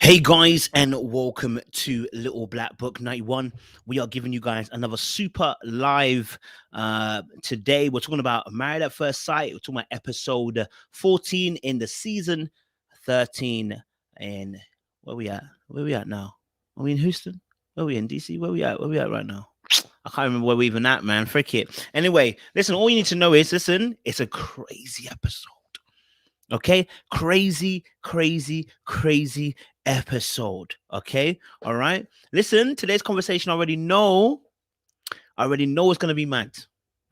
Hey guys, and welcome to Little Black Book 91. We are giving you guys another super live. Today, we're talking about Married at First Sight. We're talking about episode 14 in the season, 13. And where we at? Where we at now? Are we in Houston? Where are we in DC? Where we at? Where we at right now? I can't remember where we even at, man. Frick it. Anyway, listen, all you need to know is, listen, it's a crazy episode. Okay, crazy episode. Okay, all right. Listen, today's conversation I already know it's gonna be mad.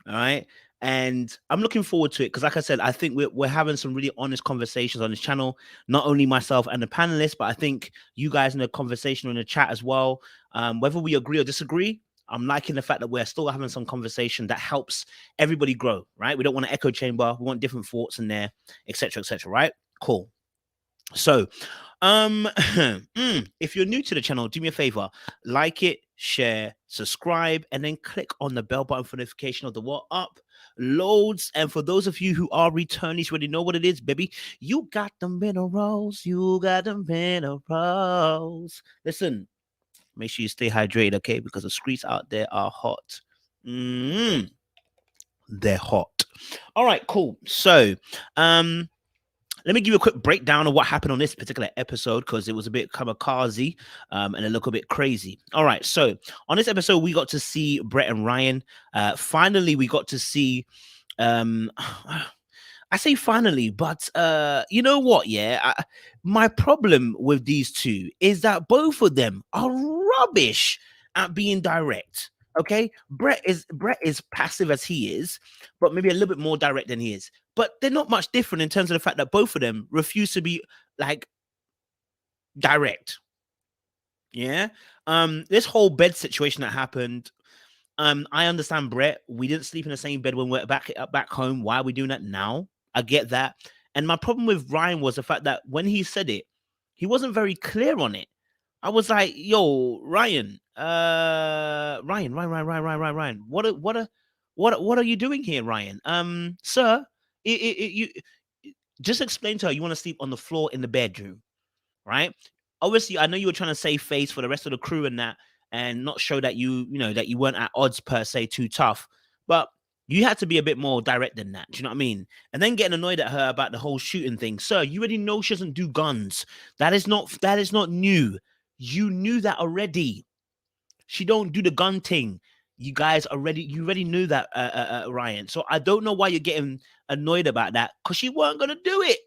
All right, and I'm looking forward to it because, like I said, I think we're having some really honest conversations on this channel. Not only myself and the panelists, but I think you guys in the conversation or in the chat as well. Whether we agree or disagree, I'm liking the fact that we're still having some conversation that helps everybody grow, right? We don't want an echo chamber. We want different thoughts in there, etc., right? Cool. So, if you're new to the channel, do me a favor, like it, share, subscribe, and then click on the bell button for notification of the what up loads. And for those of you who are returnees, already know what it is, baby. You got the minerals. You got the minerals. Listen. Make sure you stay hydrated, okay? Because the streets out there are hot. They're hot. All right, cool. So, let me give you a quick breakdown of what happened on this particular episode because it was a bit kamikaze and a little bit crazy. All right, so on this episode, we got to see Brett and Ryan. Finally, we got to see. I say finally, but you know what? Yeah, my problem with these two is that both of them are rubbish at being direct. Okay, Brett is passive as he is, but maybe a little bit more direct than he is. But they're not much different in terms of the fact that both of them refuse to be like direct. Yeah. This whole bed situation that happened. I understand, Brett. We didn't sleep in the same bed when we're back home. Why are we doing that now? I get that. And my problem with Ryan was the fact that when he said it, he wasn't very clear on it. I was like, "Yo, Ryan, Ryan. What are you doing here, Ryan? Sir, you just explain to her you want to sleep on the floor in the bedroom, right? Obviously, I know you were trying to save face for the rest of the crew and that, and not show that that you weren't at odds per se too tough, but you had to be a bit more direct than that. Do you know what I mean? And then getting annoyed at her about the whole shooting thing. Sir, you already know she doesn't do guns. That is not new. You knew that already. She don't do the gun thing. You already knew that, Ryan. So I don't know why you're getting annoyed about that because she weren't gonna do it.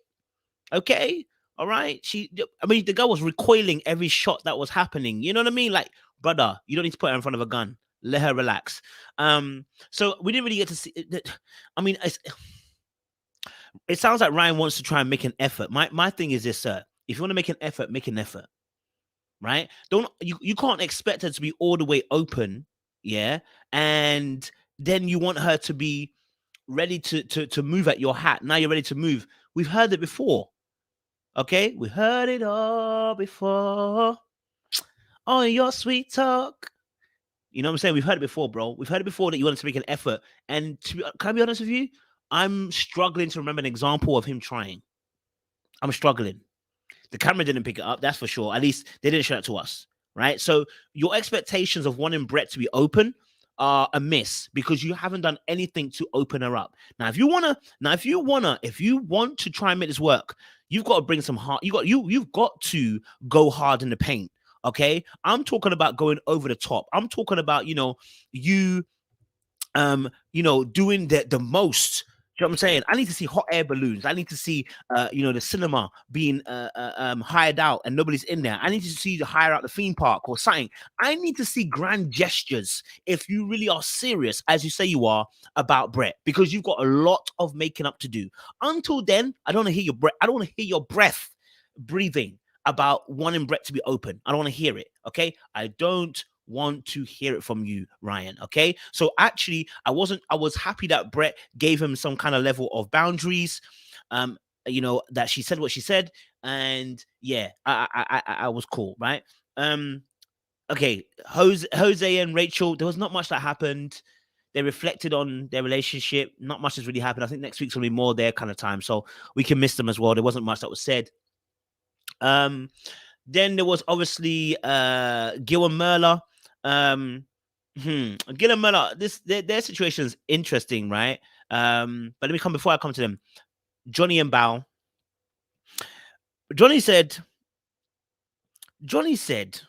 Okay. All right. The girl was recoiling every shot that was happening. You know what I mean? Like, brother, you don't need to put her in front of a gun. Let her relax. So we didn't really get to see it. I mean, it sounds like Ryan wants to try and make an effort. My thing is this, sir. If you want to make an effort, make an effort. Right? You can't expect her to be all the way open, yeah, and then you want her to be ready to move at your hat. Now you're ready to move. We've heard it before. Okay, we heard it all before. Oh, your sweet talk. You know what I'm saying? We've heard it before, bro. We've heard it before that you wanted to make an effort. And can I be honest with you? I'm struggling to remember an example of him trying. I'm struggling. The camera didn't pick it up, that's for sure. At least they didn't show it to us, right? So your expectations of wanting Brett to be open are a miss because you haven't done anything to open her up. Now, if you want to try and make this work, you've got to bring some heart. You've got to go hard in the paint. Okay, I'm talking about going over the top. I'm talking about doing the most. You know what I'm saying? I need to see hot air balloons. I need to see, the cinema being hired out and nobody's in there. I need to see hire out the theme park or something. I need to see grand gestures if you really are serious, as you say you are, about Brett, because you've got a lot of making up to do. Until then, I don't want to hear your breath. I don't want to hear your breath breathing about wanting Brett to be open. I don't want to hear it. Okay, I don't want to hear it from you, Ryan. Okay, so actually I was happy that Brett gave him some kind of level of boundaries, that she said what she said, and yeah, I was cool, right? Okay, Jose and Rachel, there was not much that happened. They reflected on their relationship. Not much has really happened. I think next week's gonna be more their kind of time, so we can miss them as well. There wasn't much that was said. Then there was obviously Gil and Myrla. Gil and Myrla, their situation is interesting, right? But let me come before I come to them. Johnny and Bao. Johnny said, Johnny said,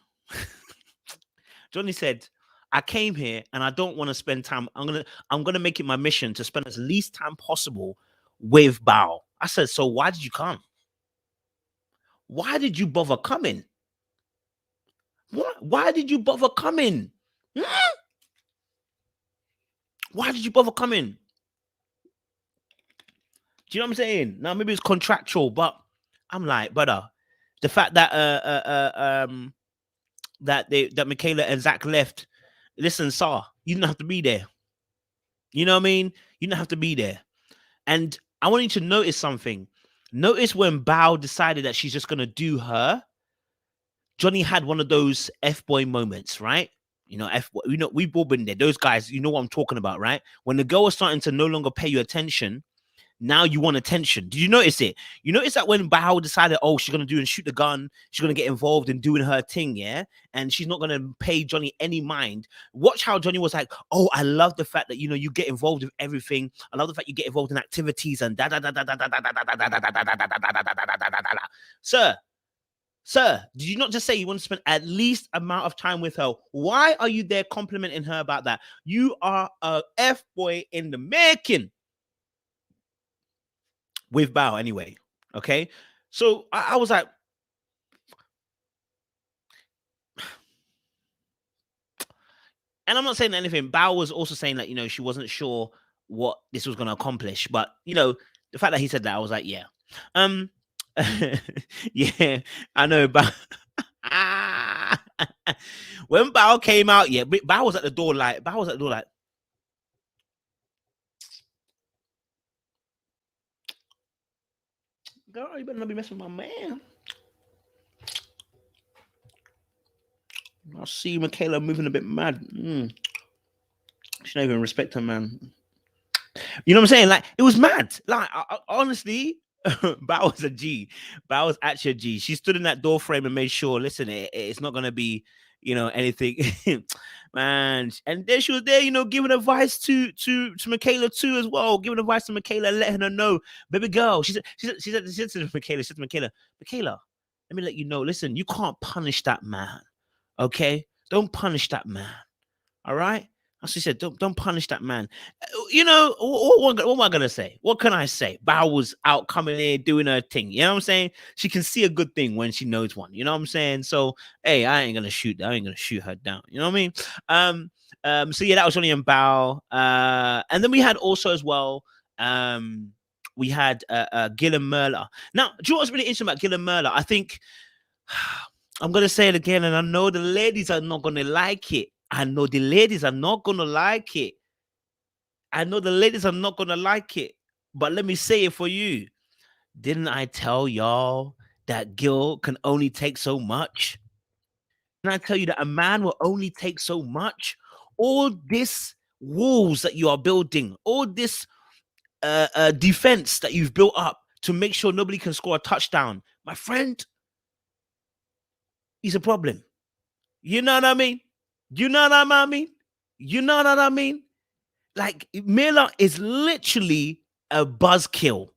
Johnny said, I came here and I don't want to spend time. I'm gonna make it my mission to spend as least time possible with Bao. I said, so why did you come? Why did you bother coming? What? Why did you bother coming? Hmm? Why did you bother coming? Do you know what I'm saying? Now maybe it's contractual, but I'm like, brother, the fact that that Michaela and Zach left. Listen, Sar, you didn't have to be there. You know what I mean? You didn't have to be there. And I want you to notice something. Notice when Bao decided that she's just gonna do her. Johnny had one of those F boy moments, right? You know, we've all been there. Those guys, you know what I'm talking about, right? When the girl was starting to no longer pay you attention, now you want attention. Did you notice it? You notice that when Bao decided, oh, she's gonna do and shoot the gun, she's gonna get involved in doing her thing, yeah, and she's not gonna pay Johnny any mind. Watch how Johnny was like, oh, I love the fact that you get involved with everything. I love the fact you get involved in activities and da da da da da da da da da da da da da da da da da da. Sir, sir, did you not just say you want to spend at least amount of time with her? Why are you there complimenting her about that? You are a F boy in the making. With Bao anyway. Okay. So I was like, and I'm not saying anything. Bao was also saying that, she wasn't sure what this was going to accomplish. But, the fact that he said that, I was like, yeah. Yeah, I know. But when Bao came out, yeah, Bao was at the door like, girl, you better not be messing with my man. I see Michaela moving a bit mad. She don't even respect her, man. You know what I'm saying? Like, it was mad. Like, honestly, Bao was a G. Bao was actually a G. She stood in that door frame and made sure, listen, it's not going to be, anything. Man. And then she was there, giving advice to Michaela too as well. Giving advice to Michaela, letting her know, baby girl. She said to Michaela, Michaela, let me let you know, listen, you can't punish that man. Okay? Don't punish that man. All right? As she said, don't punish that man. What am I gonna say? What can I say? Bao was out coming in doing her thing. You know what I'm saying? She can see a good thing when she knows one. You know what I'm saying? So hey, I ain't gonna shoot her down. You know what I mean? So yeah, that was Johnny and Bao. And then we had also as well. We had Gil and Myrla. Now, do you know what's really interesting about Gil and Myrla? I think I'm gonna say it again, and I know the ladies are not gonna like it. I know the ladies are not gonna like it. I know the ladies are not gonna like it. But let me say it for you. Didn't I tell y'all that Gil can only take so much? Didn't I tell you that a man will only take so much? All this walls that you are building, all this defense that you've built up to make sure nobody can score a touchdown, my friend, is a problem. You know what I mean? You know what I mean? You know what I mean? Like, Miller is literally a buzzkill.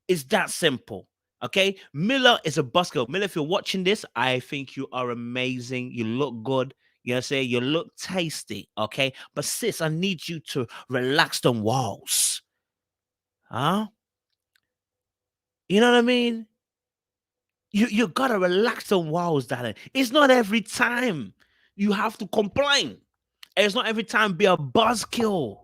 It's that simple. Okay, Miller is a buzzkill. Miller, if you're watching this, I think you are amazing. You look good. You know what I'm saying? You look tasty. Okay, but sis, I need you to relax the walls. Huh? You know what I mean? You gotta relax the walls, darling. It's not every time you have to complain. It's not every time be a buzzkill.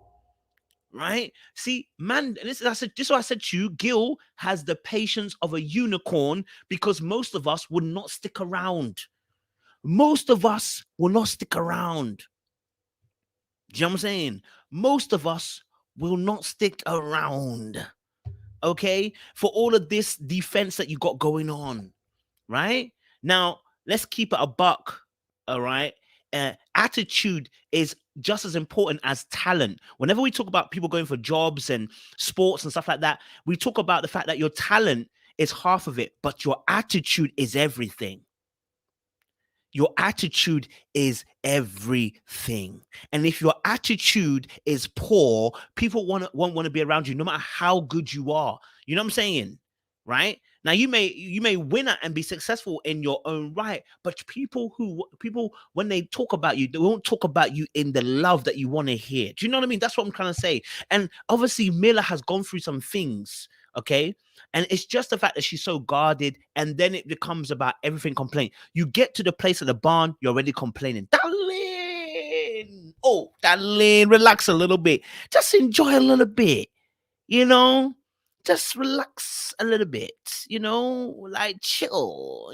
Right? See, man, this is what I said to you. Gil has the patience of a unicorn because most of us would not stick around. Most of us will not stick around. Do you know what I'm saying? Most of us will not stick around. Okay? For all of this defense that you got going on. Right? Now, let's keep it a buck. All right. Attitude is just as important as talent. Whenever we talk about people going for jobs and sports and stuff like that, we talk about the fact that your talent is half of it, but your attitude is everything. Your attitude is everything. And if your attitude is poor, people won't want to be around you no matter how good you are. You know what I'm saying? Right? Now you may win at and be successful in your own right, but people when they talk about you, they won't talk about you in the love that you want to hear. Do you know what I mean? That's what I'm trying to say. And obviously Mila has gone through some things, okay? And it's just the fact that she's so guarded, and then it becomes about everything complaint. You get to the place at the barn, you're already complaining. Darling, oh, darling, relax a little bit. Just enjoy a little bit, you know? Just relax a little bit, like chill,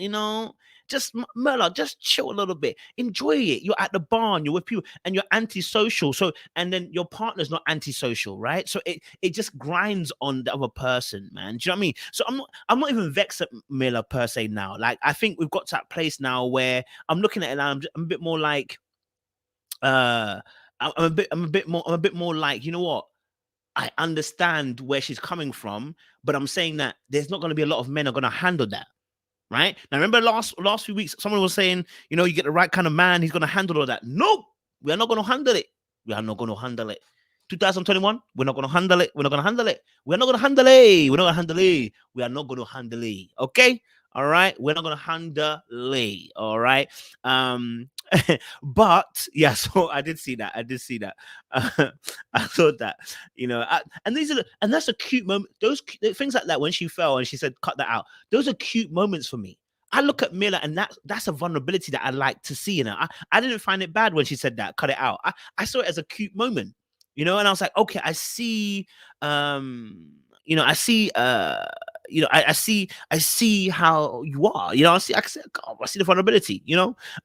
just Merla, just chill a little bit, enjoy it. You're at the barn, you're with people, and you're antisocial. So, and then your partner's not antisocial, right? So it just grinds on the other person, man. Do you know what I mean? So I'm not even vexed at Miller per se now. Like, I think we've got to that place now where I'm looking at it and I'm a bit more like, I'm a bit more like, you know what? I understand where she's coming from, but I'm saying that there's not going to be a lot of men are going to handle that, right? Now, remember last few weeks, someone was saying, you get the right kind of man, he's going to handle all that. Nope, we are not going to handle it. We are not going to handle it. 2021, we're not going to handle it. We're not going to handle it. We're not going to handle it. We're not going to handle it. We are not going to handle it. Okay? All right? We're not going to handle it. All right? But yeah, so I did see that. I thought that, and that's a cute moment. Those things like that when she fell and she said, "Cut that out." Those are cute moments for me. I look at Mila, and that's a vulnerability that I like to see in her. I didn't find it bad when she said that, cut it out. I saw it as a cute moment, and I was like, okay, I see, I see how you are. I see the vulnerability.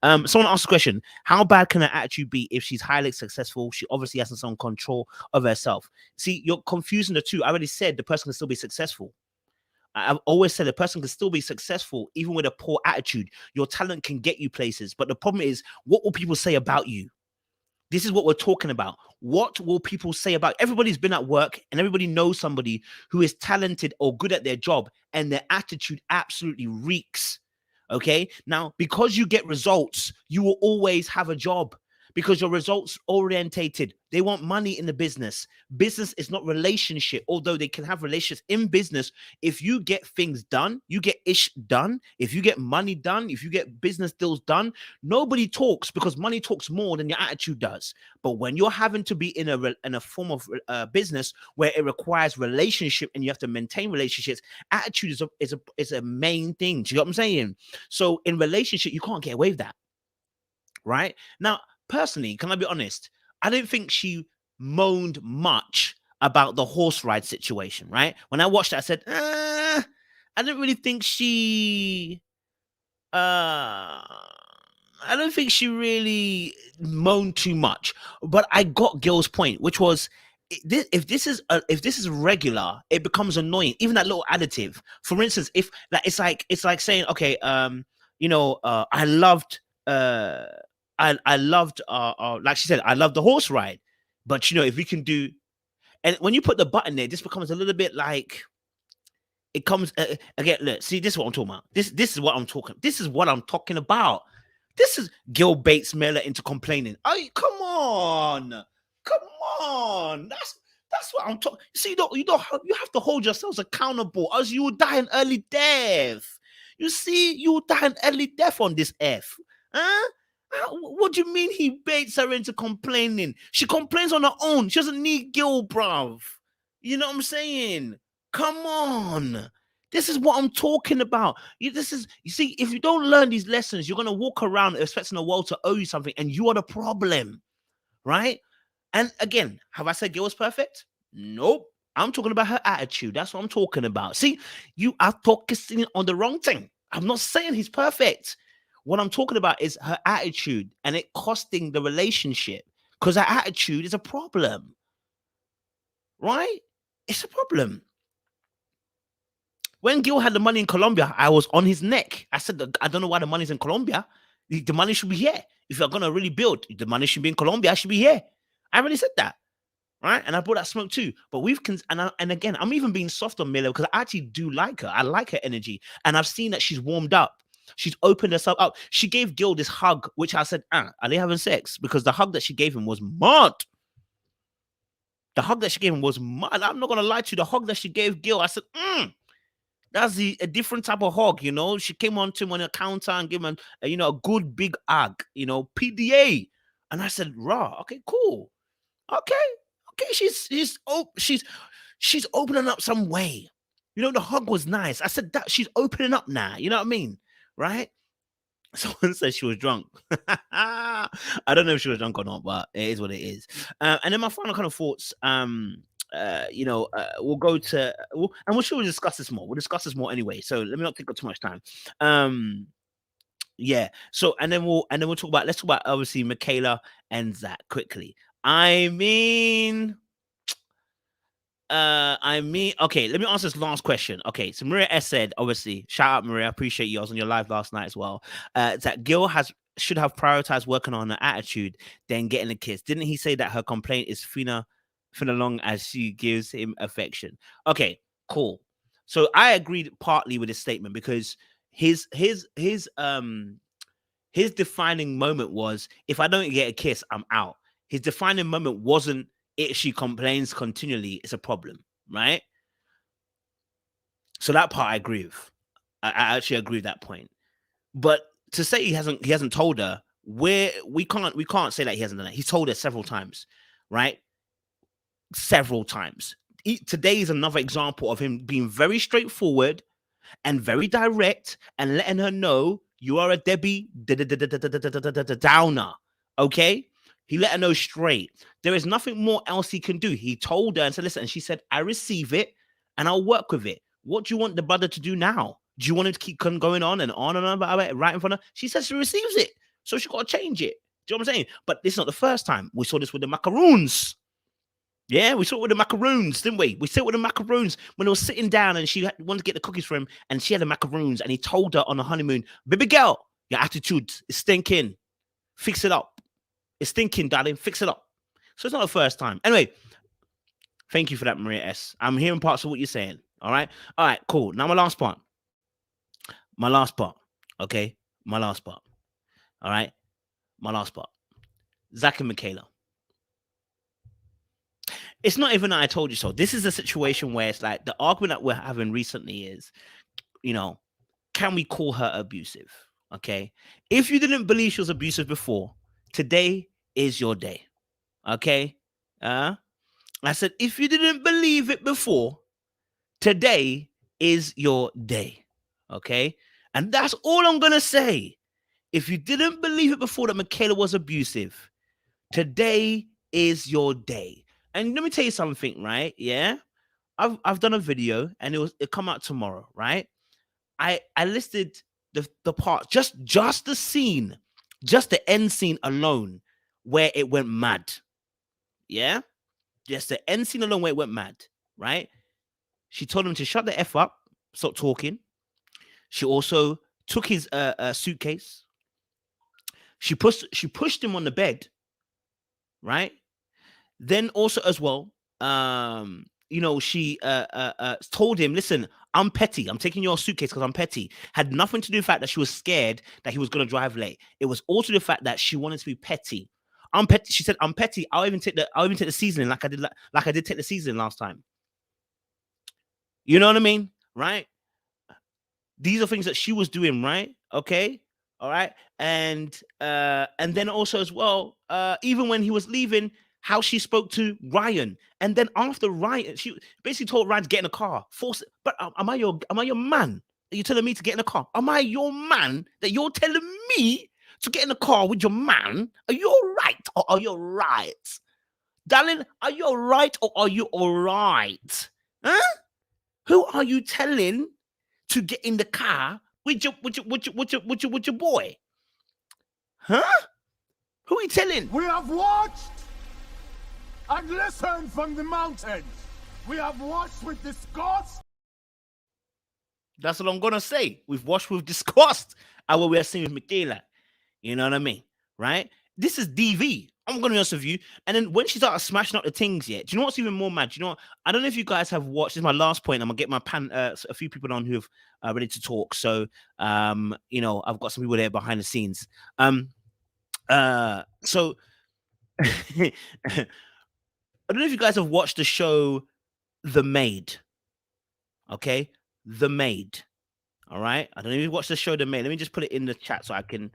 Someone asked a question: how bad can her attitude be if she's highly successful? She obviously has some control of herself. See, you're confusing the two. I already said the person can still be successful. I've always said a person can still be successful even with a poor attitude. Your talent can get you places, but the problem is, what will people say about you? This is what we're talking about. What will people say about? Everybody's been at work and everybody knows somebody who is talented or good at their job, and their attitude absolutely reeks. Okay, now because you get results, you will always have a job because you're results orientated. They want money in the business. Business is not relationship, although they can have relationships in business. If you get things done, you get ish done. If you get money done, if you get business deals done, nobody talks because money talks more than your attitude does. But when you're having to be in a form of business where it requires relationship and you have to maintain relationships, attitude is a main thing. Do you know what I'm saying? So in relationship, you can't get away with that, right? Now, personally, can I be honest? I don't think she moaned much about the horse ride situation, right? When I watched it, I said, I didn't really think uh I don't think she really moaned too much. But I got Gil's point, which was, if this is regular, it becomes annoying. Even that little additive. For instance, if that, it's like saying, okay, I loved like she said, I love the horse ride, but if we can do, and when you put the button there, this becomes a little bit like, it comes again. Look, see, this is what I'm talking about. This is what I'm talking. This is what I'm talking about. This is Gil Bates Miller into complaining. Oh, come on. That's what I'm talking. See, you have to hold yourselves accountable, as you will die an early death. You see, you will die an early death on this earth. Huh? What do you mean he baits her into complaining? She complains on her own. She doesn't need Gil, bruv. You know what I'm saying? Come on. This is what I'm talking about. You see, if you don't learn these lessons, you're gonna walk around expecting the world to owe you something, and you are the problem, right? And again, have I said Gil was perfect? Nope. I'm talking about her attitude. That's what I'm talking about. See, you are focusing on the wrong thing. I'm not saying he's perfect. What I'm talking about is her attitude and it costing the relationship, because her attitude is a problem, right? It's a problem. When Gil had the money in Colombia, I was on his neck. I said, I don't know why the money's in Colombia. The money should be here. If you're going to really build, the money should be in Colombia. I should be here. I already said that. Right. And I brought that smoke too. But and again, I'm even being soft on Miller because I actually do like her. I like her energy. And I've seen that she's warmed up. She's opened herself up. She gave Gil this hug, which I said, are they having sex? Because the hug that she gave him was mad. The hug that she gave him was mad. I'm not gonna lie to you. The hug that she gave Gil, I said, that's a different type of hug, you know. She came on to him on the counter and gave him, a good big hug, PDA. And I said, rah, okay, cool. Okay, she's opening up some way. The hug was nice. I said that she's opening up now. You know what I mean? Right? Someone said she was drunk. I don't know if she was drunk or not, but it is what it is. And then my final kind of thoughts, we'll go to, and we'll sure discuss this more. We'll discuss this more anyway. So let me not take up too much time. Yeah. So let's talk about obviously Michaela and Zach quickly. Okay, let me answer this last question. Okay, so Maria S said, obviously, shout out Maria, appreciate you. I was on your live last night as well. That Gil should have prioritized working on her attitude than getting a kiss. Didn't he say that her complaint is thinner along as she gives him affection? Okay, cool. So I agreed partly with his statement because his defining moment was, if I don't get a kiss, I'm out. His defining moment wasn't if she complains continually, it's a problem, right? So that part I agree with. I actually agree with that point. But to say he hasn't told her, we can't say that he hasn't done it. He's told her several times, right? Several times. Today is another example of him being very straightforward and very direct and letting her know you are a Debbie Downer. Okay? He let her know straight. There is nothing more else he can do. He told her and said, listen, and she said, I receive it and I'll work with it. What do you want the brother to do now? Do you want him to keep going on about it right in front of her? She says she receives it. So she got to change it. Do you know what I'm saying? But this is not the first time. We saw this with the macaroons. Yeah, we saw it with the macaroons, didn't we? We saw it with the macaroons when they were sitting down and she wanted to get the cookies for him and she had the macaroons and he told her on the honeymoon, baby girl, your attitude is stinking. Fix it up. It's stinking, darling. Fix it up. So it's not the first time. Anyway, thank you for that, Maria S. I'm hearing parts of what you're saying. All right, cool. Now my last part. Okay, my last part. All right, my last part. Zach and Michaela. It's not even that I told you so. This is a situation where it's like the argument that we're having recently is, can we call her abusive? Okay, if you didn't believe she was abusive before, today is your day. Okay? I said, if you didn't believe it before, today is your day. Okay? And that's all I'm going to say. If you didn't believe it before that Michaela was abusive, today is your day. And let me tell you something, right? Yeah? I've done a video and it come out tomorrow, right? I listed the part, just the scene, just the end scene alone where it went mad. Yeah? Just the end scene alone where it went mad, right? She told him to shut the F up, stop talking. She also took his suitcase. She pushed him on the bed, right? Then also as well, she told him, listen, I'm petty. I'm taking your suitcase because I'm petty. Had nothing to do with the fact that she was scared that he was going to drive late. It was also the fact that she wanted to be petty. I'm petty. She said, I'm petty. I'll even take the seasoning like I did take the seasoning last time. You know what I mean? Right? These are things that she was doing, right? Okay. All right. And then also as well, even when he was leaving, how she spoke to Ryan. And then after Ryan, she basically told Ryan to get in a car. Force it. But am I your man? Are you telling me to get in a car? Am I your man that you're telling me to get in a car with your man? Are you all right or are you right? Darling, are you all right or are you all right? Huh? Who are you telling to get in the car with your boy? Huh? Who are you telling? We have watched and listened from the mountains. We have watched with disgust. That's what I'm gonna say. We've watched with disgust at what we are seeing with Michaela. You know what I mean? Right? This is DV. I'm gonna be honest with you. And then when she started smashing up the things, yeah, do you know what's even more mad? Do you know what? I don't know if you guys have watched. This is my last point. I'm gonna get my a few people on who have ready to talk. So, I've got some people there behind the scenes. So I don't know if you guys have watched the show The Maid. Okay, The Maid. All right. I don't know if you watched the show The Maid. Let me just put it in the chat so I can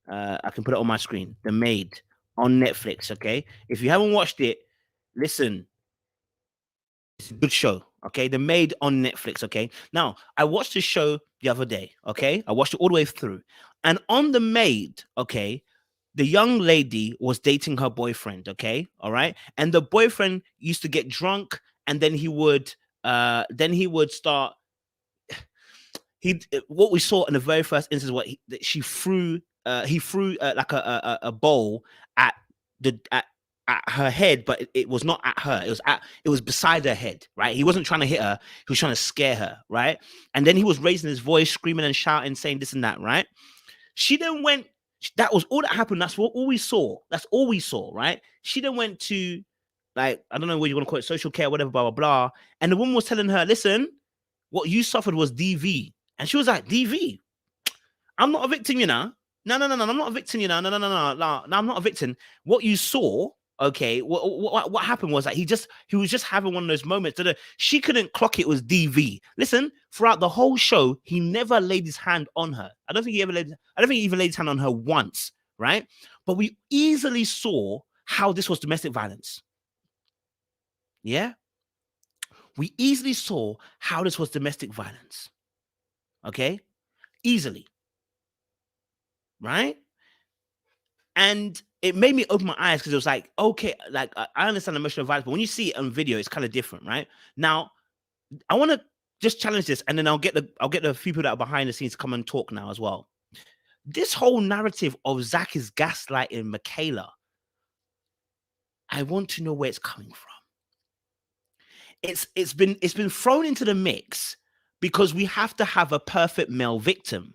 put it on my screen. The Maid on Netflix. Okay. If you haven't watched it, listen. It's a good show. Okay. The Maid on Netflix. Okay. Now, I watched the show the other day. Okay. I watched it all the way through. And on The Maid, okay, the young lady was dating her boyfriend. Okay. All right. And the boyfriend used to get drunk and then he would start what we saw in the very first instance what he threw like a bowl at her head, but it was not at her. It was beside her head, right? He wasn't trying to hit her. He was trying to scare her, right? And then he was raising his voice, screaming and shouting, saying this and that, right? She then went. That was all that happened. That's all we saw. That's all we saw, right? She then went to, like, I don't know what you want to call it, social care, whatever, blah blah blah. And the woman was telling her, "Listen, what you suffered was DV." And she was like, DV? I'm not a victim, you know. No, I'm not a victim, you know. No, I'm not a victim. What you saw, okay, what happened was that he was just having one of those moments that she couldn't clock it was DV. Listen, throughout the whole show, he never laid his hand on her. I don't think he even laid his hand on her once, right? But we easily saw how this was domestic violence. Yeah? We easily saw how this was domestic violence. Okay? Easily. Right? And it made me open my eyes because it was like, okay, like I understand emotional violence, but when you see it on video, it's kind of different, right? Now, I want to just challenge this, and then I'll get the people that are behind the scenes to come and talk now as well. This whole narrative of Zach is gaslighting Michaela, I want to know where it's coming from. It's been thrown into the mix because we have to have a perfect male victim.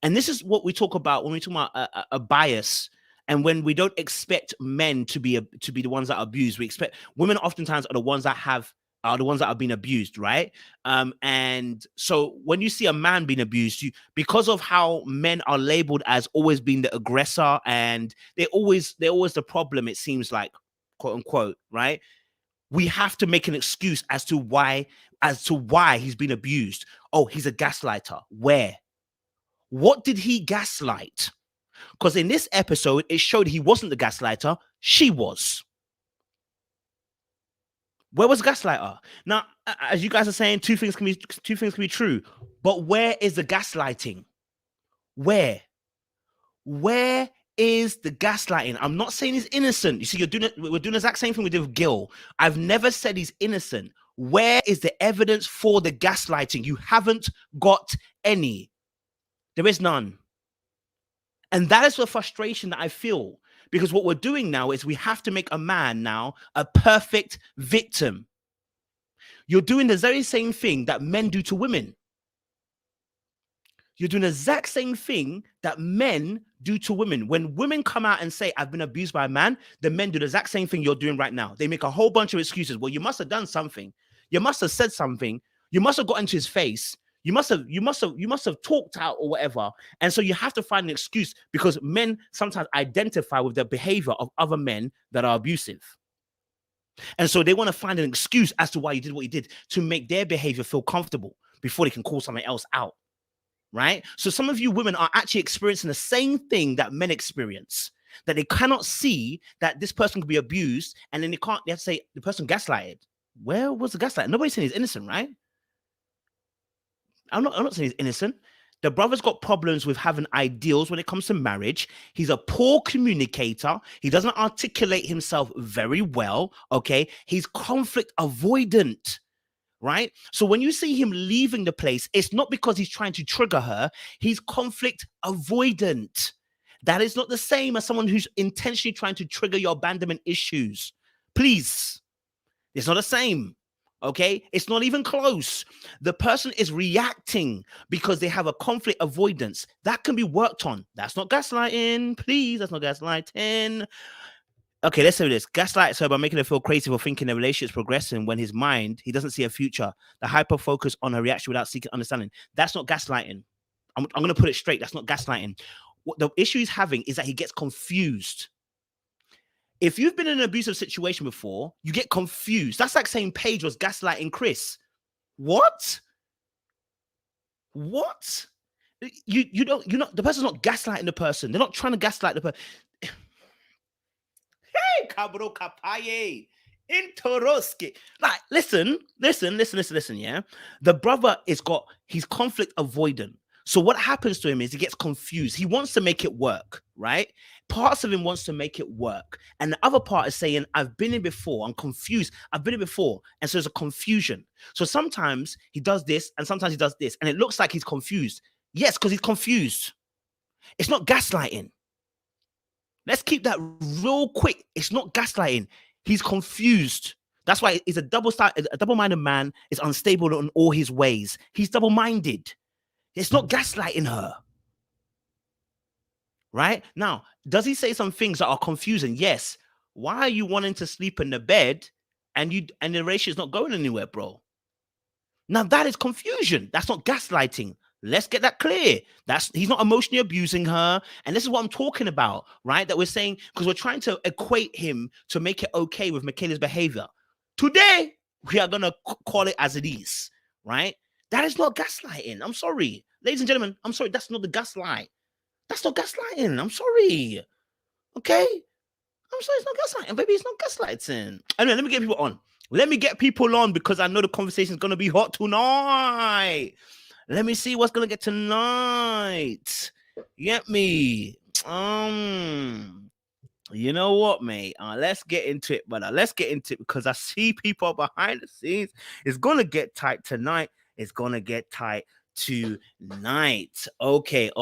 And this is what we talk about when we talk about a bias, and when we don't expect men to be the ones that are abused. We expect women oftentimes are the ones that are being abused, right? And so when you see a man being abused, because of how men are labeled as always being the aggressor, and they're always the problem, it seems like, quote unquote, right? We have to make an excuse as to why he's been abused. Oh, he's a gaslighter. Where? What did he gaslight? Because in this episode, it showed he wasn't the gaslighter. She was. Where was the gaslighter? Now, as you guys are saying, two things can be true. But where is the gaslighting? Where? Where is the gaslighting? I'm not saying he's innocent. You see, we're doing the exact same thing we did with Gil. I've never said he's innocent. Where is the evidence for the gaslighting? You haven't got any. There is none. And that is the frustration that I feel, because what we're doing now is we have to make a man now a perfect victim. You're doing the very same thing that men do to women. You're doing the exact same thing that men do to women. When women come out and say, I've been abused by a man, the men do the exact same thing you're doing right now. They make a whole bunch of excuses. Well, you must have done something. You must have said something. You must have got into his face. You must have talked out or whatever. And so you have to find an excuse, because men sometimes identify with the behavior of other men that are abusive. And so they want to find an excuse as to why you did what you did to make their behavior feel comfortable before they can call something else out. Right? So some of you women are actually experiencing the same thing that men experience, that they cannot see that this person could be abused, and then they have to say the person gaslighted. Where was the gaslight? Nobody's saying he's innocent, right? I'm not saying he's innocent. The brother's got problems with having ideals when it comes to marriage. He's a poor communicator. He doesn't articulate himself very well, okay? He's conflict avoidant, right? So when you see him leaving the place, it's not because he's trying to trigger her. He's conflict avoidant. That is not the same as someone who's intentionally trying to trigger your abandonment issues. Please. It's not the same. Okay, it's not even close. The person is reacting because they have a conflict avoidance that can be worked on. That's not gaslighting, please. That's not gaslighting. Okay, let's say this. Gaslights her by making her feel crazy for thinking the relationship's progressing when his mind, he doesn't see a future. The hyper focus on her reaction without seeking understanding. That's not gaslighting. I'm going to put it straight. That's not gaslighting. What the issue he's having is that he gets confused. If you've been in an abusive situation before, you get confused. That's like saying Paige was gaslighting Chris. What? What? You don't, you're not, the person's not gaslighting the person. They're not trying to gaslight the person. Hey, cabro capaye. Intoroski. Like, listen, yeah. The brother he's conflict avoidant. So what happens to him is he gets confused. He wants to make it work, right? Parts of him wants to make it work. And the other part is saying, I've been here before. I'm confused. I've been here before. And so there's a confusion. So sometimes he does this and sometimes he does this. And it looks like he's confused. Yes, because he's confused. It's not gaslighting. Let's keep that real quick. It's not gaslighting. He's confused. That's why he's a double-minded man is unstable in all his ways. He's double-minded. It's not gaslighting her. Right? Now, does he say some things that are confusing? Yes. Why are you wanting to sleep in the bed and the relationship's not going anywhere, bro? Now that is confusion. That's not gaslighting. Let's get that clear. He's not emotionally abusing her. And this is what I'm talking about, right? That we're saying, because we're trying to equate him to make it okay with Michaela's behavior. Today, we are going to call it as it is, right? That is not gaslighting. I'm sorry. Ladies and gentlemen, I'm sorry. That's not the gaslight. That's not gaslighting. I'm sorry. Okay? I'm sorry, it's not gaslighting. Baby, it's not gaslighting. Anyway, let me get people on. Let me get people on because I know the conversation is going to be hot tonight. Let me see what's going to get tonight. Get me. You know what, mate? Let's get into it, brother. Let's get into it because I see people behind the scenes. It's going to get tight tonight. It's going to get tight tonight. Okay.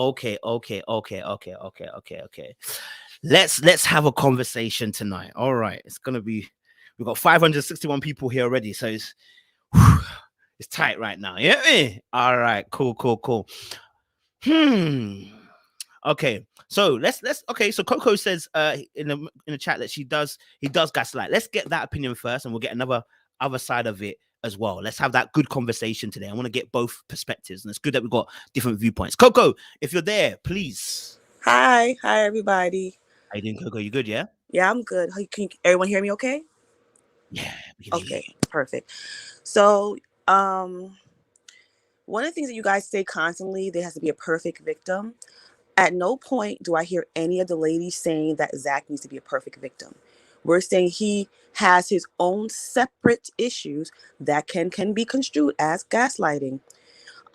Let's have a conversation tonight. All right. It's going to be, we've got 561 people here already. So it's tight right now. Yeah. All right. Cool. Okay. So okay. So Coco says in the chat that he does gaslight. Let's get that opinion first and we'll get other side of it as well. Let's have that good conversation today. I want to get both perspectives and it's good that we've got different viewpoints. Coco, if you're there, please. Hi everybody. How you doing, Coco? You good, yeah? Yeah, I'm good. Can everyone hear me okay? Yeah. Okay, perfect. So, one of the things that you guys say constantly, there has to be a perfect victim. At no point do I hear any of the ladies saying that Zach needs to be a perfect victim. We're saying he has his own separate issues that can be construed as gaslighting.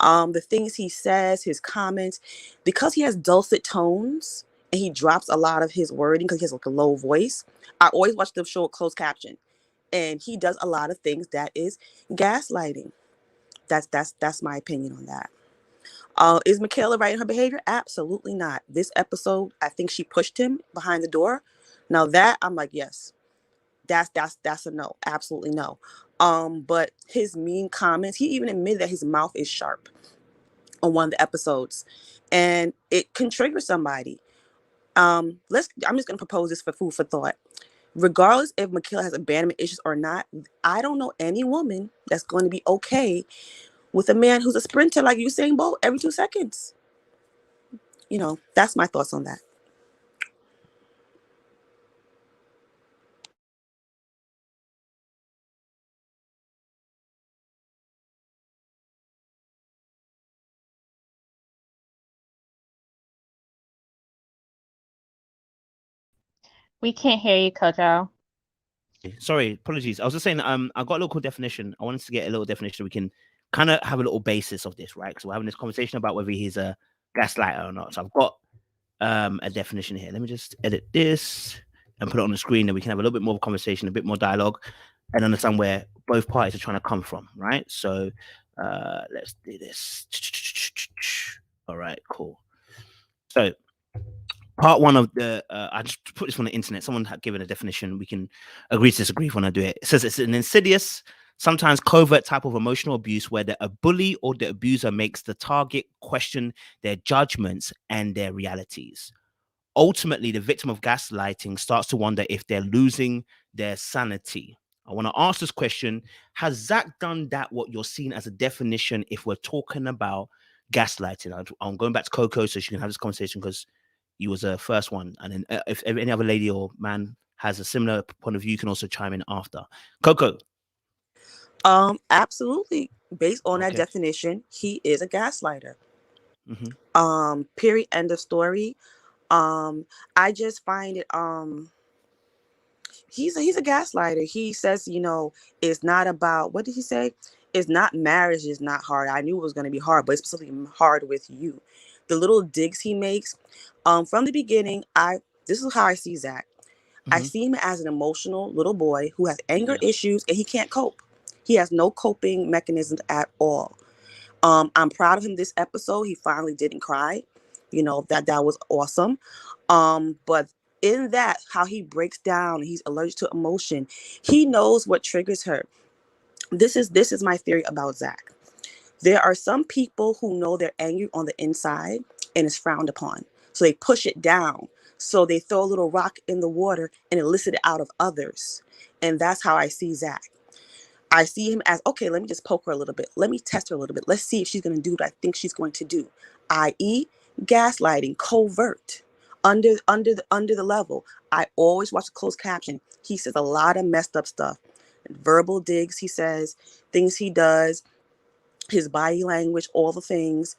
The things he says, his comments, because he has dulcet tones, and he drops a lot of his wording because he has like a low voice. I always watch the show with closed caption, and he does a lot of things that is gaslighting. That's my opinion on that. Is Michaela right in her behavior? Absolutely not. This episode, I think she pushed him behind the door. Now that I'm like, yes, that's a no. Absolutely no. But his mean comments, he even admitted that his mouth is sharp on one of the episodes, and it can trigger somebody. I'm just gonna propose this for food for thought. Regardless if Michaela has abandonment issues or not, I don't know any woman that's going to be okay with a man who's a sprinter like Usain Bolt every 2 seconds. You know, that's my thoughts on that. We can't hear you, Kojo. Sorry, apologies. I was just saying, I got a local definition. I wanted to get a little definition. We can kind of have a little basis of this, right? Because we're having this conversation about whether he's a gaslighter or not. So I've got a definition here. Let me just edit this and put it on the screen, and we can have a little bit more conversation, a bit more dialogue, and understand where both parties are trying to come from, right? So let's do this. All right, cool. So part one of the I just put this on the internet. Someone had given a definition. We can agree to disagree when I do it. It says it's an insidious, sometimes covert type of emotional abuse where a bully or the abuser makes the target question their judgments and their realities. Ultimately, the victim of gaslighting starts to wonder if they're losing their sanity. I want to ask this question. Has Zach done that, what you're seeing as a definition, if we're talking about gaslighting? I'm going back to Coco so she can have this conversation because you was the first one. And then if any other lady or man has a similar point of view, you can also chime in after. Coco. Absolutely. Based on that Okay. definition, he is a gaslighter. Mm-hmm. Period. End of story. I just find it he's a gaslighter. He says, it's not about, what did he say? It's not, marriage is not hard. I knew it was going to be hard, but it's specifically hard with you. The little digs he makes, from the beginning, this is how I see Zach. I Mm-hmm. see him as an emotional little boy who has anger Yeah. issues and he can't cope. He has no coping mechanisms at all. I'm proud of him this episode. He finally didn't cry. That was awesome. But in that, how he breaks down, he's allergic to emotion. He knows what triggers her. This is my theory about Zach. There are some people who know they're angry on the inside and it's frowned upon. So they push it down. So they throw a little rock in the water and elicit it out of others. And that's how I see Zach. I see him as, okay, let me just poke her a little bit. Let me test her a little bit. Let's see if she's going to do what I think she's going to do, i.e., gaslighting, covert, under the level. I always watch the closed caption. He says a lot of messed up stuff, verbal digs. He says things he does, his body language, all the things.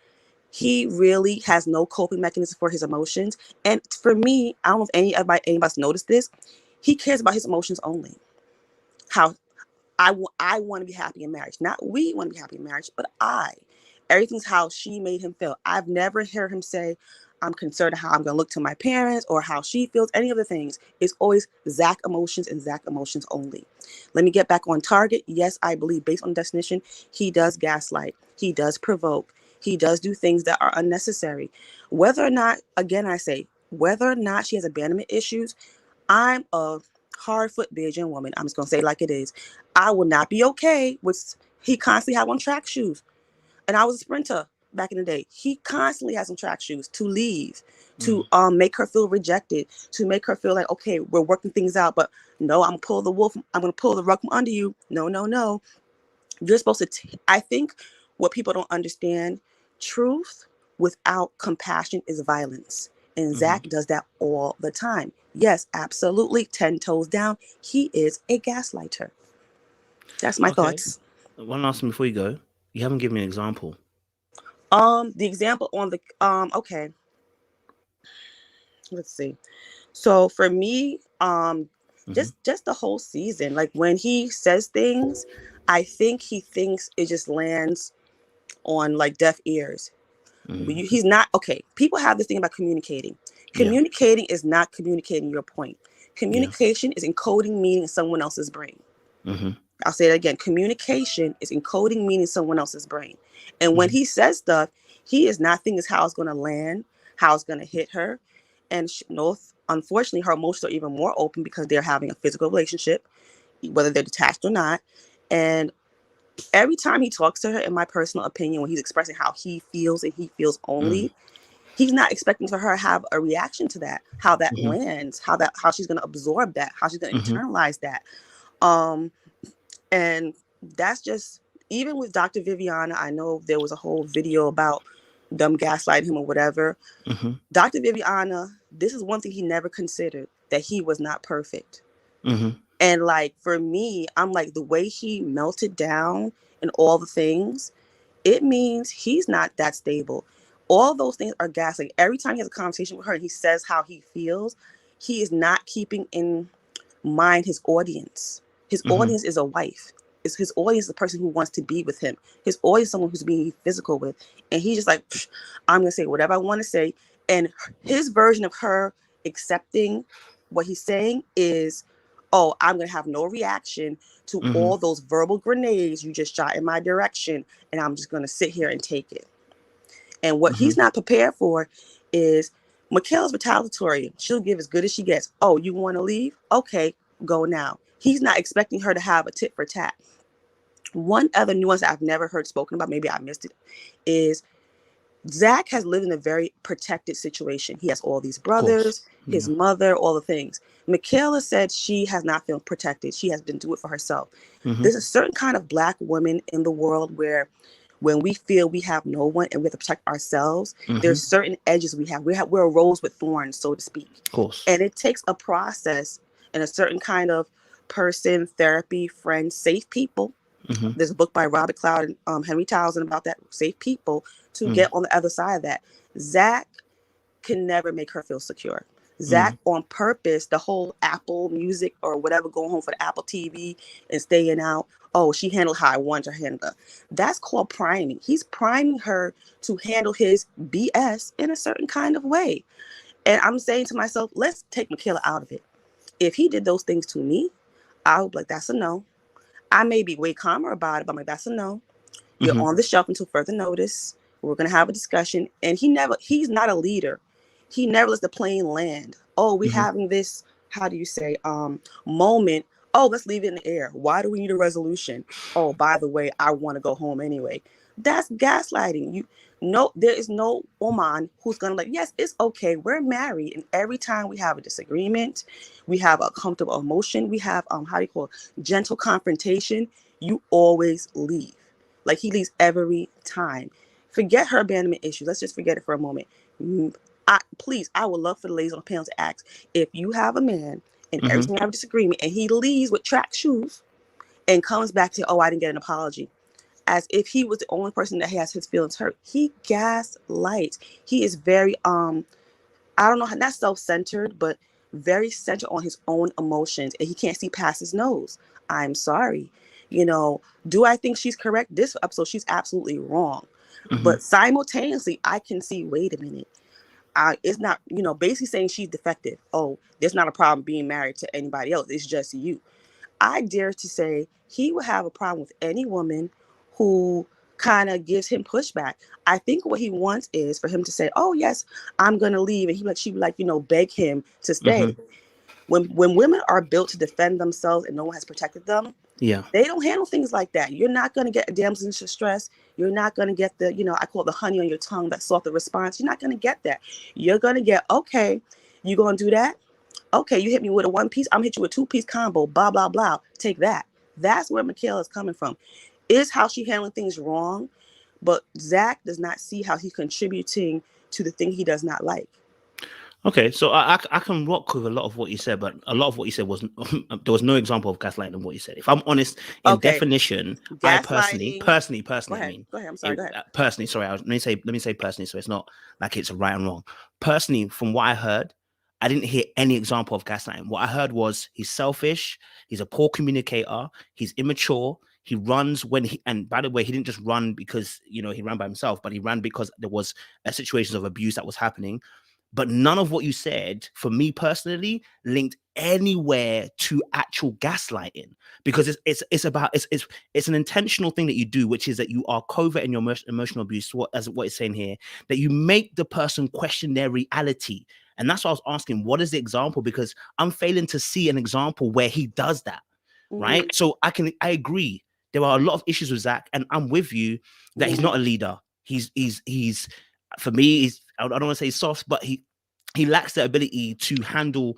He really has no coping mechanism for his emotions. And for me, I don't know if anybody's noticed this. He cares about his emotions only. How I want to be happy in marriage. Not we want to be happy in marriage, but I. Everything's how she made him feel. I've never heard him say, I'm concerned how I'm going to look to my parents or how she feels, any of the things. It's always Zach emotions and Zach emotions only. Let me get back on target. Yes, I believe based on the definition, he does gaslight. He does provoke. He does do things that are unnecessary. Whether or not, again, I say, whether or not she has abandonment issues, I'm a hard foot Bajan woman. I'm just going to say it like it is. I will not be okay with he constantly have on track shoes. And I was a sprinter back in the day. He constantly has on track shoes to leave, to make her feel rejected, to make her feel like, okay, we're working things out. But no, I'm going to pull the wolf. I'm going to pull the rug from under you. No, no, no. You're supposed to, I think what people don't understand, truth without compassion is violence. And Zach does that all the time. Yes, absolutely. 10 toes down. He is a gaslighter. That's my Okay. thoughts. One last thing before you go. You haven't given me an example. The example on the okay. Let's see. So for me, just the whole season, like when he says things, I think he thinks it just lands on like deaf ears. He's not okay. People have this thing about communicating. Communicating is not communicating your point. Communication is encoding meaning in someone else's brain. I'll say it again. Communication is encoding meaning in someone else's brain. And when he says stuff, he is not thinking how it's going to land, how it's going to hit her. And unfortunately, her emotions are even more open because they're having a physical relationship, whether they're detached or not. And every time he talks to her, in my personal opinion, when he's expressing how he feels and he feels only, he's not expecting for her to have a reaction to that, how that lands, how she's going to absorb that, how she's going to internalize that. And that's just, even with Dr. Viviana, I know there was a whole video about them gaslighting him or whatever. Dr. Viviana, this is one thing he never considered, that he was not perfect. And like, for me, I'm like, the way he melted down and all the things, it means he's not that stable. All those things are gaslighting. Every time he has a conversation with her and he says how he feels, he is not keeping in mind his audience. His audience is a wife. His audience is the person who wants to be with him. His audience is someone who's being physical with. And he's just like, I'm going to say whatever I want to say. And his version of her accepting what he's saying is, oh, I'm going to have no reaction to all those verbal grenades you just shot in my direction. And I'm just going to sit here and take it. And what he's not prepared for is, Michaela's retaliatory. She'll give as good as she gets. Oh, you want to leave? Okay, go now. He's not expecting her to have a tit for tat. One other nuance that I've never heard spoken about, maybe I missed it, is Zach has lived in a very protected situation. He has all these Of course. brothers, his mother, all the things. Michaela said she has not felt protected. She has been doing it for herself. Mm-hmm. There's a certain kind of Black woman in the world where when we feel we have no one and we have to protect ourselves, there's certain edges we have. We're a rose with thorns, so to speak. Of course. And it takes a process and a certain kind of person, therapy, friend, safe people. There's a book by Robert Cloud and Henry Townsend about that, safe people, to get on the other side of that. Zach can never make her feel secure. Zach on purpose, the whole Apple Music or whatever, going home for the Apple TV and staying out. Oh, she handled how I wanted her to handle her. That's called priming. He's priming her to handle his BS in a certain kind of way. And I'm saying to myself, let's take Michaela out of it. If he did those things to me, I would be like, that's a no. I may be way calmer about it, but I'm like, that's a no. You're on the shelf until further notice. We're going to have a discussion. And he's not a leader. He never lets the plane land. Oh, we having this, how do you say, moment. Oh, let's leave it in the air. Why do we need a resolution? Oh, by the way, I want to go home anyway. That's gaslighting. There is no woman who's going to like, yes, it's okay. We're married. And every time we have a disagreement, we have a comfortable emotion, we have, gentle confrontation, you always leave. Like he leaves every time. Forget her abandonment issue. Let's just forget it for a moment. I would love for the ladies on the panel to ask, if you have a man and every time you have a disagreement and he leaves with track shoes and comes back to, oh, I didn't get an apology, as if he was the only person that has his feelings hurt. He gaslights. He is very, I don't know, not self-centered, but very centered on his own emotions, and he can't see past his nose. I'm sorry. Do I think she's correct? This episode, she's absolutely wrong. But simultaneously, I can see, wait a minute. It's not, basically saying she's defective. Oh, there's not a problem being married to anybody else. It's just you. I dare to say he would have a problem with any woman who kind of gives him pushback. I think what he wants is for him to say, oh, yes, I'm going to leave. And she would beg him to stay. When women are built to defend themselves and no one has protected them, they don't handle things like that. You're not going to get a damsel in distress. You're not going to get the, I call it the honey on your tongue, that soft response. You're not going to get that. You're going to get, okay, you going to do that? Okay, you hit me with a one piece, I'm going to hit you with a two-piece combo, blah, blah, blah. Take that. That's where Michaela is coming from. Is how she handling things wrong, but Zach does not see how he's contributing to the thing he does not like. Okay, so I can rock with a lot of what you said, but a lot of what you said wasn't. There was no example of gaslighting in what you said. If I'm honest, in definition, I personally, Go ahead. I mean, Go ahead. I'm sorry. Go ahead. Personally, sorry, let me say personally, so it's not like it's right and wrong. Personally, from what I heard, I didn't hear any example of gaslighting. What I heard was he's selfish, he's a poor communicator, he's immature. He runs and by the way, he didn't just run because he ran by himself, but he ran because there was situations of abuse that was happening. But none of what you said, for me personally, linked anywhere to actual gaslighting, because it's an intentional thing that you do, which is that you are covert in your emotional abuse. What it's saying here, that you make the person question their reality, and that's what I was asking. What is the example? Because I'm failing to see an example where he does that, right? So I agree. There are a lot of issues with Zach, and I'm with you that he's not a leader. He's for me, I don't want to say soft, but he lacks the ability to handle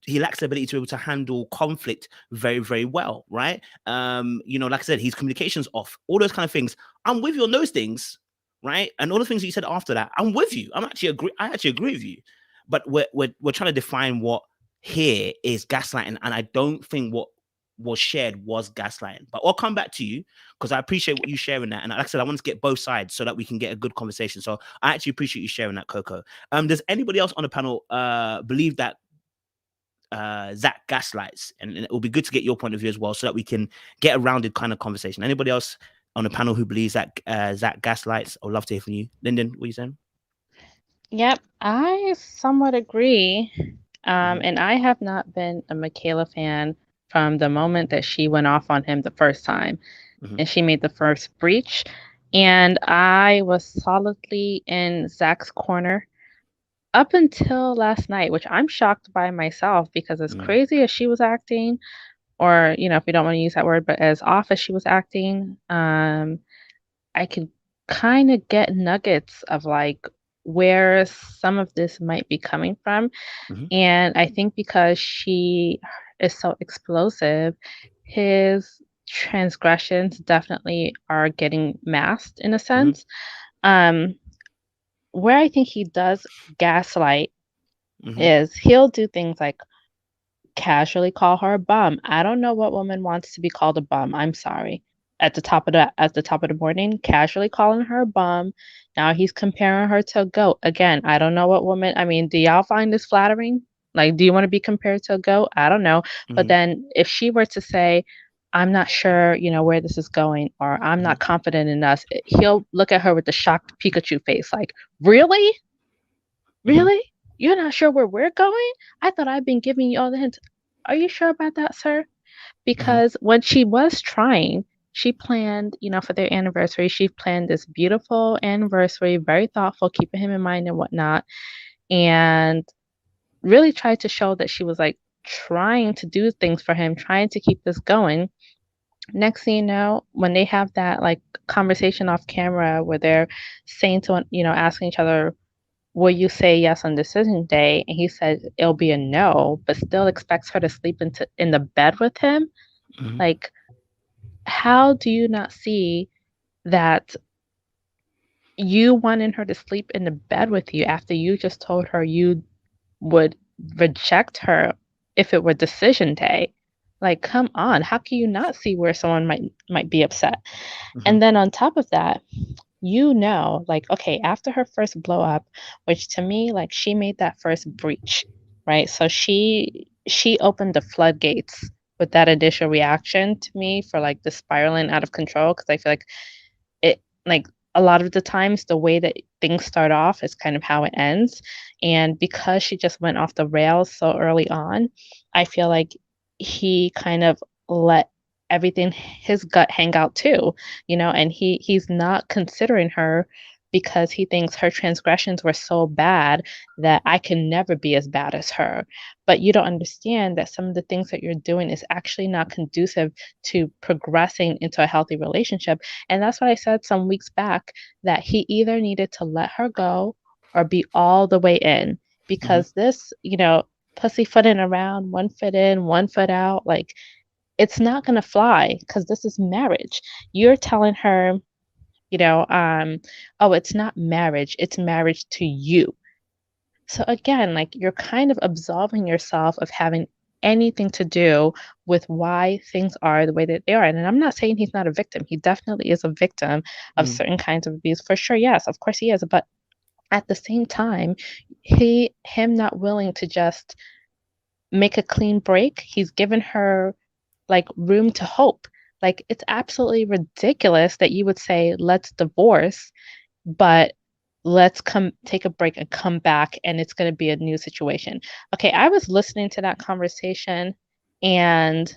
he lacks the ability to be able to handle conflict very, very well, right? Like I said, his communication's off, all those kind of things. I'm with you on those things, right? And all the things that you said after that, I'm with you. I actually agree with you. But we're trying to define what here is gaslighting, and I don't think what was shared was gaslighting. But I'll come back to you because I appreciate what you sharing that. And like I said, I want to get both sides so that we can get a good conversation. So I actually appreciate you sharing that, Coco. Does anybody else on the panel believe that Zach gaslights? And it will be good to get your point of view as well so that we can get a rounded kind of conversation. Anybody else on the panel who believes that Zach gaslights? I'd love to hear from you. Lyndon, what are you saying? Yep, I somewhat agree. And I have not been a Michaela fan from the moment that she went off on him the first time and she made the first breach. And I was solidly in Zach's corner up until last night, which I'm shocked by myself, because as crazy as she was acting, or, if we don't want to use that word, but as off as she was acting, I could kind of get nuggets of like where some of this might be coming from. Mm-hmm. And I think because she is so explosive, his transgressions definitely are getting masked in a Mm-hmm. sense. Um, where I think he does gaslight Mm-hmm. is he'll do things like casually call her a bum. I don't know what woman wants to be called a bum. I'm sorry. At the top of the morning, casually calling her a bum. Now he's comparing her to a goat. Again, I don't know what woman. I mean, do y'all find this flattering? Like, do you want to be compared to a goat? I don't know. But Mm-hmm. then if she were to say, I'm not sure, where this is going, or I'm Mm-hmm. not confident in us, he'll look at her with the shocked Pikachu face, like, really? Mm-hmm. Really? You're not sure where we're going? I thought I'd been giving you all the hints. Are you sure about that, sir? Mm-hmm. Because when she was trying, she planned, for their anniversary, she planned this beautiful anniversary, very thoughtful, keeping him in mind and whatnot, and really tried to show that she was like trying to do things for him, trying to keep this going. Next thing you know, when they have that like conversation off camera where they're saying to, asking each other, will you say yes on decision day? And he said it'll be a no, but still expects her to sleep in the bed with him. Mm-hmm. Like, how do you not see that you wanting her to sleep in the bed with you after you just told her you would reject her if it were decision day? Like, come on, how can you not see where someone might be upset? Mm-hmm. And then on top of that, like, okay, after her first blow up, which to me, like, she made that first breach, right? So she opened the floodgates with that initial reaction to me for like the spiraling out of control, because I feel like it, like, a lot of the times the way that things start off is kind of how it ends. And because she just went off the rails so early on, I feel like he kind of let everything his gut hang out too, and he's not considering her because he thinks her transgressions were so bad that I can never be as bad as her. But you don't understand that some of the things that you're doing is actually not conducive to progressing into a healthy relationship. And that's why I said some weeks back that he either needed to let her go or be all the way in, Mm-hmm. because this, pussyfooting around, one foot in, one foot out, like, it's not going to fly, because this is marriage. You're telling her, oh, it's not marriage, it's marriage to you. So again, like, you're kind of absolving yourself of having anything to do with why things are the way that they are. And I'm not saying he's not a victim. He definitely is a victim of Mm-hmm. certain kinds of abuse. For sure, yes, of course he is. But at the same time, him not willing to just make a clean break, he's given her like room to hope. Like, it's absolutely ridiculous that you would say, let's divorce, but let's come take a break and come back and it's going to be a new situation. Okay, I was listening to that conversation, and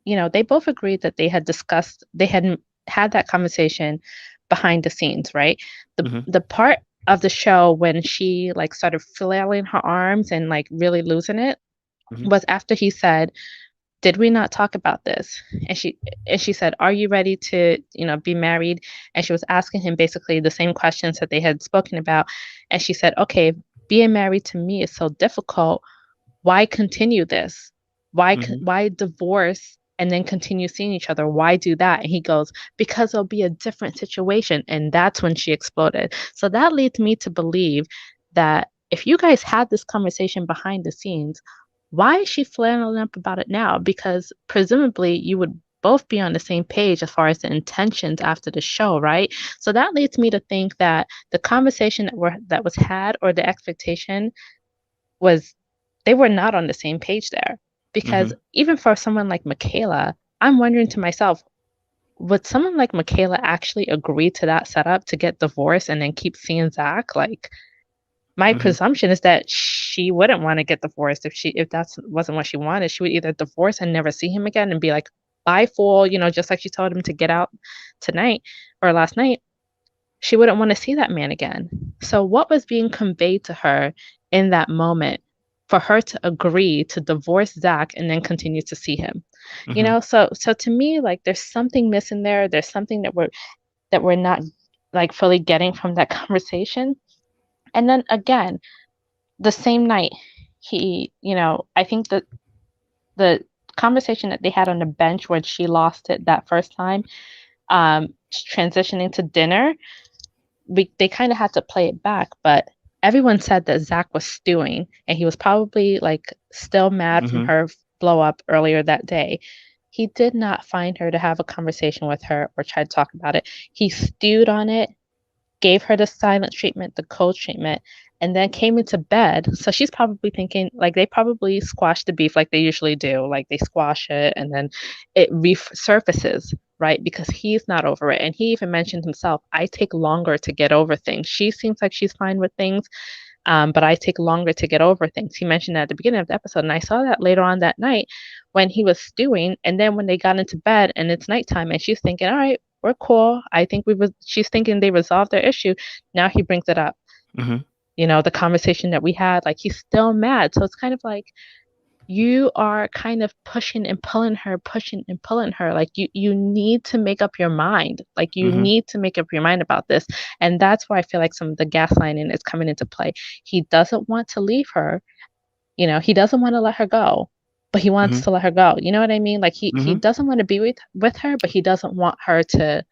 they both agreed that they had had that conversation behind the scenes, right? Mm-hmm. The part of the show when she like started flailing her arms and like really losing it Mm-hmm. was after he said, did we not talk about this? And she said, are you ready to, be married? And she was asking him basically the same questions that they had spoken about. And she said, okay, being married to me is so difficult. Why continue this? Mm-hmm. Why divorce and then continue seeing each other? Why do that? And he goes, because it'll be a different situation. And that's when she exploded. So that leads me to believe that if you guys had this conversation behind the scenes, why is she flailing up about it now? Because presumably you would both be on the same page as far as the intentions after the show, right? So that leads me to think that the conversation that was had, or the expectation was, they were not on the same page there. Because Mm-hmm. even for someone like Michaela, I'm wondering to myself, would someone like Michaela actually agree to that setup to get divorced and then keep seeing Zach? Like, my Mm-hmm. presumption is that she wouldn't want to get divorced. If that wasn't what she wanted, she would either divorce and never see him again and be like, bye, fool, just like she told him to get out tonight or last night. She wouldn't want to see that man again. So what was being conveyed to her in that moment for her to agree to divorce Zach and then continue to see him? Mm-hmm. So to me, like, there's something missing there. There's something that we're not like fully getting from that conversation. And then again, the same night, he, I think that the conversation that they had on the bench where she lost it that first time, transitioning to dinner, they kind of had to play it back, but everyone said that Zach was stewing, and he was probably like still mad from her blow up earlier that day. He did not find her to have a conversation with her or try to talk about it. He stewed on it, gave her the silent treatment, the cold treatment, and then came into bed. So she's probably thinking, like, they probably squash the beef like they usually do. Like, they squash it and then it resurfaces, right? Because he's not over it. And he even mentioned himself, I take longer to get over things. She seems like she's fine with things, but I take longer to get over things. He mentioned that at the beginning of the episode. And I saw that later on that night when he was stewing. And then when they got into bed and it's nighttime and she's thinking, all right, we're cool. I think she's thinking they resolved their issue. Now he brings it up. The conversation that we had, like, he's still mad. So it's kind of like you are kind of pushing and pulling her. Like, you need to make up your mind. Like, you need to make up your mind about this. And that's why I feel like some of the gaslighting is coming into play. He doesn't want to leave her. He doesn't want to let her go, but he wants to let her go. You know what I mean? Like, he doesn't want to be with her, but he doesn't want her to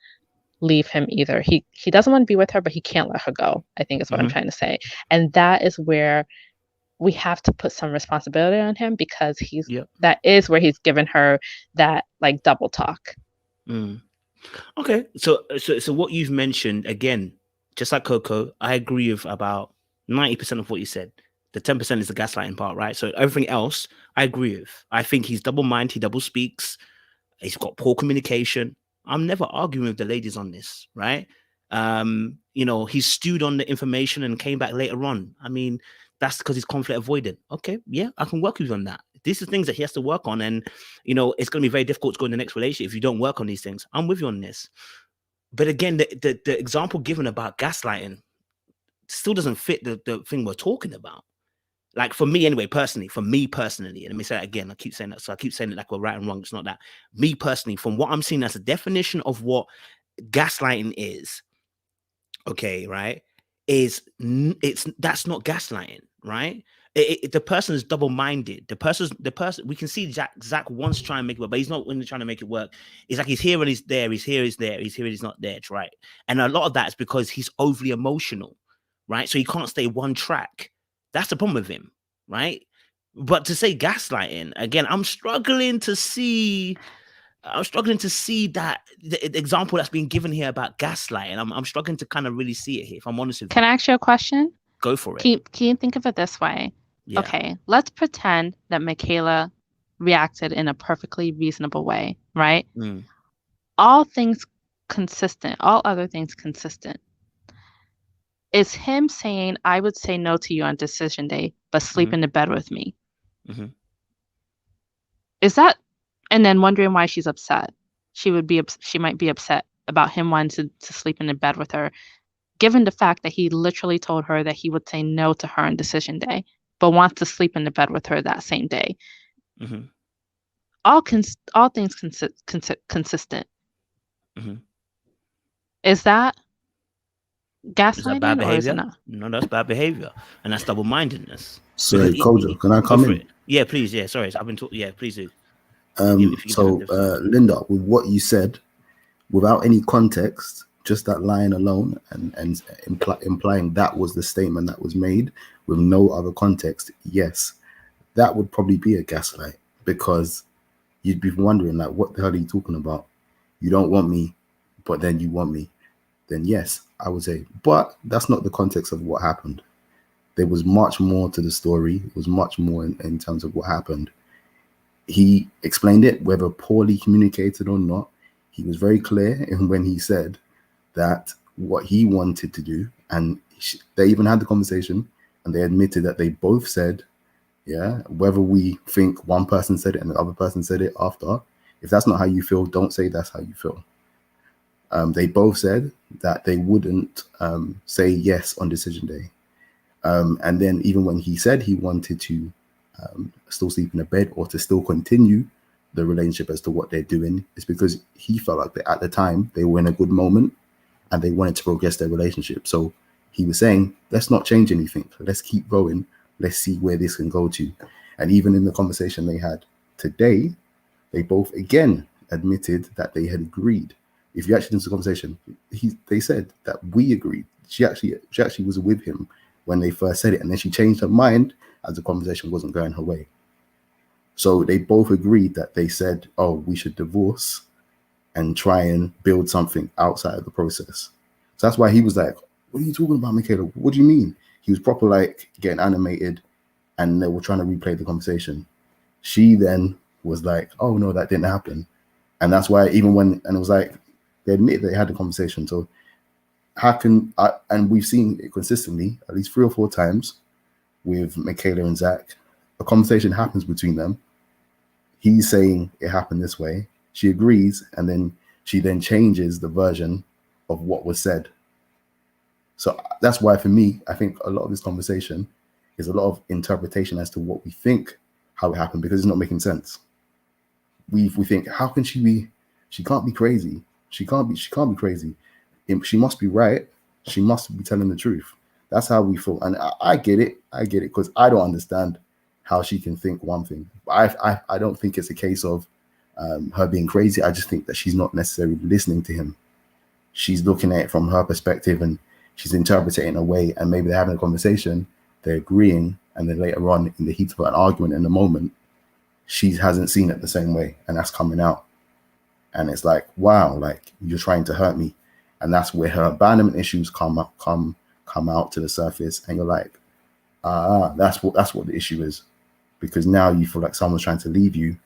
leave him either. He doesn't want to be with her, but he can't let her go, I think is what I'm trying to say. And that is where we have to put some responsibility on him, because that is where he's given her that, like, double talk. Okay, so what you've mentioned, again, just like Coco, I agree with about 90% of what you said. The 10% is the gaslighting part, right? So everything else, I agree with. I think he's double-minded, he double speaks, he's got poor communication. I'm never arguing with the ladies on this, right? He stewed on the information and came back later on. I mean, that's because he's conflict avoidant. Okay, yeah, I can work with you on that. These are things that he has to work on, and it's going to be very difficult to go in the next relationship if you don't work on these things. I'm with you on this. But again, the example given about gaslighting still doesn't fit the thing we're talking about. Like, for me anyway, personally, and let me say that again, I keep saying that, so I keep saying it like we're right and wrong. It's not that. Me personally, from what I'm seeing as a definition of what gaslighting is, okay, right, that's not gaslighting, right? The person is double-minded. The person, we can see Zach wants to try and make it work, but he's not really trying to make it work. It's like he's here and he's there, he's here, he's there, he's here and he's not there, right? And a lot of that is because he's overly emotional, right? So he can't stay one track. That's the problem with him, right? But to say gaslighting, again, I'm struggling to see that the example that's been given here about gaslighting. I'm struggling to kind of really see it here, if I'm honest with you. Can I ask you a question? Go for it. Can you think of it this way? Yeah. Okay, let's pretend that Michaela reacted in a perfectly reasonable way, right? All other things consistent. Is him saying, I would say no to you on decision day, but sleep in the bed with me. Is that, and then wondering why she's upset. She might be upset about him wanting to sleep in the bed with her, given the fact that he literally told her that he would say no to her on decision day, but wants to sleep in the bed with her that same day. All things consistent. Is that gaslighting? Is that bad behavior? Or is it not? No, that's bad behavior, and that's double-mindedness. Sorry, Kojo, can I come in? Yeah, please. Yeah, sorry, I've been talking. Yeah, please do. Linda, with what you said, without any context, just that line alone, and implying that was the statement that was made with no other context, yes, that would probably be a gaslight, because you'd be wondering, like, what the hell are you talking about? You don't want me, but then you want me. Then yes, I would say, but that's not the context of what happened. There was much more to the story. It was much more in terms of what happened. He explained it, whether poorly communicated or not. He was very clear when he said that what he wanted to do, and they even had the conversation, and they admitted that they both said, yeah, whether we think one person said it and the other person said it after, if that's not how you feel, don't say that's how you feel. They both said that they wouldn't say yes on decision day. And then even when he said he wanted to still sleep in a bed or to still continue the relationship as to what they're doing, it's because he felt like that at the time they were in a good moment and they wanted to progress their relationship. So he was saying, let's not change anything. Let's keep going. Let's see where this can go to. And even in the conversation they had today, they both again admitted that they had agreed. If you actually listen to the conversation, they said that we agreed. She actually was with him when they first said it, and then she changed her mind as the conversation wasn't going her way. So they both agreed that they said, oh, we should divorce and try and build something outside of the process. So that's why he was like, what are you talking about, Michaela? What do you mean? He was proper like getting animated, and they were trying to replay the conversation. She then was like, oh no, that didn't happen. And that's why even when, and it was like, they admitted they had the conversation. So how can I, and we've seen it consistently, at least 3 or 4 times with Michaela and Zach, a conversation happens between them. He's saying it happened this way. She agrees, and then she then changes the version of what was said. So that's why, for me, I think a lot of this conversation is a lot of interpretation as to what we think, how it happened, because it's not making sense. We think, how can she be? She can't be crazy. She can't be crazy. She must be right. She must be telling the truth. That's how we feel, and I get it. I get it, because I don't understand how she can think one thing. I don't think it's a case of her being crazy. I just think that she's not necessarily listening to him. She's looking at it from her perspective, and she's interpreting it in a way, and maybe they're having a conversation, they're agreeing, and then later on in the heat of an argument in the moment, she hasn't seen it the same way, and that's coming out. And it's like, wow, like, you're trying to hurt me. And that's where her abandonment issues come out to the surface, and you're like, that's what the issue is. Because now you feel like someone's trying to leave you,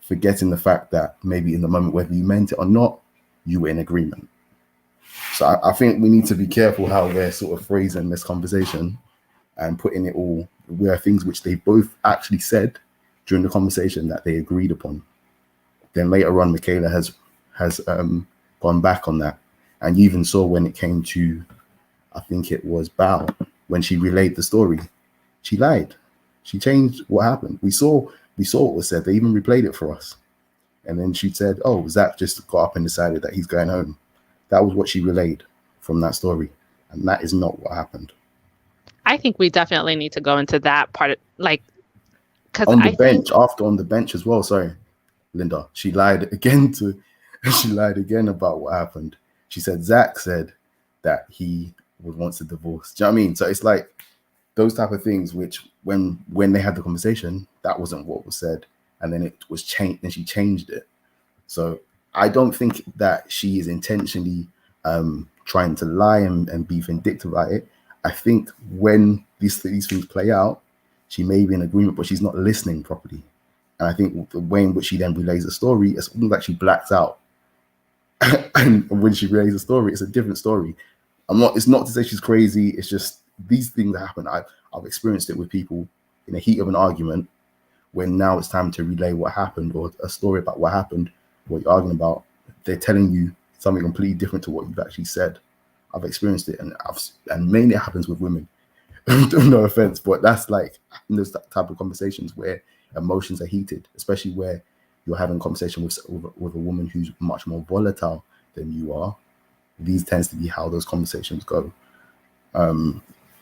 forgetting the fact that maybe in the moment, whether you meant it or not, you were in agreement. So I think we need to be careful how we're sort of phrasing this conversation and putting it all where things which they both actually said during the conversation that they agreed upon. Then later on, Michaela has gone back on that. And you even saw when it came to, I think it was Bao, when she relayed the story, she lied. She changed what happened. We saw what was said. They even replayed it for us. And then she said, oh, Zach just got up and decided that he's going home. That was what she relayed from that story. And that is not what happened. I think we definitely need to go into that part, because on the bench as well. Sorry, Linda. She lied again about what happened. She said Zach said that he wants a divorce. Do you know what I mean? So it's like those type of things which when they had the conversation, that wasn't what was said. And then it was changed, and she changed it. So I don't think that she is intentionally trying to lie and be vindictive about it. I think when these things play out, she may be in agreement, but she's not listening properly. And I think the way in which she then relays the story, it's almost like she blacks out. And when she relays the story, it's a different story. It's not to say she's crazy. It's just these things happen. I've experienced it with people in the heat of an argument, when now it's time to relay what happened, or a story about what happened, what you're arguing about. They're telling you something completely different to what you've actually said. I've experienced it, and mainly it happens with women. No offense, but that's like in those type of conversations where emotions are heated, especially where you're having a conversation with a woman who's much more volatile than you are. These tends to be how those conversations go.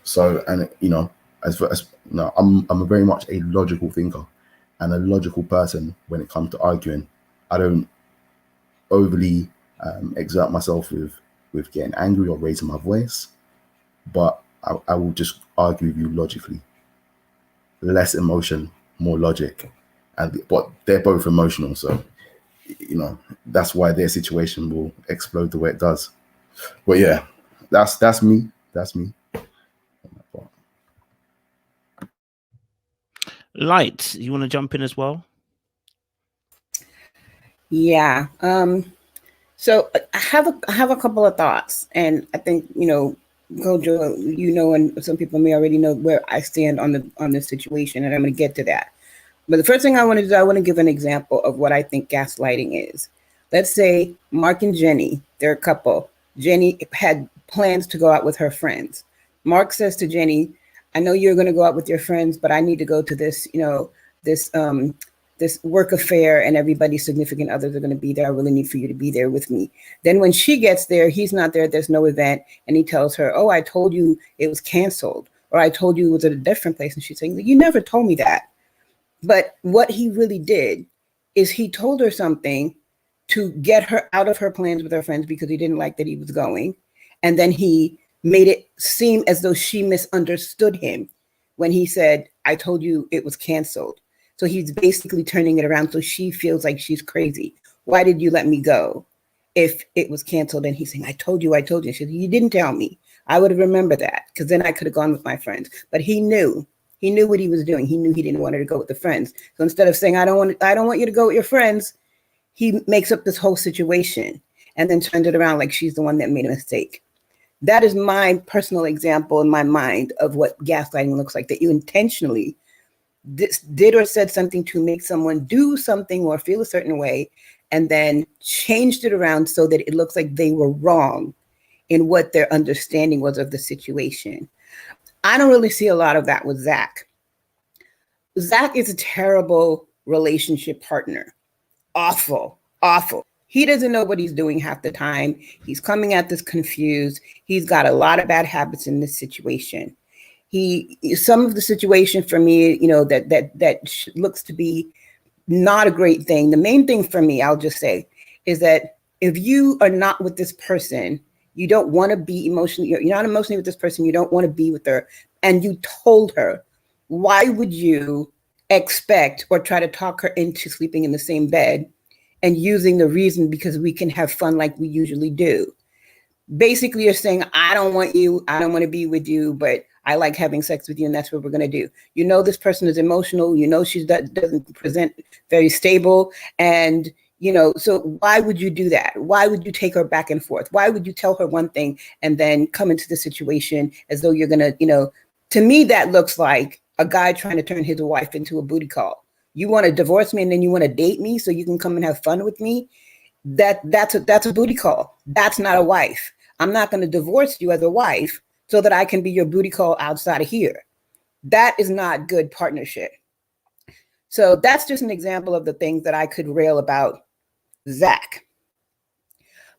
So, and you know, I'm a very much a logical thinker and a logical person when it comes to arguing. I don't overly exert myself with getting angry or raising my voice, but I will just argue with you logically. Less emotion, more logic, but they're both emotional, so you know that's why their situation will explode the way it does. But yeah, that's me. That's me. Light, you want to jump in as well? Yeah. So I have a couple of thoughts, and I think Gojo, and some people may already know where I stand on this situation, and I'm going to get to that. But the first thing I want to do, I want to give an example of what I think gaslighting is. Let's say Mark and Jenny, they're a couple. Jenny had plans to go out with her friends. Mark says to Jenny, I know you're going to go out with your friends, but I need to go to this this work affair and everybody's significant others are going to be there. I really need for you to be there with me. Then when she gets there, he's not there. There's no event. And he tells her, oh, I told you it was canceled, or I told you it was at a different place. And she's saying, you never told me that. But what he really did is he told her something to get her out of her plans with her friends because he didn't like that he was going. And then he made it seem as though she misunderstood him when he said, I told you it was canceled. So he's basically turning it around so she feels like she's crazy. Why did you let me go if it was canceled? And he's saying, I told you. She said, you didn't tell me. I would have remembered that because then I could have gone with my friends. But he knew what he was doing. He knew he didn't want her to go with the friends. So instead of saying, I don't want you to go with your friends, he makes up this whole situation and then turns it around like she's the one that made a mistake. That is my personal example in my mind of what gaslighting looks like, that you intentionally did or said something to make someone do something or feel a certain way, and then changed it around so that it looks like they were wrong in what their understanding was of the situation. I don't really see a lot of that with Zach. Zach is a terrible relationship partner. Awful. He doesn't know what he's doing half the time. He's coming at this confused. He's got a lot of bad habits in this situation. Some of the situation for me, that looks to be not a great thing. The main thing for me, I'll just say, is that if you are not with this person, you don't want to be emotionally, you're not emotionally with this person, you don't want to be with her, and you told her, why would you expect or try to talk her into sleeping in the same bed and using the reason because we can have fun like we usually do? Basically, you're saying, I don't want you, I don't want to be with you, but I like having sex with you, and that's what we're going to do. This person is emotional. She doesn't present very stable. And, so why would you do that? Why would you take her back and forth? Why would you tell her one thing and then come into the situation as though you're going to, to me, that looks like a guy trying to turn his wife into a booty call. You want to divorce me and then you want to date me so you can come and have fun with me? That's a booty call. That's not a wife. I'm not going to divorce you as a wife so that I can be your booty call outside of here. That is not good partnership. So that's just an example of the things that I could rail about Zach.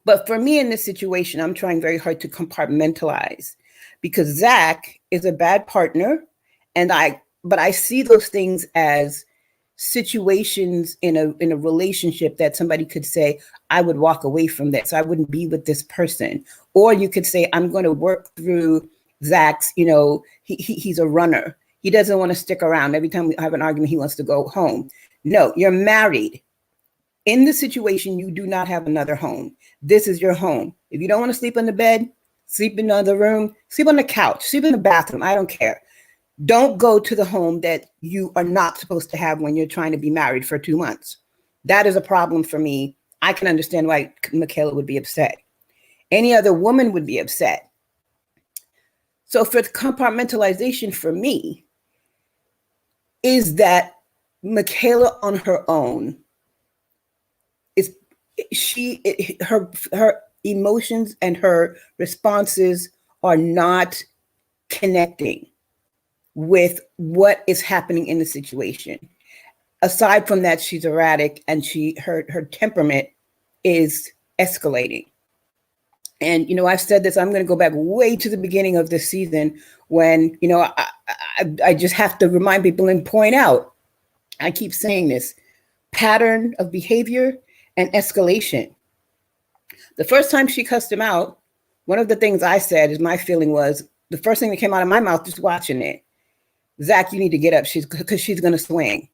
But for me in this situation, I'm trying very hard to compartmentalize because Zach is a bad partner, but I see those things as situations in a relationship that somebody could say, I would walk away from this. I wouldn't be with this person. Or you could say, I'm going to work through Zach's, he's a runner. He doesn't want to stick around. Every time we have an argument, he wants to go home. No, you're married. In this situation, you do not have another home. This is your home. If you don't want to sleep in the bed, sleep in another room, sleep on the couch, sleep in the bathroom. I don't care. Don't go to the home that you are not supposed to have when you're trying to be married for 2 months. That is a problem for me. I can understand why Michaela would be upset. Any other woman would be upset. So for compartmentalization for me is that Michaela on her own her emotions and her responses are not connecting with what is happening in the situation. Aside from that, she's erratic and her temperament is escalating. And, I've said this, I'm going to go back way to the beginning of this season when, I just have to remind people and point out, I keep saying this, pattern of behavior and escalation. The first time she cussed him out, one of the things I said is my feeling was, the first thing that came out of my mouth just watching it, Zach, you need to get up because she's going to swing.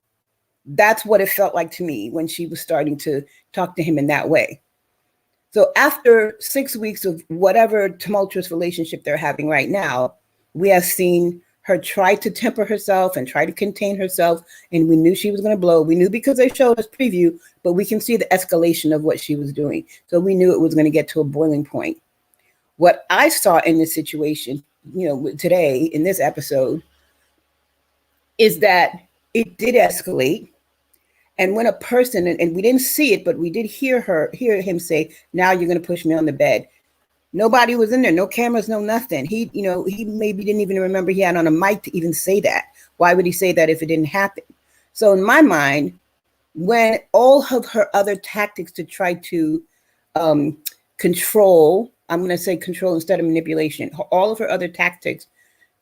That's what it felt like to me when she was starting to talk to him in that way. So after 6 weeks of whatever tumultuous relationship they're having right now, we have seen her try to temper herself and try to contain herself. And we knew she was going to blow. We knew because they showed us preview, but we can see the escalation of what she was doing. So we knew it was going to get to a boiling point. What I saw in this situation, today in this episode, is that it did escalate. And when a person, and we didn't see it, but we did hear him say, now you're going to push me on the bed. Nobody was in there, no cameras, no nothing. He maybe didn't even remember he had on a mic to even say that. Why would he say that if it didn't happen? So in my mind, when all of her other tactics to try to control, I'm going to say control instead of manipulation, all of her other tactics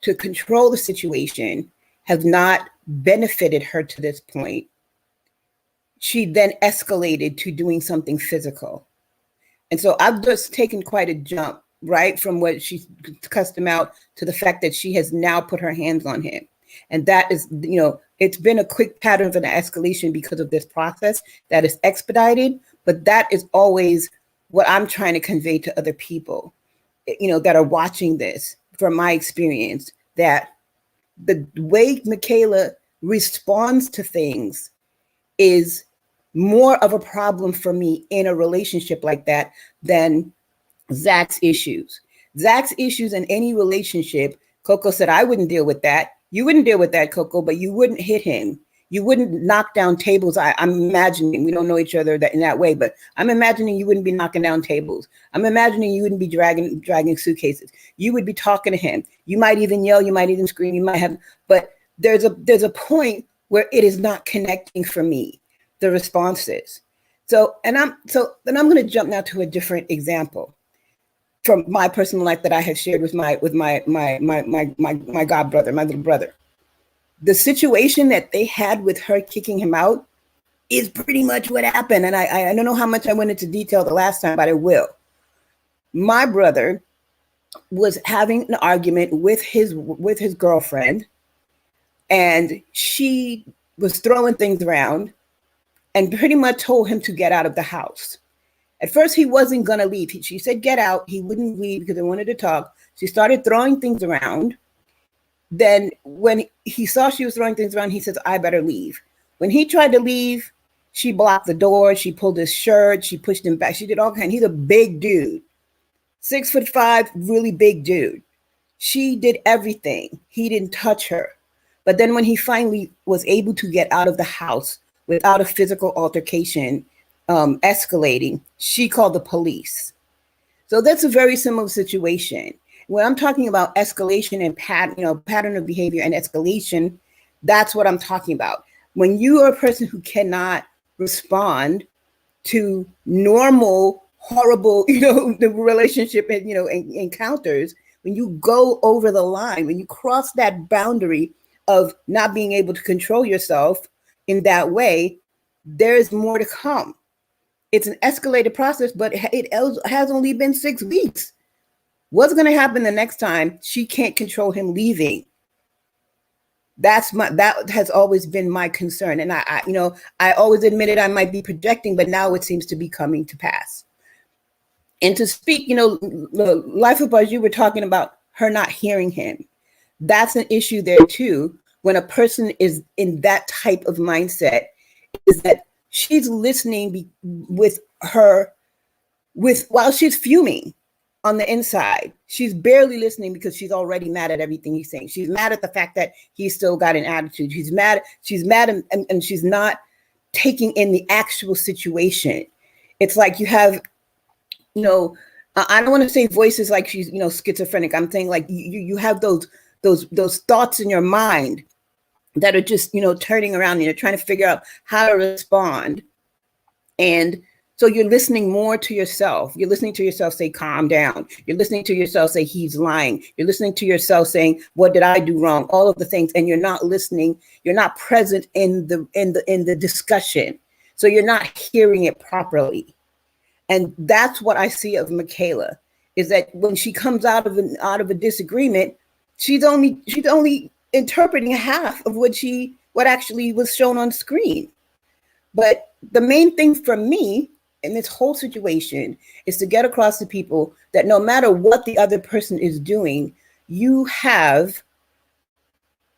to control the situation have not benefited her to this point, she then escalated to doing something physical. And so I've just taken quite a jump, right, from what she cussed him out to the fact that she has now put her hands on him. And that is, you know, it's been a quick pattern of an escalation because of this process that is expedited. But that is always what I'm trying to convey to other people, you know, that are watching this, from my experience, that the way Michaela responds to things is more of a problem for me in a relationship like that than Zach's issues. Zach's issues in any relationship, Coco said, I wouldn't deal with that. You wouldn't deal with that, Coco, but you wouldn't hit him. You wouldn't knock down tables. I'm imagining, we don't know each other in that way, but I'm imagining you wouldn't be knocking down tables. I'm imagining you wouldn't be dragging suitcases. You would be talking to him. You might even yell, you might even scream, you might have, but there's a point where it is not connecting for me, the responses. So then I'm going to jump now to a different example from my personal life that I have shared with my god brother, my little brother. The situation that they had with her kicking him out is pretty much what happened. And I don't know how much I went into detail the last time, but I will. My brother was having an argument with his girlfriend, and she was throwing things around and pretty much told him to get out of the house. At first, he wasn't going to leave. She said, get out. He wouldn't leave because they wanted to talk. She started throwing things around. Then when he saw she was throwing things around, he says, I better leave. When he tried to leave, she blocked the door. She pulled his shirt. She pushed him back. She did all kinds. He's a big dude, 6'5", really big dude. She did everything. He didn't touch her. But then when he finally was able to get out of the house without a physical altercation, escalating, she called the police. So that's a very similar situation. When I'm talking about escalation and pattern of behavior and escalation, that's what I'm talking about. When you are a person who cannot respond to normal, horrible, the relationship and, encounters, when you go over the line, when you cross that boundary of not being able to control yourself in that way, there's more to come. It's an escalated process, but it has only been 6 weeks. What's going to happen the next time she can't control him leaving? That has always been my concern. And I always admitted I might be projecting, but now it seems to be coming to pass. And to speak, Life of Buzz, you were talking about her not hearing him. That's an issue there too. When a person is in that type of mindset, is that she's listening while she's fuming on the inside. She's barely listening because she's already mad at everything he's saying. She's mad at the fact that he's still got an attitude. She's mad and she's not taking in the actual situation. It's like you have, I don't want to say voices like she's, schizophrenic. I'm saying like you have those thoughts in your mind that are just, turning around and you're trying to figure out how to respond. And so you're listening more to yourself. You're listening to yourself say, calm down. You're listening to yourself say, he's lying. You're listening to yourself saying, what did I do wrong? All of the things. And you're not listening. You're not present in the discussion. So you're not hearing it properly. And that's what I see of Michaela, is that when she comes out of a disagreement, she's only interpreting half of what actually was shown on screen. But the main thing for me in this whole situation is to get across to people that no matter what the other person is doing, you have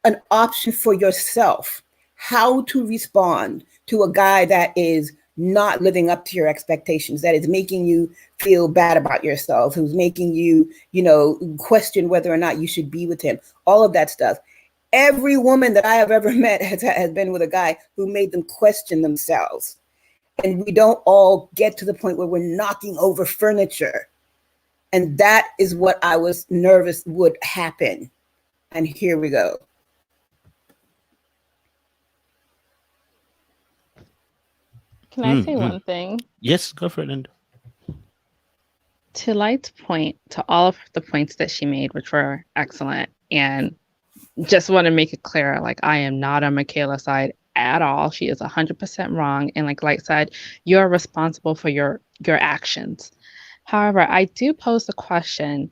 an option for yourself how to respond to a guy that is not living up to your expectations, that is making you feel bad about yourself, who's making you, question whether or not you should be with him, all of that stuff. Every woman that I have ever met has been with a guy who made them question themselves. And we don't all get to the point where we're knocking over furniture. And that is what I was nervous would happen. And here we go. Can I say one thing? Yes, go for it, Linda. To Light's point, to all of the points that she made, which were excellent, and just want to make it clear, like, I am not on Michaela's side at all. She is 100% wrong. And like Light said, you're responsible for your actions. However, I do pose the question,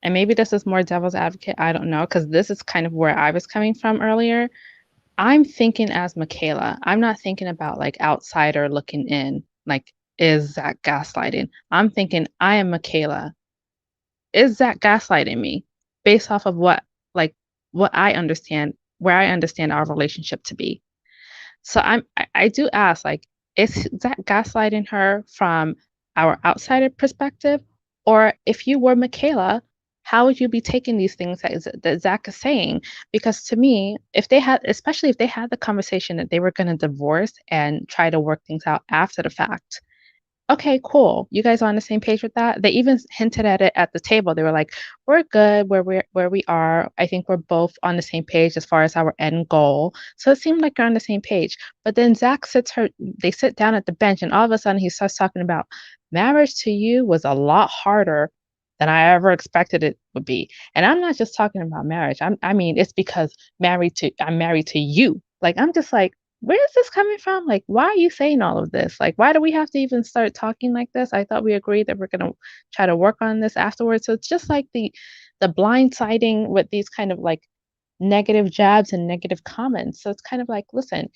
and maybe this is more devil's advocate, I don't know, because this is kind of where I was coming from earlier. I'm thinking as Michaela. I'm not thinking about like outsider looking in, like, is Zach gaslighting? I'm thinking, I am Michaela. Is Zach gaslighting me based off of what I understand, where I understand our relationship to be? So I do ask, like, is Zach gaslighting her from our outsider perspective? Or if you were Michaela, how would you be taking these things that Zach is saying? Because to me, especially if they had the conversation that they were going to divorce and try to work things out after the fact, okay, cool. You guys are on the same page with that? They even hinted at it at the table. They were like, we're good where we are. I think we're both on the same page as far as our end goal. So it seemed like you're on the same page. But then they sit down at the bench, and all of a sudden he starts talking about marriage to you was a lot harder than I ever expected it would be. And I'm not just talking about marriage. I mean, it's because I'm married to you. Like, I'm just like, where is this coming from? Like, why are you saying all of this? Like, why do we have to even start talking like this? I thought we agreed that we're going to try to work on this afterwards. So it's just like the blindsiding with these kind of like negative jabs and negative comments. So it's kind of like, listen,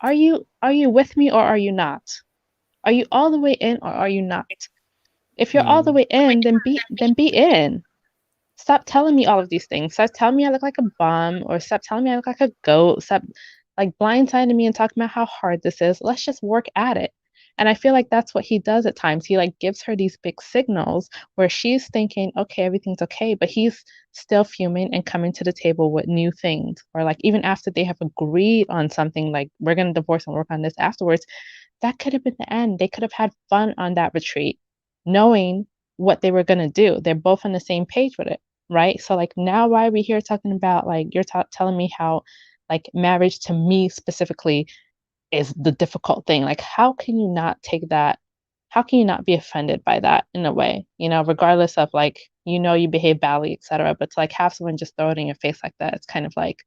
are you with me or are you not? Are you all the way in or are you not? If you're all the way in, then be in. Stop telling me all of these things. Stop telling me I look like a bum, or stop telling me I look like a goat. Stop like blindsiding me and talking about how hard this is. Let's just work at it. And I feel like that's what he does at times. He like gives her these big signals where she's thinking, okay, everything's okay, but he's still fuming and coming to the table with new things. Or like even after they have agreed on something, like we're going to divorce and work on this afterwards, that could have been the end. They could have had fun on that retreat, knowing what they were going to do. They're both on the same page with it, right? So like now why are we here talking about like you're telling me how like marriage to me specifically is the difficult thing? Like, how can you not take that? How can you not be offended by that in a way, regardless of like, you behave badly, etc. But to like have someone just throw it in your face like that, it's kind of like,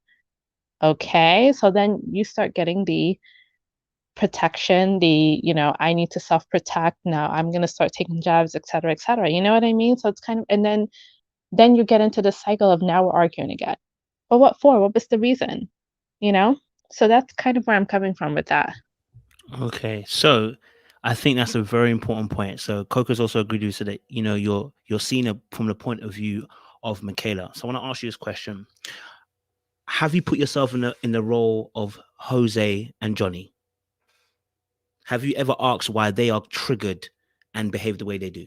okay. So then you start getting the protection, I need to self-protect. Now I'm going to start taking jabs, etc., etc. You know what I mean? So it's kind of, and then you get into the cycle of now we're arguing again. But what for? What was the reason? So that's kind of where I'm coming from with that. Okay, so I think that's a very important point. So Coco's also agreed with you that you're seeing it from the point of view of Michaela. So I want to ask you this question: have you put yourself in the role of Jose and Johnny? Have you ever asked why they are triggered and behave the way they do?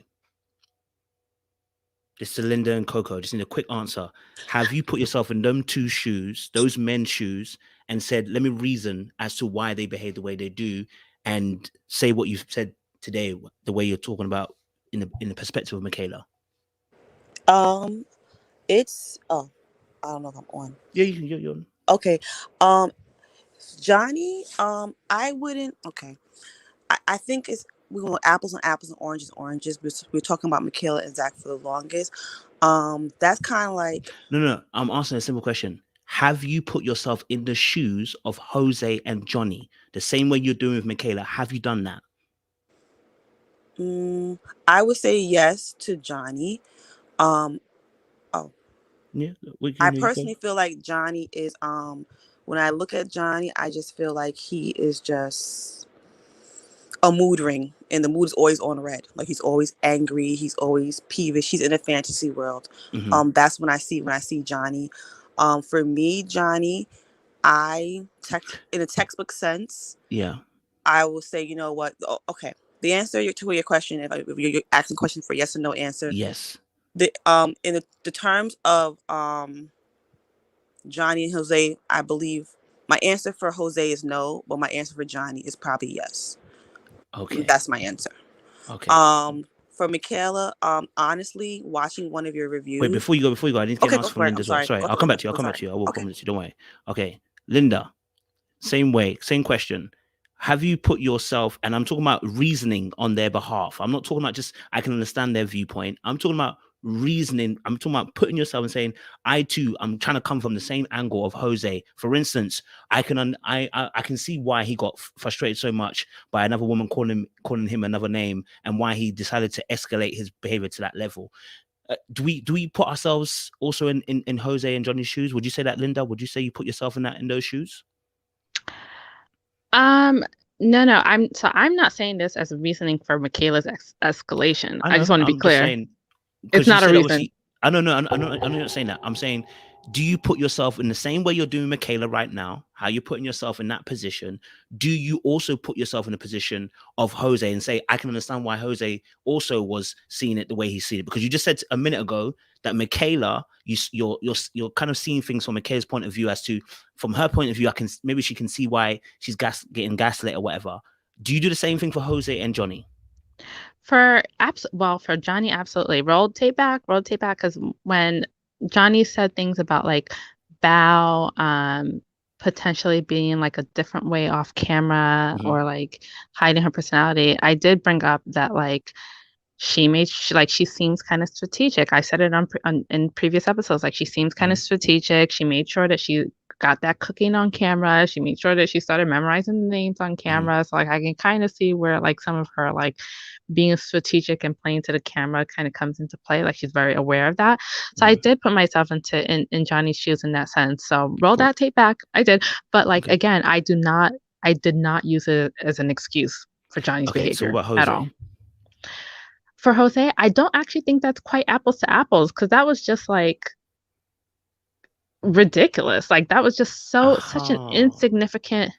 Just to Linda and Coco, just need a quick answer. Have you put yourself in them two shoes, those men's shoes, and said, let me reason as to why they behave the way they do, and say what you've said today, the way you're talking about in the perspective of Michaela? It's I don't know if I'm on. Yeah, you're on. Okay. Johnny, I wouldn't. Okay. I think we want apples and apples and oranges. We're talking about Michaela and Zach for the longest. That's kind of like no. I'm asking a simple question. Have you put yourself in the shoes of Jose and Johnny the same way you're doing with Michaela? Have you done that? I would say yes to Johnny. Yeah. I personally feel like Johnny is when I look at Johnny, I just feel like he is just a mood ring, and the mood is always on red. Like he's always angry, he's always peevish, he's in a fantasy world. That's when I see Johnny. For me, Johnny, in a textbook sense, I will say, you know what? Oh, okay, the answer to your question, if you're asking a question for yes or no answer, yes. In the terms of Johnny and Jose, I believe my answer for Jose is no, but my answer for Johnny is probably yes. Okay, that's my answer. Okay. For Michaela, honestly, watching one of your reviews. Wait, before you go, I need to get an answer from Linda as well. Sorry, I'll come back to you. I will come back to you. Don't worry. Okay, Linda, same way, same question. have you put yourself, and I'm talking about reasoning on their behalf. I'm not talking about just I can understand their viewpoint. I'm talking about reasoning. I'm talking about putting yourself and saying, I'm trying to come from the same angle of Jose. For instance, I can see why he got frustrated so much by another woman calling him another name, and why he decided to escalate his behavior to that level. Do we put ourselves also in Jose and Johnny's shoes? Would you say that, Linda? Would you say you put yourself in those shoes? No. I'm not saying this as a reasoning for Michaela's escalation. I just want to be clear. It's not a reason. I'm not saying that. I'm saying, do you put yourself in the same way you're doing Michaela right now, how you're putting yourself in that position? Do you also put yourself in the position of Jose and say, I can understand why Jose also was seeing it the way he's seen it? Because you just said a minute ago that Michaela, you're kind of seeing things from Michaela's point of view, as to, from her point of view, maybe she can see why she's getting gaslit or whatever. Do you do the same thing for Jose and Johnny? For Johnny, absolutely. Roll tape back, because when Johnny said things about like Bao potentially being like a different way off camera, or like hiding her personality, I did bring up that like she seems kind of strategic. I said it in previous episodes, like she seems kind of strategic. She made sure that she got that cooking on camera. She made sure that she started memorizing the names on camera. So like I can kind of see where like some of her like being strategic and playing to the camera kind of comes into play. Like she's very aware of that. So I did put myself in Johnny's shoes in that sense. So roll that tape back. I did. But like again, I did not use it as an excuse for Johnny's behavior at all. For Jose, I don't actually think that's quite apples to apples, because that was just like ridiculous. Like that was just such an insignificant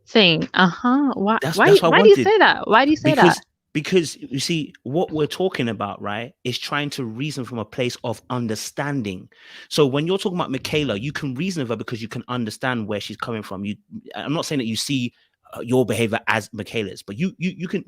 thing. Why do you say that? Why do you say that? Because you see, what we're talking about, right, is trying to reason from a place of understanding. So when you're talking about Michaela, you can reason with her because you can understand where she's coming from. I'm not saying that you see your behavior as Michaela's, but you can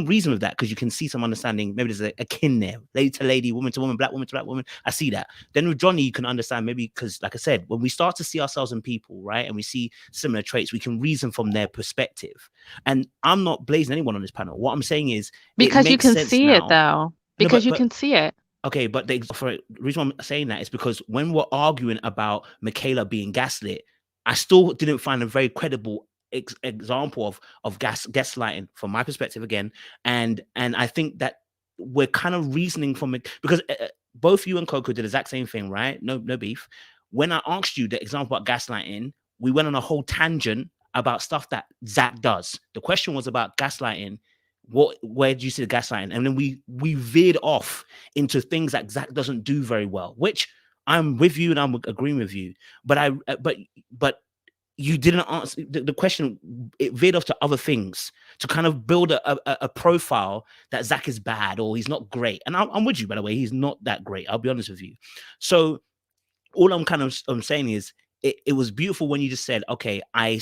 reason with that because you can see some understanding. Maybe there's a kin there, lady to lady, woman to woman, black woman to black woman. I see that. Then with Johnny, you can understand maybe because, like I said, when we start to see ourselves in people, right, and we see similar traits, we can reason from their perspective. And I'm not blazing anyone on this panel. What I'm saying is, because you can see it though. Because you can see it. Okay, but the reason I'm saying that is because when we're arguing about Michaela being gaslit, I still didn't find a very credible example of gaslighting from my perspective again, and I think that we're kind of reasoning from it because both you and Coco did the exact same thing, right? No beef. When I asked you the example about gaslighting, we went on a whole tangent about stuff that Zach does. The question was about gaslighting. Where do you see the gaslighting? And then we veered off into things that Zach doesn't do very well, which I'm with you and I'm agreeing with you, but you didn't answer the question. It veered off to other things to kind of build a profile that Zach is bad or he's not great. And I'm with you, by the way. He's not that great. I'll be honest with you. So all I'm saying is it was beautiful when you just said, okay, I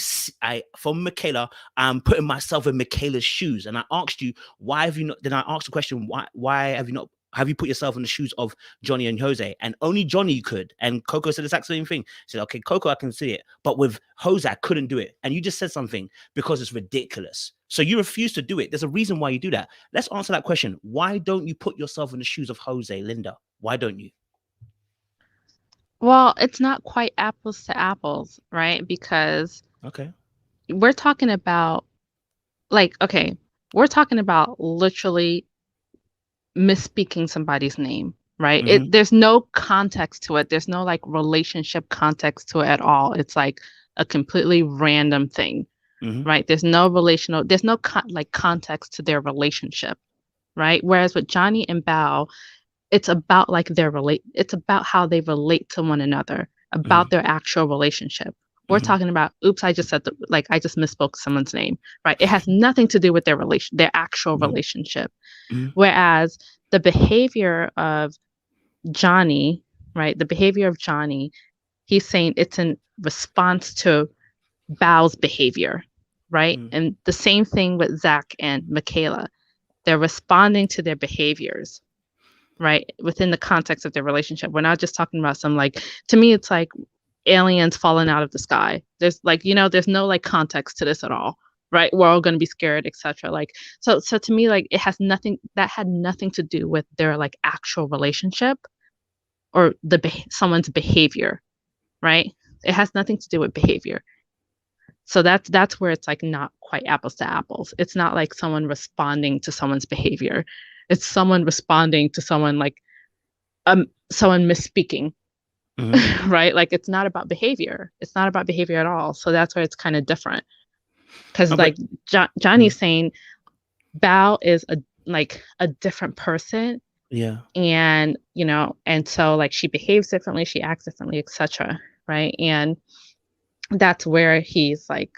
from Michaela, I'm putting myself in Michaela's shoes. And I asked you, why have you not? Then I asked the question, why have you not? Have you put yourself in the shoes of Johnny and Jose? And only Johnny could. And Coco said the exact same thing. She said, okay, Coco, I can see it. But with Jose, I couldn't do it. And you just said something because it's ridiculous. So you refuse to do it. There's a reason why you do that. Let's answer that question. Why don't you put yourself in the shoes of Jose, Linda? Why don't you? Well, it's not quite apples to apples, right? Because we're talking about literally misspeaking somebody's name, right? There's no context to it. There's no like relationship context to it at all. It's like a completely random thing, right? There's no context to their relationship, right? Whereas with Johnny and Bao, it's about like it's about how they relate to one another, about their actual relationship. We're talking about, I just misspoke someone's name, right? It has nothing to do with their actual relationship. Whereas the behavior of Johnny, right? The behavior of Johnny, he's saying it's in response to Bao's behavior, right? And the same thing with Zach and Michaela. They're responding to their behaviors, right? Within the context of their relationship. We're not just talking about some to me, it's like, aliens falling out of the sky. There's like, there's no like context to this at all, right? We're all going to be scared, etc. Like, so to me, like, it had nothing to do with their like actual relationship or someone's behavior, right? It has nothing to do with behavior. So that's where it's like not quite apples to apples. It's not like someone responding to someone's behavior. It's someone responding to someone like someone misspeaking. Mm-hmm. Right? Like, it's not about behavior. It's not about behavior at all. So that's where it's kind of different. Because like Johnny's saying, Bao is a different person. Yeah. And and so like she behaves differently, she acts differently, etc. Right? And that's where he's like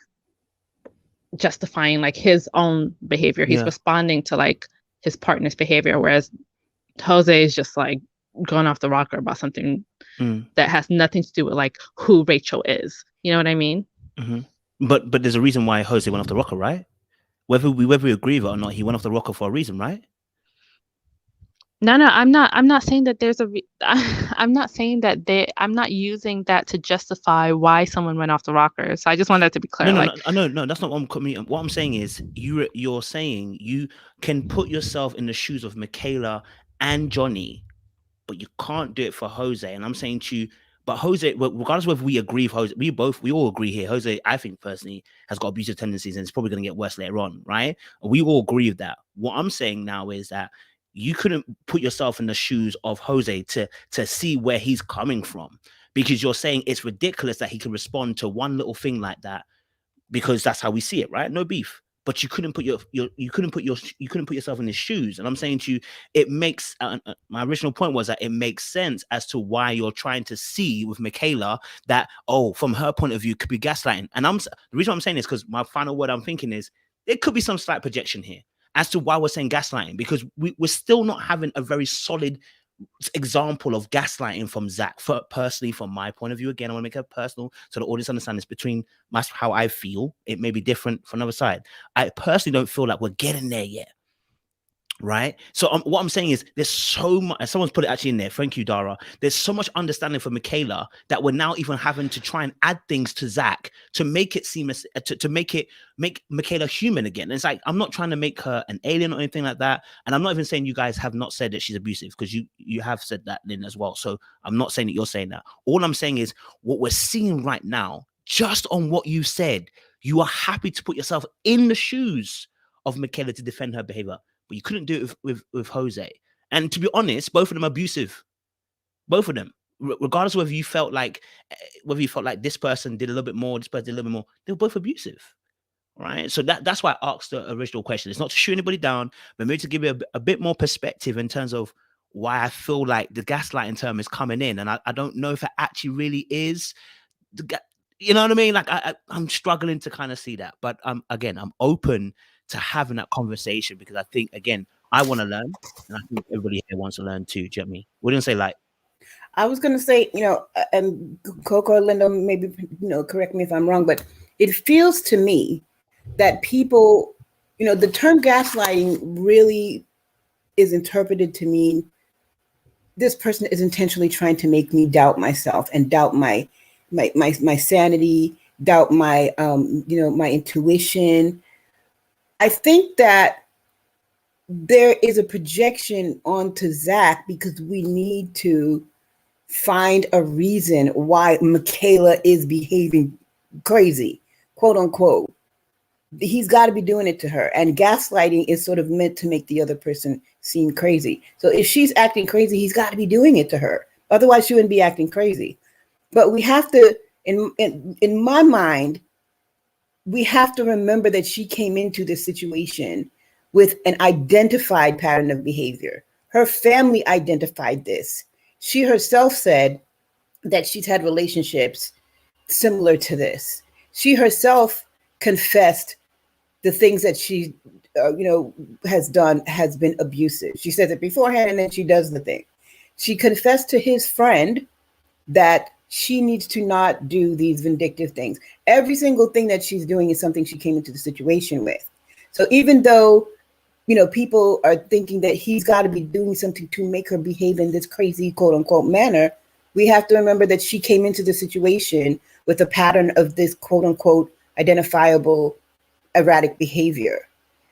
justifying like his own behavior. He's responding to like his partner's behavior, whereas Jose is just like going off the rocker about something that has nothing to do with like who Rachel is. You know what I mean? Mm-hmm. But there's a reason why Jose went off the rocker, right? Whether we agree with it or not, he went off the rocker for a reason, right? No, I'm not saying that there's I'm not saying that I'm not using that to justify why someone went off the rocker. So I just want that to be clear. No, that's not what what I'm saying is you're saying you can put yourself in the shoes of Michaela and Johnny, but you can't do it for Jose. And I'm saying to you, but Jose, regardless of whether we agree with Jose, we all agree here. Jose, I think personally, has got abusive tendencies and it's probably going to get worse later on, right? We all agree with that. What I'm saying now is that you couldn't put yourself in the shoes of Jose to see where he's coming from, because you're saying it's ridiculous that he can respond to one little thing like that because that's how we see it, right? No beef. But you couldn't put yourself in his shoes. And I'm saying to you, it makes my original point was that it makes sense as to why you're trying to see with Michaela that, from her point of view, could be gaslighting. And the reason I'm saying this, because my final word I'm thinking is there could be some slight projection here as to why we're saying gaslighting, because we're still not having a very solid example of gaslighting from Zach. Personally, from my point of view, again, I want to make it personal so the audience understands this between how I feel. It may be different from another side. I personally don't feel like we're getting there yet. Right. So what I'm saying is there's so much, someone's put it actually in there. Thank you, Dara. There's so much understanding for Michaela that we're now even having to try and add things to Zach to make it seamless, to make Michaela human again. And it's like, I'm not trying to make her an alien or anything like that. And I'm not even saying you guys have not said that she's abusive, because you have said that, Lynn, as well. So I'm not saying that you're saying that. All I'm saying is what we're seeing right now, just on what you said, you are happy to put yourself in the shoes of Michaela to defend her behavior. But you couldn't do it with Jose. And to be honest, both of them are abusive. Both of them. Regardless of whether you felt like this person did a little bit more, this person did a little bit more, they were both abusive. Right? So that's why I asked the original question. It's not to shoot anybody down, but maybe to give you a bit more perspective in terms of why I feel like the gaslighting term is coming in. And I don't know if it actually really is. You know what I mean? Like I'm struggling to kind of see that. But again, I'm open to having that conversation, because I think, again, I want to learn, and I think everybody here wants to learn too. Do you get me? What do you say? Like, I was going to say, and Coco, Linda, maybe, correct me if I'm wrong, but it feels to me that people, the term gaslighting really is interpreted to mean this person is intentionally trying to make me doubt myself and doubt my sanity, doubt my, my intuition. I think that there is a projection onto Zach because we need to find a reason why Michaela is behaving crazy, quote unquote. He's got to be doing it to her. And gaslighting is sort of meant to make the other person seem crazy. So if she's acting crazy, he's got to be doing it to her. Otherwise, she wouldn't be acting crazy. But we have to, in my mind, we have to remember that she came into this situation with an identified pattern of behavior. Her family identified this. She herself said that she's had relationships similar to this. She herself confessed the things that she, has done has been abusive. She says it beforehand and then she does the thing. She confessed to his friend that she needs to not do these vindictive things. Every single thing that she's doing is something she came into the situation with. So even though, people are thinking that he's got to be doing something to make her behave in this crazy, quote unquote, manner, we have to remember that she came into the situation with a pattern of this quote unquote identifiable erratic behavior.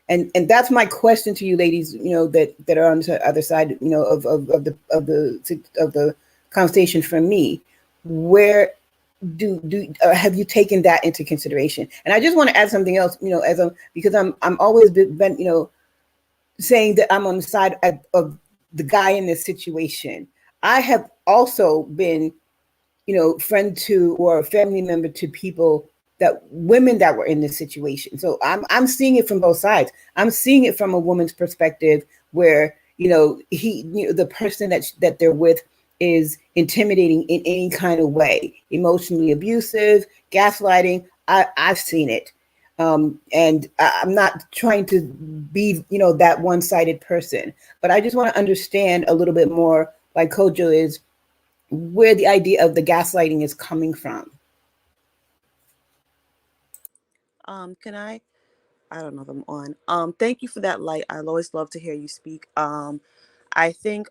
And that's my question to you ladies, that are on the other side, of the conversation from me. Where have you taken that into consideration? And I just want to add something else, because I'm always been, saying that I'm on the side of the guy in this situation. I have also been, friend to or family member to women that were in this situation. So I'm seeing it from both sides. I'm seeing it from a woman's perspective where, the person that they're with is intimidating in any kind of way, emotionally abusive, gaslighting. I've seen it. And I'm not trying to be, that one-sided person, but I just want to understand a little bit more, like Kojo is, where the idea of the gaslighting is coming from. Can I don't know if I'm on. Thank you for that light. I always love to hear you speak. I think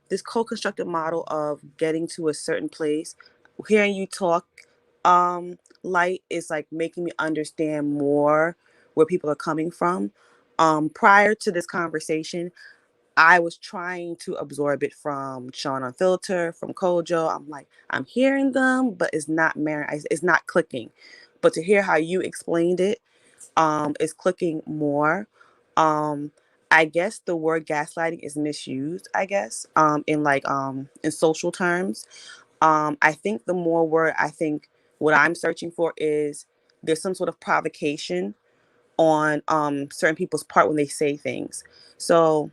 this co-constructed model of getting to a certain place, hearing you talk, light, is like making me understand more where people are coming from. Prior to this conversation, I was trying to absorb it from Sean Unfiltered, from Kojo. I'm like, I'm hearing them, but it's not it's not clicking. But to hear how you explained it, is clicking more. I guess the word gaslighting is misused, I guess, in social terms. I think the more word, I think what I'm searching for is there's some sort of provocation on certain people's part when they say things. So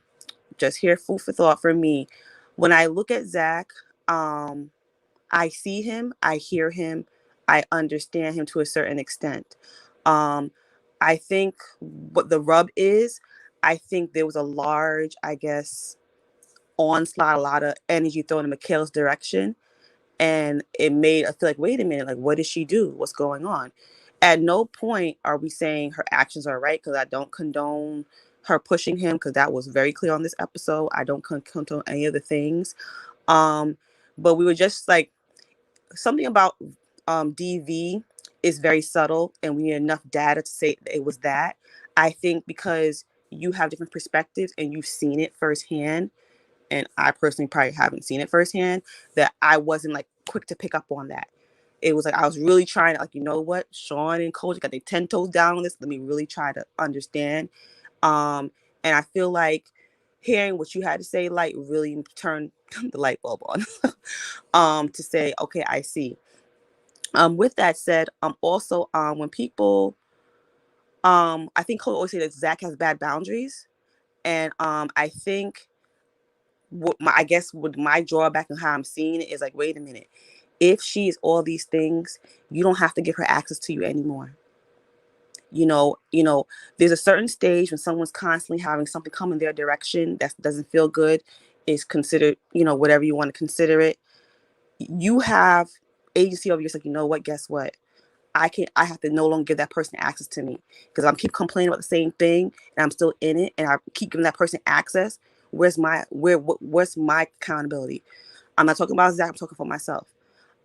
just here, food for thought for me. When I look at Zach, I see him, I hear him, I understand him to a certain extent. I think what the rub is, I think there was a large, I guess, onslaught, a lot of energy thrown in Michaela's direction. And it made us feel like, wait a minute, like, what did she do? What's going on? At no point are we saying her actions are right, because I don't condone her pushing him, because that was very clear on this episode. I don't condone any of the things. But we were just like, something about DV is very subtle, and we need enough data to say it was that. I think because you have different perspectives and you've seen it firsthand, and I personally probably haven't seen it firsthand, that I wasn't like quick to pick up on that. It was like I was really trying to, like, you know what, Sean and Coach got their 10 toes down on this. Let me really try to understand. And I feel like hearing what you had to say, like, really turned the light bulb on. To say, okay, I see. With that said, also, when people, I think Cole always say that Zach has bad boundaries, and I think I guess with my drawback and how I'm seeing it is like, wait a minute, if she is all these things, you don't have to give her access to you anymore. There's a certain stage when someone's constantly having something come in their direction that doesn't feel good, is considered, whatever you want to consider it. You have agency over yourself. You know what? Guess what? I have to no longer give that person access to me, because I'm keep complaining about the same thing and I'm still in it, and I keep giving that person access. What's my accountability? I'm not talking about Zach, I'm talking for myself.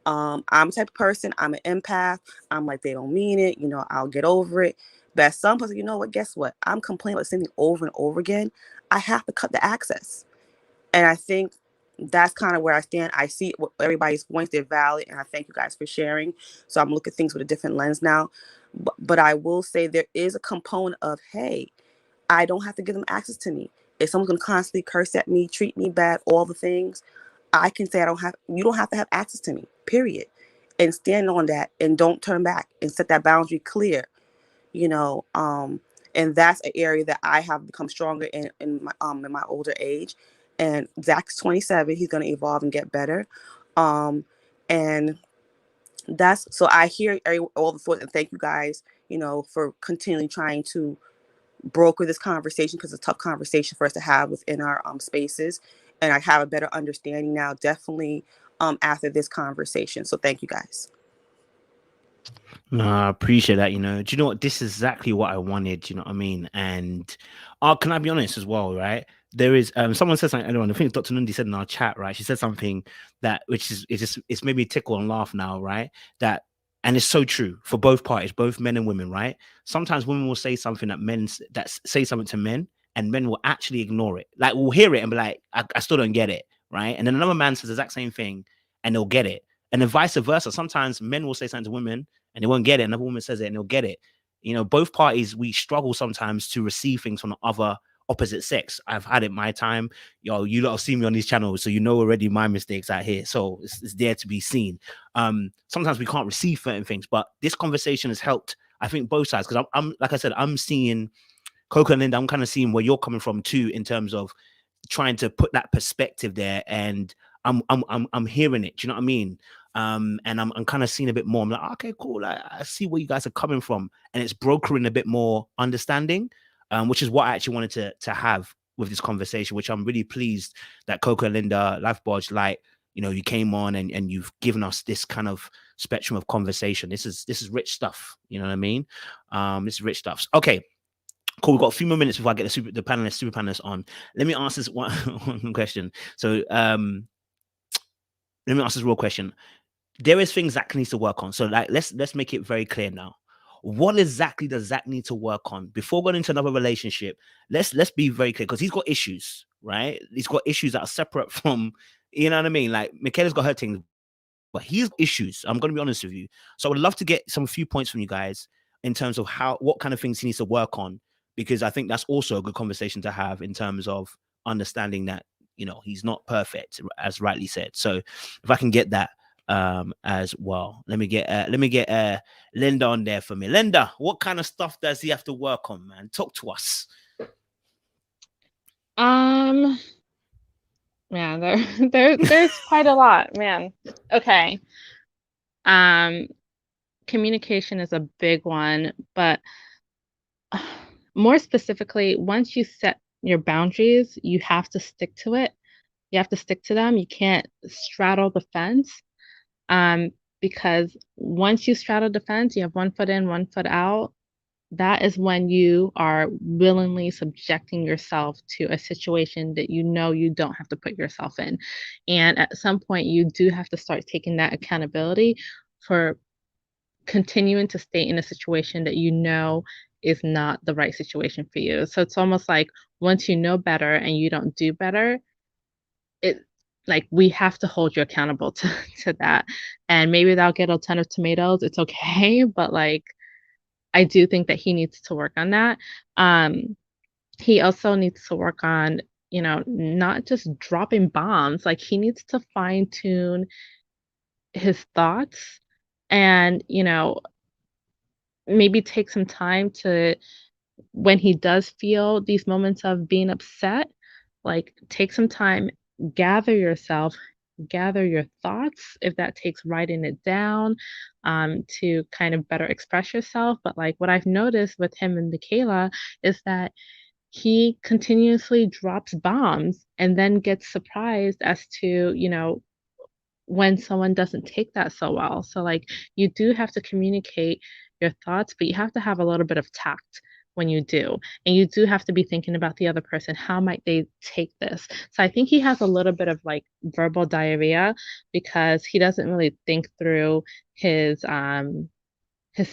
I'm the type of person, I'm an empath. I'm like, they don't mean it, I'll get over it. But at some point, you know what, guess what? I'm complaining about the same thing over and over again. I have to cut the access. And I think that's kind of where I stand. I see everybody's points, they're valid, and I thank you guys for sharing. So I'm looking at things with a different lens now. But I will say there is a component of, hey, I don't have to give them access to me. If someone's going to constantly curse at me, treat me bad, all the things, I can say you don't have to have access to me, period. And stand on that and don't turn back and set that boundary clear, and that's an area that I have become stronger in my older age. And Zach's 27, he's going to evolve and get better. And that's, so I hear all the thoughts, and thank you guys, for continually trying to broker this conversation, because it's a tough conversation for us to have within our spaces. And I have a better understanding now, definitely after this conversation. So thank you guys. No, I appreciate that. Do you know what? This is exactly what I wanted. You know what I mean? And can I be honest as well, right? there is someone said something. I think Dr. Nundi said in our chat, right? She said something that it's made me tickle and laugh now, right? That, and it's so true for both parties, both men and women, right? Sometimes women will say something that say something to men, and men will actually ignore it. Like, we'll hear it and be like, I still don't get it, right? And then another man says the exact same thing and they'll get it. And then vice versa. Sometimes men will say something to women and they won't get it. Another woman says it and they'll get it. You know, both parties, we struggle sometimes to receive things from the other opposite sex. I've had it my time. Yo, you lot have seen me on these channels, so you know already my mistakes out here. So it's there to be seen. Sometimes we can't receive certain things, but this conversation has helped, I think, both sides. Because I'm like I said, I'm seeing Coco and Linda, I'm kind of seeing where you're coming from too, in terms of trying to put that perspective there, and I'm hearing it. Do you know what I mean? And I'm kind of seeing a bit more. I'm like, okay, cool. I see where you guys are coming from, and it's brokering a bit more understanding, which is what I actually wanted to have with this conversation. Which I'm really pleased that Coco and Linda, Life Bodge, like, you know, you came on and you've given us this kind of spectrum of conversation. This is rich stuff. You know what I mean? This is rich stuff. Okay. Cool. We've got a few more minutes before I get the super panelists on. Let me ask this one question. So let me ask this real question. There is things Zach needs to work on. So like, let's make it very clear now. What exactly does Zach need to work on before going into another relationship? Let's be very clear, because he's got issues, right? He's got issues that are separate from, you know what I mean? Like, Michaela's got her things, but he's got issues. I'm going to be honest with you. So I would love to get some few points from you guys in terms of what kind of things he needs to work on, because I think that's also a good conversation to have in terms of understanding that, you know, he's not perfect, as rightly said. So if I can get that as well, let me get Linda on there for me. Linda, what kind of stuff does he have to work on, man? Talk to us. Man, there's quite a lot, man. Okay. Communication is a big one, but more specifically, once you set your boundaries, you have to stick to it. You have to stick to them. You can't straddle the fence. Because once you straddle the fence, you have one foot in, one foot out. That is when you are willingly subjecting yourself to a situation that you know you don't have to put yourself in. And at some point, you do have to start taking that accountability for continuing to stay in a situation that you know is not the right situation for you. So it's almost like once you know better and you don't do better, it like we have to hold you accountable to that. And maybe that'll get a ton of tomatoes. It's okay. But like, I do think that he needs to work on that. He also needs to work on, you know, not just dropping bombs. Like, he needs to fine tune his thoughts and, you know, maybe take some time to, when he does feel these moments of being upset, like, take some time, gather yourself, gather your thoughts, if that takes writing it down, to kind of better express yourself. But like, what I've noticed with him and Michaela is that he continuously drops bombs and then gets surprised as to, you know, when someone doesn't take that so well. So like, you do have to communicate your thoughts, but you have to have a little bit of tact when you do. And you do have to be thinking about the other person. How might they take this? So I think he has a little bit of like verbal diarrhea, because he doesn't really think through his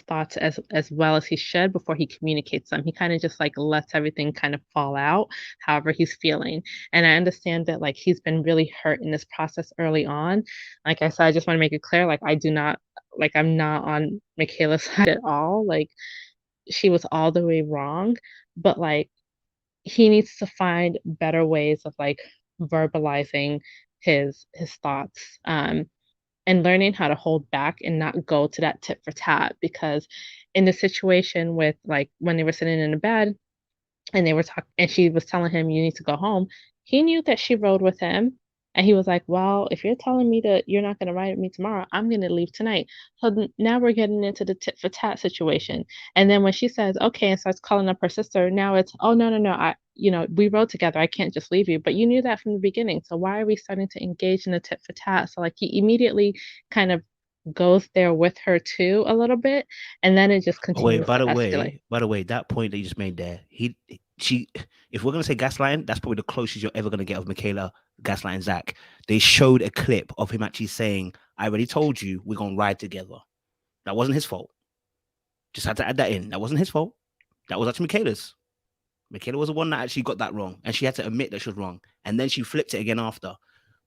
thoughts as well as he should before he communicates them. He kind of just like lets everything kind of fall out however he's feeling. And I understand that like he's been really hurt in this process early on. Like I said, I just want to make it clear, like I'm not on Michaela's side at all. Like, she was all the way wrong, but like, he needs to find better ways of like verbalizing his thoughts, and learning how to hold back and not go to that tit for tat. Because in the situation with like when they were sitting in the bed and they were talking and she was telling him, you need to go home, he knew that she rode with him. And he was like, well, if you're telling me that you're not going to ride with me tomorrow, I'm going to leave tonight. So now we're getting into the tit for tat situation. And then when she says, okay, and starts calling up her sister, now it's, oh, no, we rode together. I can't just leave you. But you knew that from the beginning. So why are we starting to engage in the tit for tat? So like, he immediately kind of goes there with her too a little bit. And then it just continues to escalate. By the way, that point that you just made there, if we're gonna say gaslighting, that's probably the closest you're ever gonna get of Michaela gaslighting Zach. They showed a clip of him actually saying, "I already told you we're gonna ride together." That wasn't his fault. Just had to add that in. That wasn't his fault. That was actually Michaela's. Michaela was the one that actually got that wrong, and she had to admit that she was wrong, and then she flipped it again after.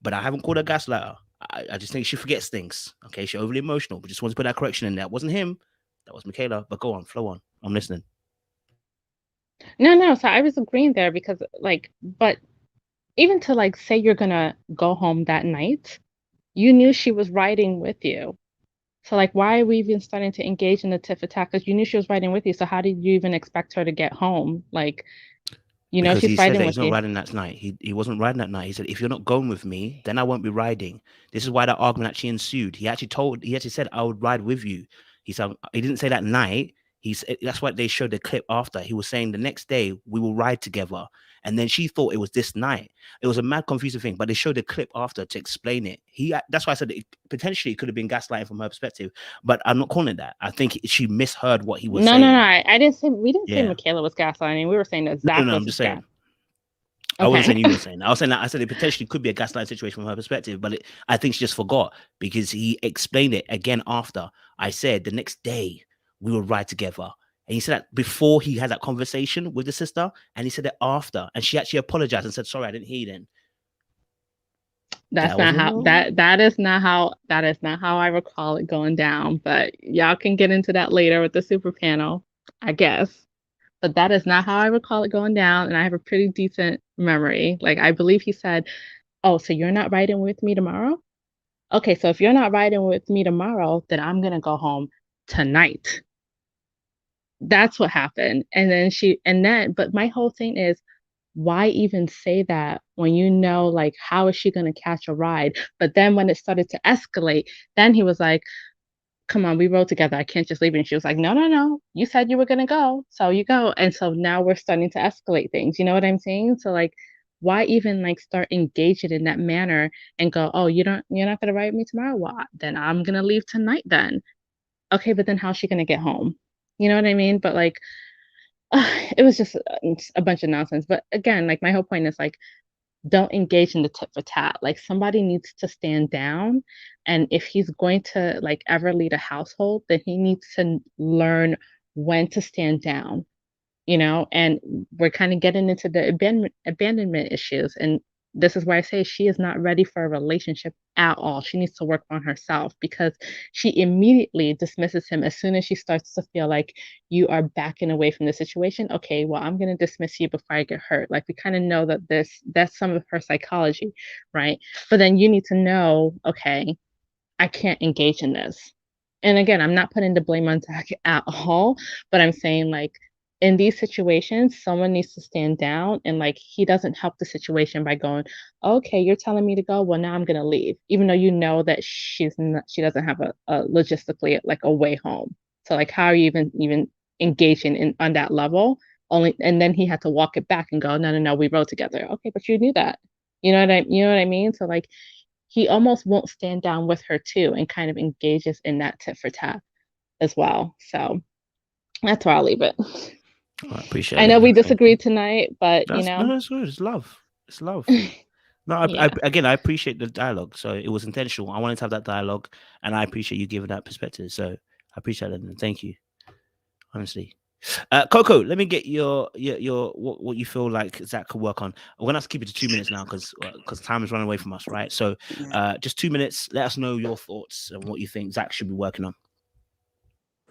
But I haven't called her gaslighter. I just think she forgets things. Okay, she's overly emotional, but just want to put that correction in there. That wasn't him. That was Michaela. But go on, flow on. I'm listening. No. So I was agreeing there because, like, but even to like say you're gonna go home that night, you knew she was riding with you. So like, why are we even starting to engage in the tit for tat? Because you knew she was riding with you. So how did you even expect her to get home? Like, you know, Because he she's said riding that with he's not you. riding that night. He wasn't riding that night. He said, if you're not going with me, then I won't be riding. This is why that argument actually ensued. He actually said, I would ride with you. He said, he didn't say that night. That's why they showed the clip after. He was saying the next day we will ride together. And then she thought it was this night. It was a mad confusing thing, but they showed the clip after to explain it. That's why I said potentially it could have been gaslighting from her perspective, but I'm not calling it that. I think she misheard what he was saying. No. I didn't say we didn't say Michaela was gaslighting. We were saying that Zach was. I'm just saying. Okay. I wasn't saying you were saying. I said it potentially could be a gaslight situation from her perspective, but I think she just forgot because he explained it again after. I said the next day we will ride together. And he said that before he had that conversation with the sister, and he said it after, and she actually apologized and said, "Sorry, I didn't hear you then." That is not how I recall it going down. But y'all can get into that later with the super panel, I guess. But that is not how I recall it going down, and I have a pretty decent memory. Like, I believe he said, "Oh, so you're not riding with me tomorrow? Okay, so if you're not riding with me tomorrow, then I'm gonna go home tonight." That's what happened. But my whole thing is, why even say that when you know, like, how is she gonna catch a ride? But then when it started to escalate, then he was like, come on, we rode together. I can't just leave you. And she was like, no. You said you were gonna go, so you go. And so now we're starting to escalate things. You know what I'm saying? So like, why even like start engaging in that manner and go, oh, you're not gonna ride with me tomorrow? Well, then I'm gonna leave tonight then. Okay, but then how's she gonna get home? You know what I mean? But like, it was just a bunch of nonsense. But again, like my whole point is like, don't engage in the tit for tat. Like somebody needs to stand down. And if he's going to like ever lead a household, then he needs to learn when to stand down, you know? And we're kind of getting into the abandonment issues. And this is why I say she is not ready for a relationship at all. She needs to work on herself because she immediately dismisses him as soon as she starts to feel like you are backing away from the situation. Okay, well, I'm going to dismiss you before I get hurt. Like we kind of know that that's some of her psychology, right? But then you need to know, okay, I can't engage in this. And again, I'm not putting the blame on Zach at all, but I'm saying like in these situations, someone needs to stand down and like he doesn't help the situation by going, okay, you're telling me to go. Well, now I'm gonna leave, even though you know that she doesn't have a logistically like a way home. So like, how are you even engaging in on that level? Only and then he had to walk it back and go, no, we rode together. Okay, but you knew that. You know what I mean? So like he almost won't stand down with her too and kind of engages in that tit for tat as well. So that's where I'll leave it. I appreciate it. I know we disagreed tonight, but No, it's good. It's love. It's love. No, Yeah. I appreciate the dialogue. So it was intentional. I wanted to have that dialogue, and I appreciate you giving that perspective. So I appreciate it, and thank you. Honestly, Coco, let me get your what you feel like Zach could work on. We're gonna have to keep it to 2 minutes now because time is running away from us, right? So just 2 minutes. Let us know your thoughts and what you think Zach should be working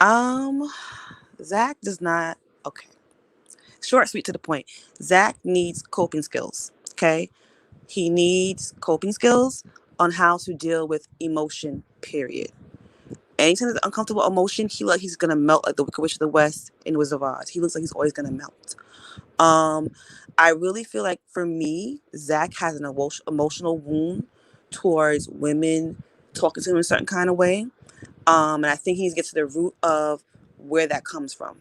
on. Zach does not. Okay. Short, sweet, to the point. Zach needs coping skills. Okay. He needs coping skills on how to deal with emotion, period. Anytime there's uncomfortable emotion, he's gonna melt like the Wicked Witch of the West in Wizard of Oz. He looks like he's always gonna melt. I really feel like for me, Zach has an emotional wound towards women talking to him in a certain kind of way. And I think he needs to get to the root of where that comes from.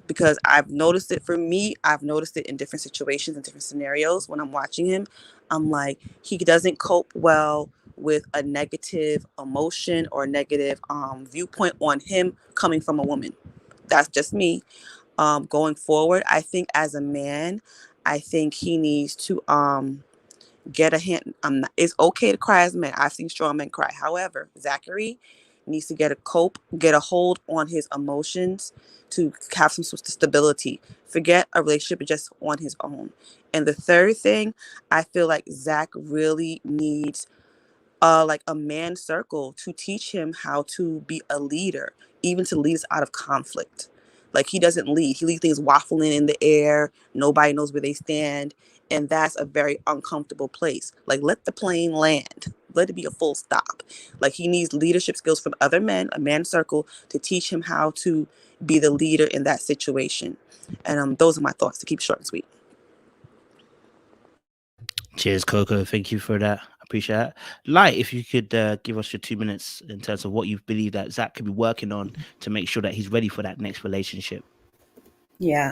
Because I've noticed it for me, I've noticed it in different situations and different scenarios when I'm watching him. I'm like, he doesn't cope well with a negative emotion or negative viewpoint on him coming from a woman. That's just me. going forward. I think as a man, I think he needs to get a hand. It's okay to cry as a man. I've seen strong men cry. However, Zachary needs to get a hold on his emotions to have some sort of stability. Forget a relationship just on his own. And the third thing, I feel like Zach really needs like a man circle to teach him how to be a leader, even to lead us out of conflict. Like he doesn't lead. He leaves things waffling in the air. Nobody knows where they stand. And that's a very uncomfortable place. Like let the plane land. Let it be a full stop. Like he needs leadership skills from other men, a man circle, to teach him how to be the leader in that situation. And those are my thoughts, to keep short and sweet. Cheers, Coco. Thank you for that. I appreciate that. Light, if you could give us your 2 minutes in terms of what you believe that Zach could be working on to make sure that he's ready for that next relationship. Yeah.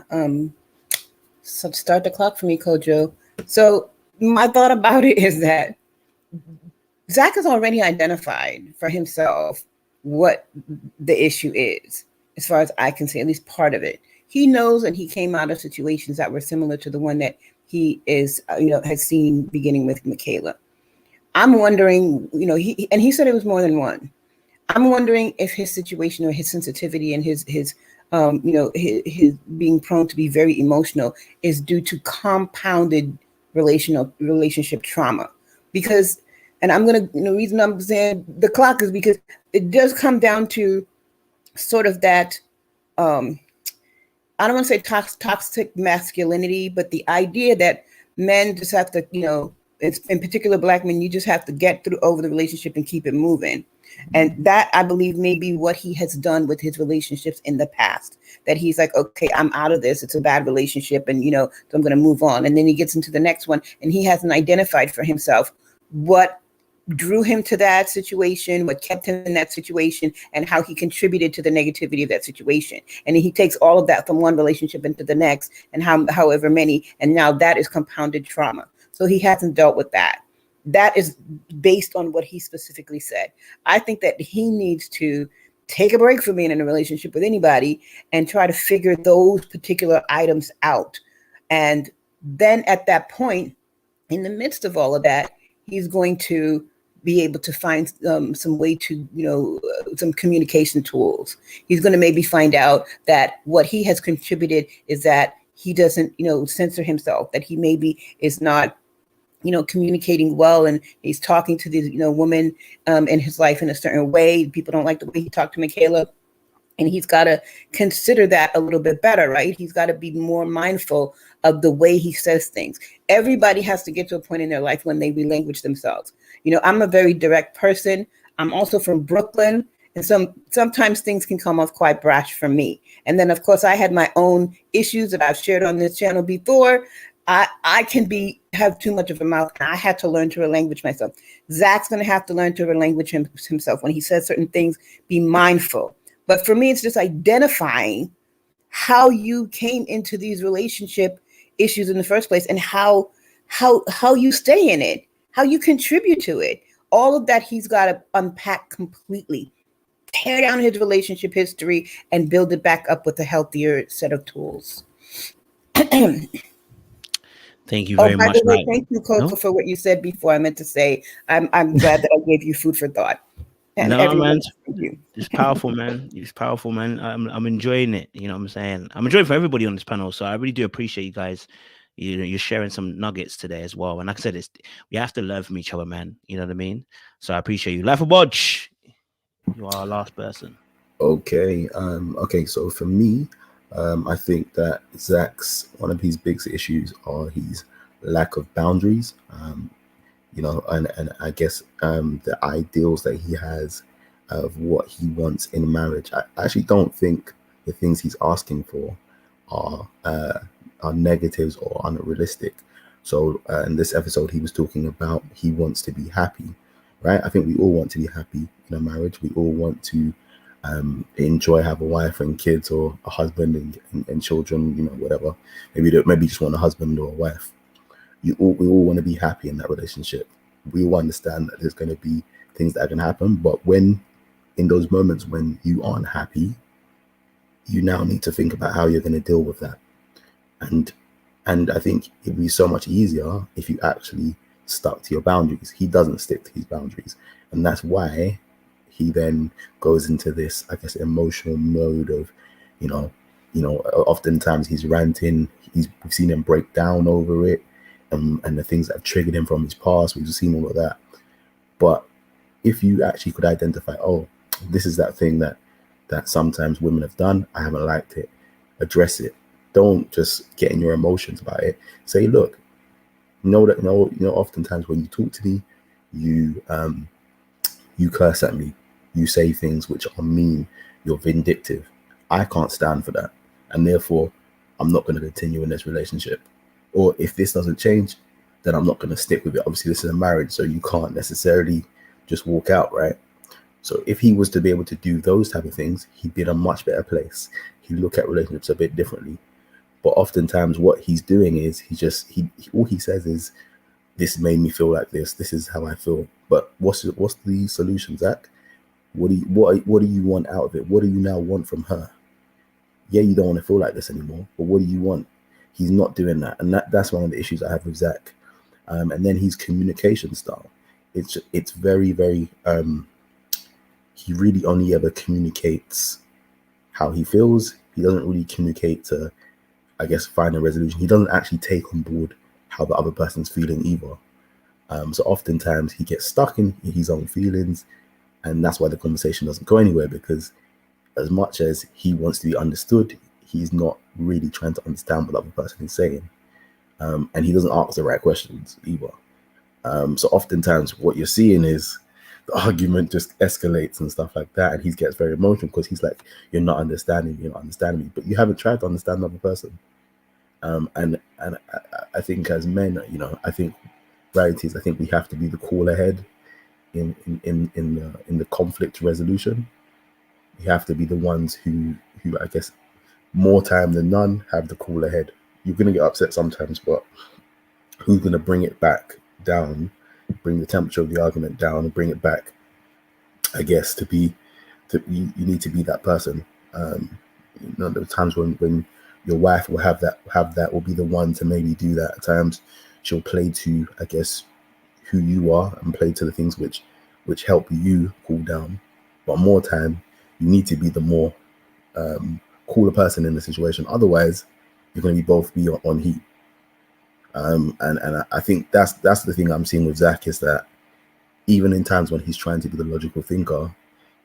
So start the clock for me, Kojo. So my thought about it is that Zach has already identified for himself what the issue is, as far as I can see, at least part of it. He knows, and he came out of situations that were similar to the one that he is, has seen beginning with Michaela. I'm wondering, he said it was more than one. I'm wondering if his situation or his sensitivity and his being prone to be very emotional is due to compounded relationship trauma. Because, and I'm going to, the reason I'm saying the clock is because it does come down to sort of that, I don't want to say toxic masculinity, but the idea that men just have to, it's, in particular Black men, you just have to get over the relationship and keep it moving. And that, I believe, may be what he has done with his relationships in the past, that he's like, okay, I'm out of this. It's a bad relationship. And, so I'm going to move on. And then he gets into the next one and he hasn't identified for himself what drew him to that situation, what kept him in that situation, and how he contributed to the negativity of that situation. And he takes all of that from one relationship into the next, and however many, and now that is compounded trauma. So he hasn't dealt with that. That is based on what he specifically said. I think that he needs to take a break from being in a relationship with anybody and try to figure those particular items out. And then at that point, in the midst of all of that, he's going to be able to find some way to, some communication tools. He's going to maybe find out that what he has contributed is that he doesn't, censor himself, that he maybe is not, communicating well, and he's talking to the, woman in his life in a certain way. People don't like the way he talked to Michaela. And he's got to consider that a little bit better, right? He's got to be more mindful of the way he says things. Everybody has to get to a point in their life when they relinquish themselves. I'm a very direct person. I'm also from Brooklyn. And sometimes things can come off quite brash for me. And then, of course, I had my own issues that I've shared on this channel before. I can have too much of a mouth. And I had to learn to relinquish myself. Zach's going to have to learn to relinquish himself. When he says certain things, be mindful. But for me, it's just identifying how you came into these relationship issues in the first place, and how you stay in it, how you contribute to it. All of that he's got to unpack completely, tear down his relationship history, and build it back up with a healthier set of tools. Thank you very much. Thank you, Coco, for what you said before. I meant to say, I'm glad that I gave you food for thought. And no, man, it's powerful, man. It's powerful, man. I'm enjoying it. You know what I'm saying? I'm enjoying for everybody on this panel. So I really do appreciate you guys. You're sharing some nuggets today as well. And like I said, we have to learn from each other, man. You know what I mean? So I appreciate you. Life of Bodge, you are our last person. Okay. Okay. So for me, I think that Zach's one of his biggest issues are his lack of boundaries. And I guess the ideals that he has of what he wants in marriage. I actually don't think the things he's asking for are negatives or unrealistic. So in this episode, he was talking about he wants to be happy, right? I think we all want to be happy in a marriage. We all want to enjoy, have a wife and kids, or a husband and children, whatever. Maybe just want a husband or a wife. We all want to be happy in that relationship. We all understand that there's going to be things that can happen, but when in those moments when you aren't happy, you now need to think about how you're going to deal with that. And I think it'd be so much easier if you actually stuck to your boundaries. He doesn't stick to his boundaries, and that's why he then goes into this, I guess, emotional mode of, oftentimes he's ranting. We've seen him break down over it, and the things that have triggered him from his past. We've seen all of that. But if you actually could identify, oh, this is that thing that sometimes women have done, I haven't liked it, address it. Don't just get in your emotions about it. Say, look, oftentimes when you talk to me, you curse at me, you say things which are mean, you're vindictive. I can't stand for that, and therefore I'm not going to continue in this relationship. Or if this doesn't change, then I'm not going to stick with it. Obviously, this is a marriage, so you can't necessarily just walk out, right? So if he was to be able to do those type of things, he'd be in a much better place. He'd look at relationships a bit differently. But oftentimes what he's doing is all he says is, this made me feel like this. This is how I feel. But what's the solution, Zach? What do you want out of it? What do you now want from her? Yeah, you don't want to feel like this anymore, but what do you want? He's not doing that. And that's one of the issues I have with Zach. And then his communication style. It's very, very, he really only ever communicates how he feels. He doesn't really communicate to, I guess, find a resolution. He doesn't actually take on board how the other person's feeling either. So oftentimes he gets stuck in his own feelings, and that's why the conversation doesn't go anywhere, because as much as he wants to be understood, he's not really trying to understand what the other person is saying. And he doesn't ask the right questions either. So oftentimes what you're seeing is the argument just escalates and stuff like that, and he gets very emotional because he's like, you're not understanding me, but you haven't tried to understand the other person. And I think as men, I think reality is, I think we have to be the cooler head in the conflict resolution. We have to be the ones who I guess more time than none have the cooler head. You're going to get upset sometimes, but who's going to bring it back down, bring the temperature of the argument down and bring it back, I guess, you need to be that person. There are times when your wife will have that will be the one to maybe do that. At times she'll play to, I guess, who you are and play to the things which help you cool down. But more time, you need to be the more cooler person in the situation. Otherwise, you're going to both be on heat. And I think that's the thing I'm seeing with Zach, is that even in times when he's trying to be the logical thinker,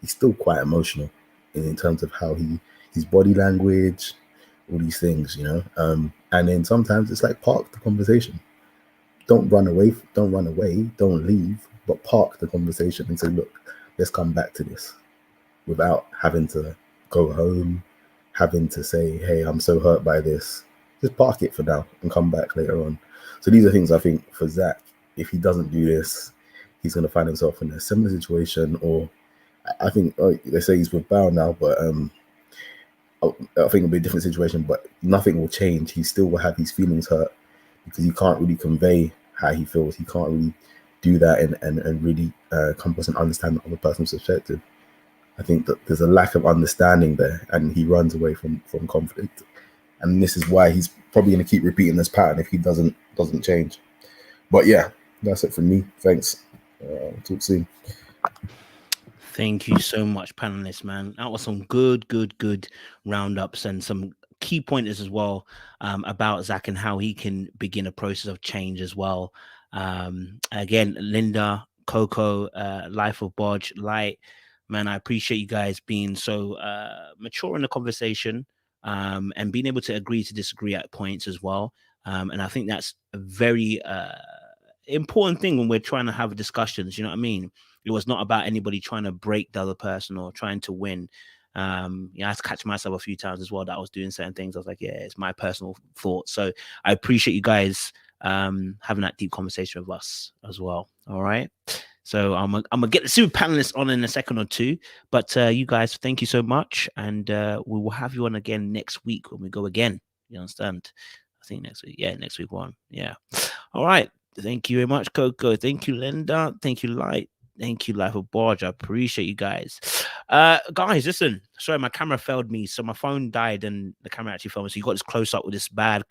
he's still quite emotional in terms of how his body language, all these things, and then sometimes it's like, park the conversation. Don't run away, don't leave, but park the conversation and say, look, let's come back to this, without having to go home, having to say, hey, I'm so hurt by this. Just park it for now and come back later on. So these are things I think for Zach, if he doesn't do this, he's going to find himself in a similar situation. Or I think they say he's with Bow now, but I think it'll be a different situation, but nothing will change. He still will have his feelings hurt because he can't really convey how he feels. He can't really do that and really come across and understand the other person's perspective. I think that there's a lack of understanding there, and he runs away from conflict. And this is why he's probably going to keep repeating this pattern if he doesn't change. But yeah, that's it from me. Thanks. Talk soon. Thank you so much, panelists, man. That was some good roundups and some key pointers as well about Zach and how he can begin a process of change as well. Again, Linda, Coco, Life of Bodge, Light, man, I appreciate you guys being so mature in the conversation. And being able to agree to disagree at points as well. And I think that's a very important thing when we're trying to have discussions. You know what I mean? It was not about anybody trying to break the other person or trying to win. I had to catch myself a few times as well that I was doing certain things. I was like, yeah, it's my personal thoughts. So I appreciate you guys having that deep conversation with us as well. All right. So I'm gonna get the super panelists on in a second or two, but you guys, thank you so much, and we will have you on again next week when we go again. You understand? I think next week. Yeah, next week one. Yeah. All right. Thank you very much, Coco. Thank you, Linda. Thank you, Light. Thank you, Life of Bodge. I appreciate you guys. Guys, listen. Sorry, my camera failed me, so my phone died, and the camera actually failed me. So you got this close up with this bad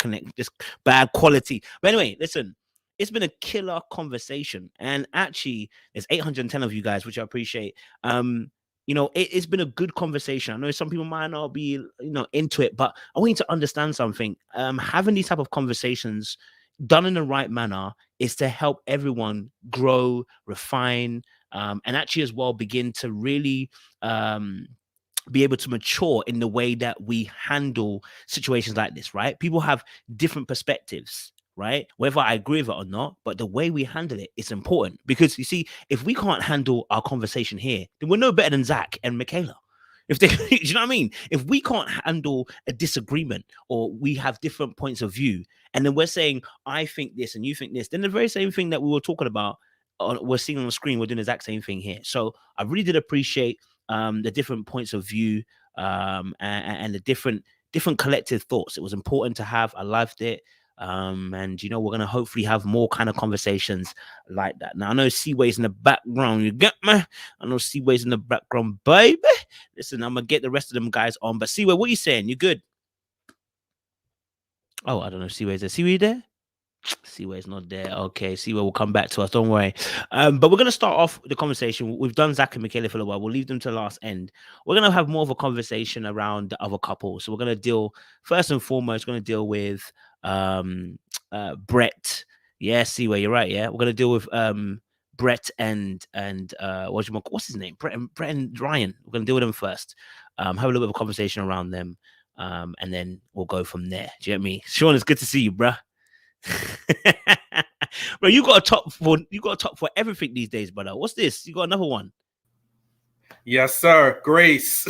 quality. But anyway, listen. It's been a killer conversation, and actually, there's 810 of you guys, which I appreciate. You know, it's been a good conversation. I know some people might not be, you know, into it, but I want you to understand something. Having these type of conversations done in the right manner is to help everyone grow, refine, and actually as well begin to really be able to mature in the way that we handle situations like this, right? People have different perspectives, right? Whether I agree with it or not, but the way we handle it is important, because you see, if we can't handle our conversation here, then we're no better than Zach and Michaela. If they, you know what I mean? If we can't handle a disagreement, or we have different points of view, and then we're saying, I think this and you think this, then the very same thing that we were talking about, we're seeing on the screen, we're doing the exact same thing here. So I really did appreciate the different points of view, and the different collective thoughts. It was important to have. I loved it. And you know, we're gonna hopefully have more kind of conversations like that. Now I know Seaway's in the background, you get me? I know Seaway's in the background, baby. Listen, I'm gonna get the rest of them guys on, but Seaway, what are you saying? You good? Oh, I don't know if Seaway's there. Seaway there? Seaway's not there. Okay, Seaway will come back to us. Don't worry. But we're gonna start off the conversation. We've done Zach and Michaela for a while. We'll leave them to last end. We're gonna have more of a conversation around the other couple. So we're gonna deal first and foremost. Gonna deal with Brett. Yeah, Seaway, you're right. Yeah, we're gonna deal with Brett and what's his name? Brett and Ryan. We're gonna deal with them first. Have a little bit of a conversation around them, and then we'll go from there. Do you get me? Sean, it's good to see you, bruh. Bro, you got a top for everything these days, brother. What's this? You got another one? Yes, sir. Grace.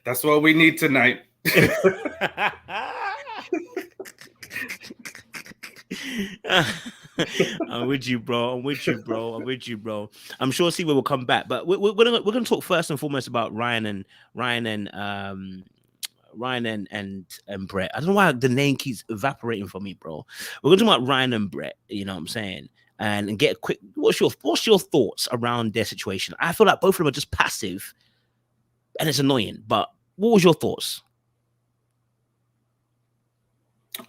That's what we need tonight. I'm with you, bro. I'm sure Seaway will come back, but we're gonna talk first and foremost about Ryan and Brett. I don't know why the name keeps evaporating from me, bro. We're gonna talk about Ryan and Brett. You know what I'm saying? And get a quick. What's your thoughts around their situation? I feel like both of them are just passive, and it's annoying. But what was your thoughts?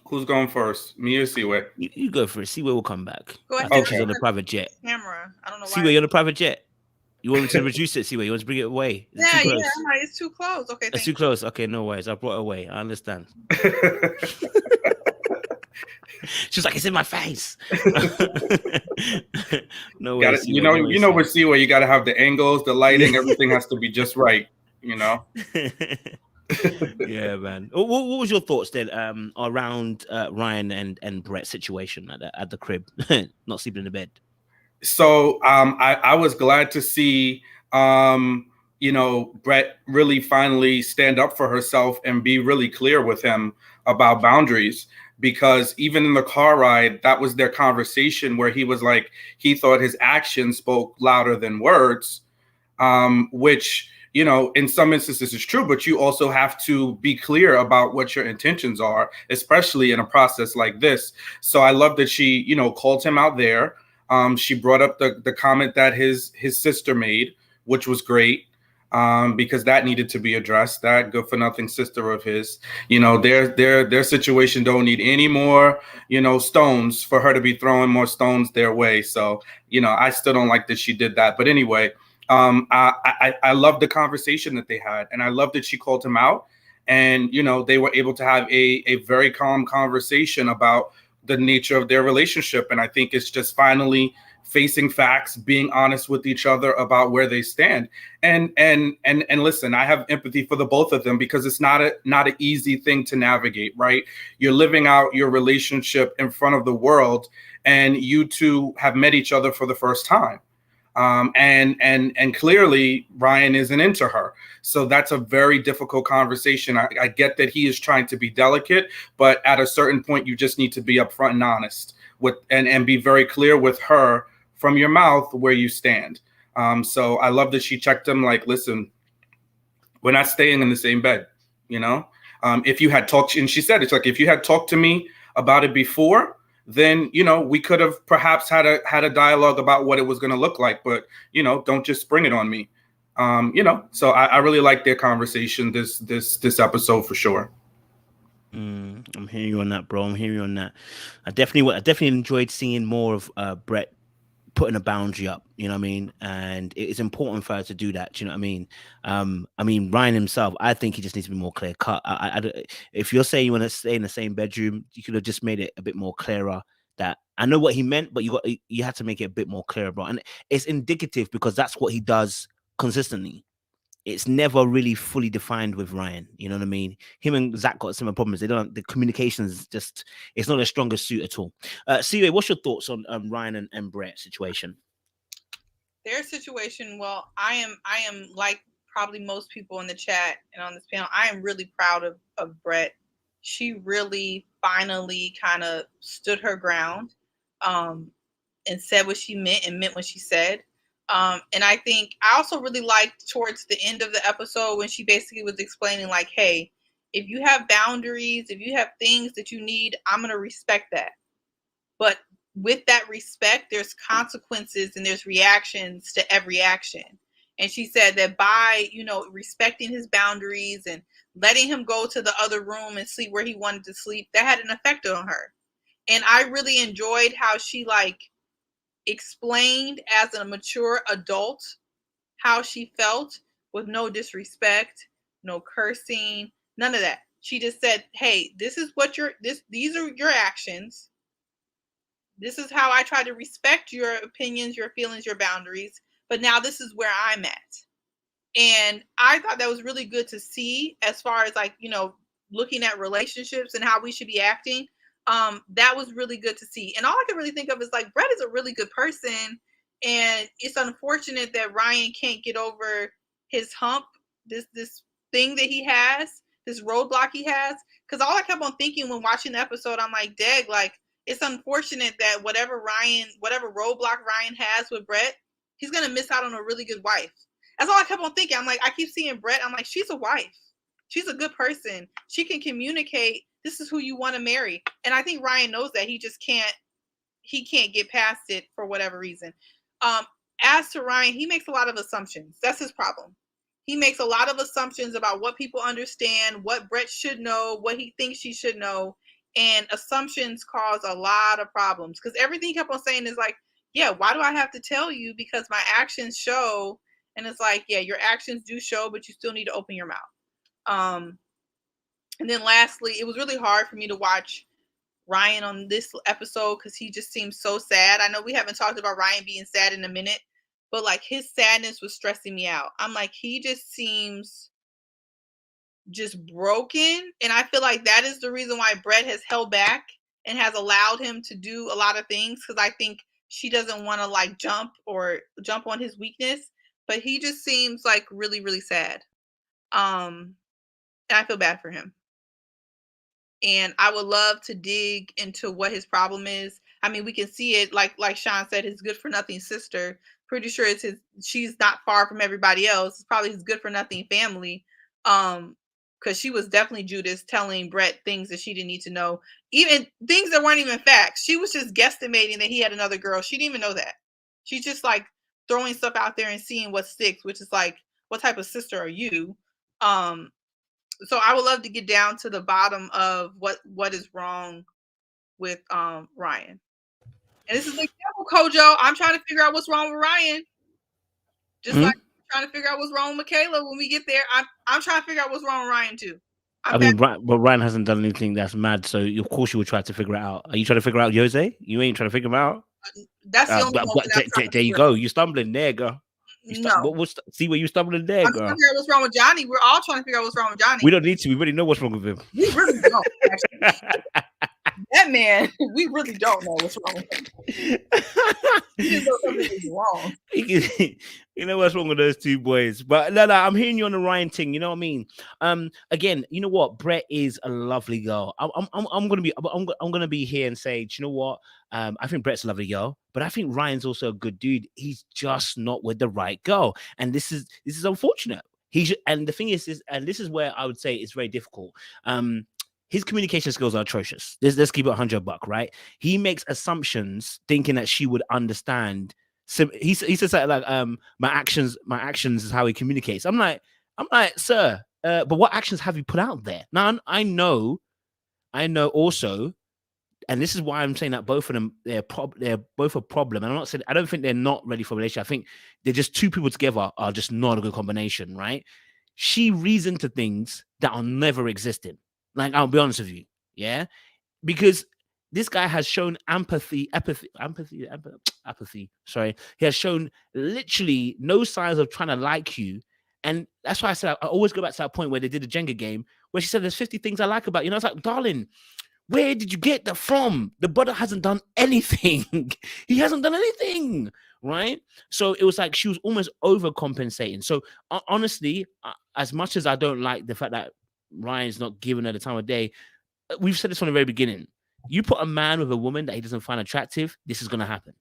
Who's going first? Me or Seaway? You go for it. Seaway will come back. Go ahead. I think she's on the private jet. Camera. I don't know why. Seaway, you're on the private jet. You want me to reduce it, Seaway? You want to bring it away? It's too close. Okay, it's too close. Okay, no worries. I brought it away. I understand. She's like, it's in my face. No way. You know, with Seaway, you got to have the angles, the lighting, everything has to be just right. You know. Yeah, man. What was your thoughts then around Ryan and Brett's situation at the crib, not sleeping in the bed? So I was glad to see Brett really finally stand up for herself and be really clear with him about boundaries, because even in the car ride, that was their conversation where he was like, he thought his actions spoke louder than words, which, you know, in some instances is true, but you also have to be clear about what your intentions are, especially in a process like this. So I love that she, you know, called him out there. She brought up the comment that his sister made, which was great, because that needed to be addressed. That good for nothing sister of his, you know, their situation don't need any more, you know, stones for her to be throwing more stones their way. So, you know, I still don't like that she did that. But anyway, I love the conversation that they had, and I love that she called him out, and, you know, they were able to have a very calm conversation about the nature of their relationship. And I think it's just finally facing facts, being honest with each other about where they stand. And listen, I have empathy for the both of them, because it's not an easy thing to navigate, right? You're living out your relationship in front of the world, and you two have met each other for the first time. And clearly Ryan isn't into her. So that's a very difficult conversation. I get that he is trying to be delicate, but at a certain point, you just need to be upfront and honest and be very clear with her from your mouth where you stand. So I love that she checked him like, listen, we're not staying in the same bed, you know? If you had talked, and she said, it's like, if you had talked to me about it before, then, you know, we could have perhaps had a dialogue about what it was going to look like, but, you know, don't just spring it on me. So I really like their conversation this episode for sure. I'm hearing you on that, bro. I'm hearing you on that. I definitely enjoyed seeing more of Brett putting a boundary up, you know what I mean? And it's important for her to do that, do you know what I mean? Ryan himself, I think he just needs to be more clear cut. If you're saying you want to stay in the same bedroom, you could have just made it a bit more clearer. That I know what he meant, but you had to make it a bit more clear, bro. And it's indicative because that's what he does consistently. It's never really fully defined with Ryan. You know what I mean? Him and Zach got similar problems. The communication is just, it's not the strongest suit at all. CA, what's your thoughts on Ryan and Brett situation? Their situation, well, I am like probably most people in the chat and on this panel, I am really proud of Brett. She really finally kind of stood her ground and said what she meant and meant what she said. And I think I also really liked towards the end of the episode when she basically was explaining like, hey, if you have boundaries, if you have things that you need, I'm going to respect that. But with that respect, there's consequences and there's reactions to every action. And she said that by, respecting his boundaries and letting him go to the other room and sleep where he wanted to sleep, that had an effect on her. And I really enjoyed how she explained as a mature adult how she felt with no disrespect, no cursing, none of that. She just said, hey, this is what these are your actions. This is how I try to respect your opinions, your feelings, your boundaries. But now this is where I'm at. And I thought that was really good to see as far as looking at relationships and how we should be acting. That was really good to see. And all I can really think of is Brett is a really good person. And it's unfortunate that Ryan can't get over his hump, this thing that he has, this roadblock he has. Because all I kept on thinking when watching the episode, I'm like, Dag, it's unfortunate that whatever roadblock Ryan has with Brett, he's going to miss out on a really good wife. That's all I kept on thinking. I'm like, I keep seeing Brett. I'm like, she's a wife. She's a good person. She can communicate. This is who you want to marry. And I think Ryan knows that. He just can't get past it for whatever reason. As to Ryan, he makes a lot of assumptions. That's his problem. He makes a lot of assumptions about what people understand, what Brett should know, what he thinks she should know. And assumptions cause a lot of problems because everything he kept on saying is yeah, why do I have to tell you? Because my actions show. And it's yeah, your actions do show, but you still need to open your mouth. And then lastly, it was really hard for me to watch Ryan on this episode because he just seems so sad. I know we haven't talked about Ryan being sad in a minute, but his sadness was stressing me out. I'm he just seems just broken. And I feel that is the reason why Brett has held back and has allowed him to do a lot of things because I think she doesn't want to jump on his weakness. But he just seems really, really sad. And I feel bad for him. And I would love to dig into what his problem is. I mean, we can see it, like Sean said, his good-for-nothing sister. Pretty sure she's not far from everybody else. It's probably his good-for-nothing family. Because she was definitely Judas telling Brett things that she didn't need to know. Even things that weren't even facts. She was just guesstimating that he had another girl. She didn't even know that. She's just throwing stuff out there and seeing what sticks, which is what type of sister are you? So I would love to get down to the bottom of what is wrong with Ryan. And this is an example, Kojo. I'm trying to figure out what's wrong with Ryan. Just like I'm trying to figure out what's wrong with Michaela when we get there. I'm trying to figure out what's wrong with Ryan too. But Ryan hasn't done anything that's mad, so of course you would try to figure it out. Are you trying to figure out Jose? You ain't trying to figure him out. That's the only one. There you go. You stumbling there, girl. See where you stumbling there, I'm girl. trying to figure out what's wrong with Johnny. We're all trying to figure out what's wrong with Johnny. We don't need to. We already know what's wrong with him. We really don't. That man, we really don't know what's wrong with him. He just knows something is wrong. You know what's wrong with those two boys. But no, I'm hearing you on the Ryan thing. You know what I mean? Again, you know what? Brett is a lovely girl. I'm gonna be here and say, do you know what? I think Brett's a lovely girl, but I think Ryan's also a good dude. He's just not with the right girl, and this is unfortunate. And the thing is, and this is where I would say it's very difficult. His communication skills are atrocious. Let's keep it $100, right? He makes assumptions thinking that she would understand he says something like, my actions is how he communicates. I'm like, sir, but what actions have you put out there? Now I know also, and this is why I'm saying that both of them, they're both a problem. And I'm not saying, I don't think they're not ready for a relationship. I think they're just two people together are just not a good combination, right? She reasoned to things that are never existing. Like, I'll be honest with you, yeah? Because this guy has shown apathy. Sorry. He has shown literally no signs of trying to like you. And that's why I said I always go back to that point where they did the Jenga game, where she said, there's 50 things I like about you. It's like, darling, where did you get that from? The brother hasn't done anything. He hasn't done anything, right? So it was like she was almost overcompensating. So honestly, as much as I don't like the fact that Ryan's not giving her the time of day, we've said this from the very beginning. You put a man with a woman that he doesn't find attractive, this is going to happen,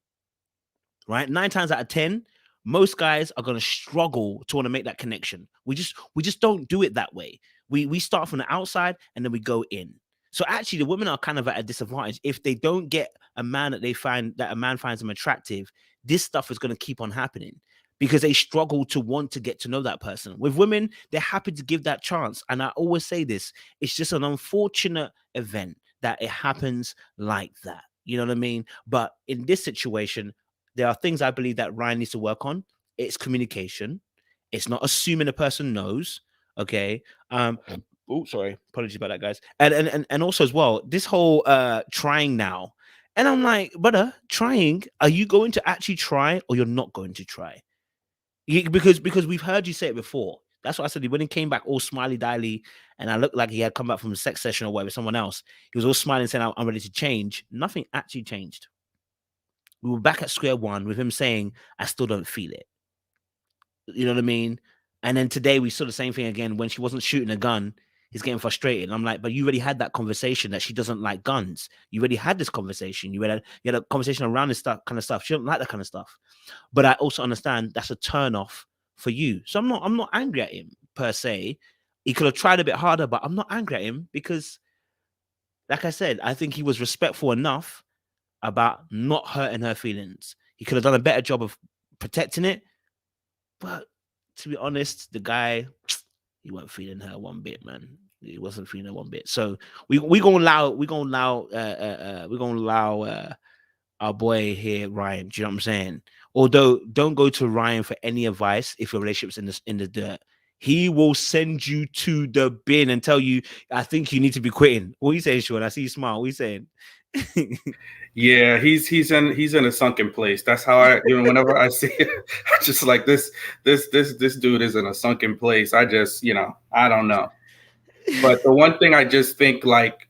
right? 9 times out of 10, most guys are going to struggle to want to make that connection. We just don't do it that way. We start from the outside and then we go in. So actually, the women are kind of at a disadvantage. If they don't get a man that a man finds them attractive, this stuff is going to keep on happening because they struggle to want to get to know that person. With women, they're happy to give that chance. And I always say this, it's just an unfortunate event that it happens like that. You know what I mean? But in this situation, there are things I believe that Ryan needs to work on. It's communication. It's not assuming a person knows. Okay. Oh, sorry. Apologies about that, guys. And also as well, this whole trying now. And I'm like, brother, trying, are you going to actually try or you're not going to try? Because we've heard you say it before. That's what I said. When he came back all smiley diley and I looked like he had come back from a sex session or whatever, someone else, he was all smiling saying, I'm ready to change. Nothing actually changed. We were back at square one with him saying, I still don't feel it. You know what I mean? And then today we saw the same thing again when she wasn't shooting a gun. He's getting frustrated. I'm like, but you already had that conversation that she doesn't like guns. You already had this conversation. You had a conversation around this kind of stuff. She doesn't like that kind of stuff. But I also understand that's a turn off for you. So I'm not angry at him per se. He could have tried a bit harder, but I'm not angry at him because, like I said, I think he was respectful enough about not hurting her feelings. He could have done a better job of protecting it. But to be honest, the guy, he wasn't feeling her one bit, man. He wasn't feeling her one bit. So we gonna allow our boy here, Ryan. Do you know what I'm saying? Although don't go to Ryan for any advice if your relationship's in the dirt. He will send you to the bin and tell you, I think you need to be quitting. What are you saying, Sean? I see you smile. What are you saying? Yeah, he's in a sunken place. That's how whenever I see it, I just like this dude is in a sunken place. I just, I don't know. But the one thing I just think like,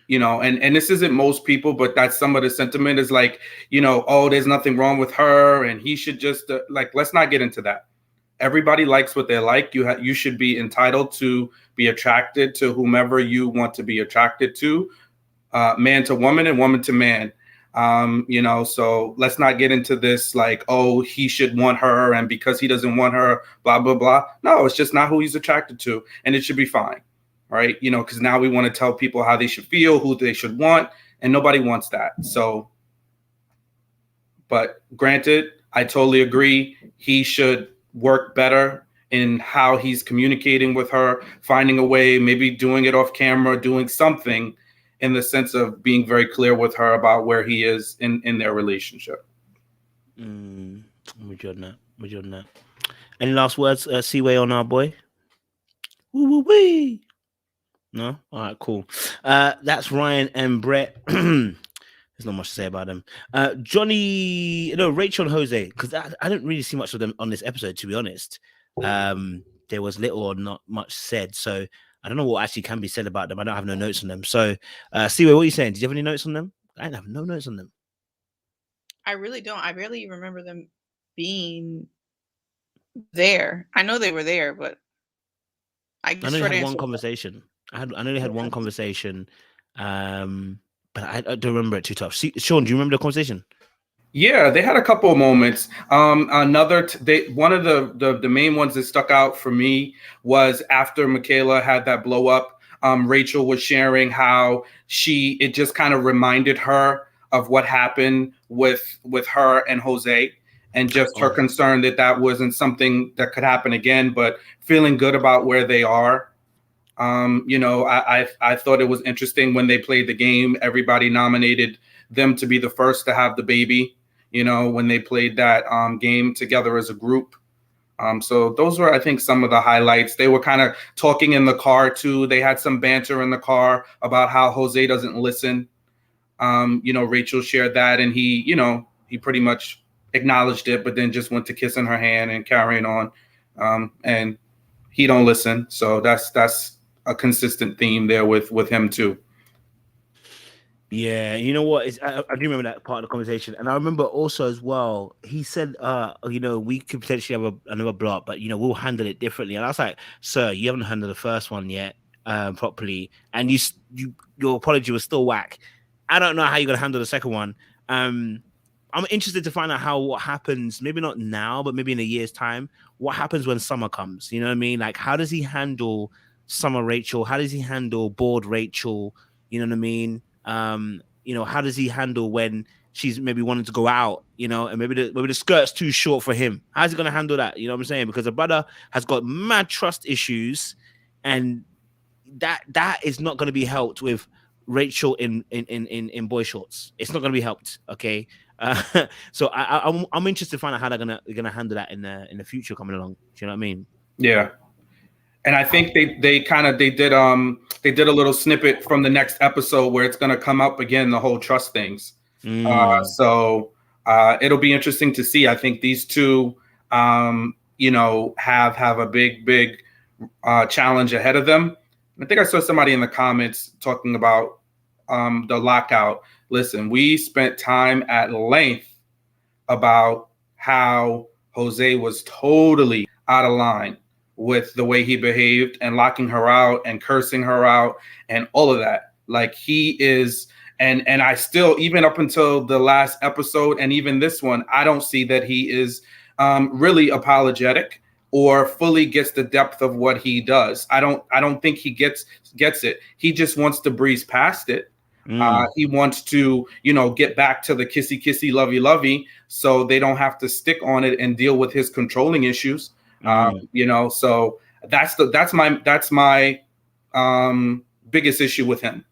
and this isn't most people, but that's some of the sentiment is like, oh, there's nothing wrong with her and he should just let's not get into that. Everybody likes what they like. You should be entitled to be attracted to whomever you want to be attracted to, man to woman and woman to man. So let's not get into this like, oh, he should want her and because he doesn't want her, blah, blah, blah. No, it's just not who he's attracted to. And it should be fine. Right. Because now we want to tell people how they should feel, who they should want. And nobody wants that. So. But granted, I totally agree. He should work better in how he's communicating with her, finding a way, maybe doing it off camera, doing something in the sense of being very clear with her about where he is in their relationship. I'm with you on that. Any last words, Seaway, on our boy? Woo-wee. No? All right, cool. That's Ryan and Brett. There's not much to say about them. Rachel and Jose, because I didn't really see much of them on this episode, to be honest. There was little or not much said, so I don't know what actually can be said about them. I don't have no notes on them. So, Siwe, what are you saying? Did you have any notes on them? I didn't have no notes on them. I really don't. I barely remember them being there. I know they were there, but I know they had one conversation. I know they had one conversation, but I don't remember it too tough. Sean, do you remember the conversation? Yeah, they had a couple of moments. One of the main ones that stuck out for me was after Michaela had that blow up. Rachel was sharing how it just kind of reminded her of what happened with her and Jose. and just her concern that that wasn't something that could happen again, but feeling good about where they are. You know, I thought it was interesting when they played the game, everybody nominated them to be the first to have the baby, you know, when they played that game together as a group. So those were, I think, some of the highlights. They were kind of talking in the car too. They had some banter in the car about how Jose doesn't listen. You know, Rachel shared that, and he, you know, he pretty much acknowledged it, but then just went to kissing her hand and carrying on. And he don't listen. So that's a consistent theme there with him too. Yeah, you know what? I do remember that part of the conversation, and I remember also as well. He said, you know, we could potentially have another block, but you know, we'll handle it differently. And I was like, sir, you haven't handled the first one yet properly, and your apology was still whack. I don't know how you're gonna handle the second one. I'm interested to find out what happens. Maybe not now, but maybe in a year's time. What happens when summer comes? You know what I mean? Like, how does he handle summer Rachel? How does he handle bored Rachel? You know what I mean? You know, how does he handle when she's maybe wanting to go out, you know, and maybe the skirt's too short for him? How's he gonna handle that? You know what I'm saying? Because the brother has got mad trust issues, and that is not gonna be helped with Rachel in boy shorts. It's not gonna be helped, okay? So I'm interested to find out how they're gonna handle that in the future coming along. Do you know what I mean? Yeah. And I think they did a little snippet from the next episode where it's going to come up again, the whole trust things. So it'll be interesting to see. I think these two, you know, have a big challenge ahead of them. I think I saw somebody in the comments talking about the lockout. Listen, we spent time at length about how Jose was totally out of line with the way he behaved and locking her out and cursing her out and all of that. Like, he is, and I still, even up until the last episode and even this one, I don't see that he is really apologetic or fully gets the depth of what he does. I don't think he gets it. He just wants to breeze past it. He wants to, you know, get back to the kissy lovey so they don't have to stick on it and deal with his controlling issues. You know, so that's my biggest issue with him,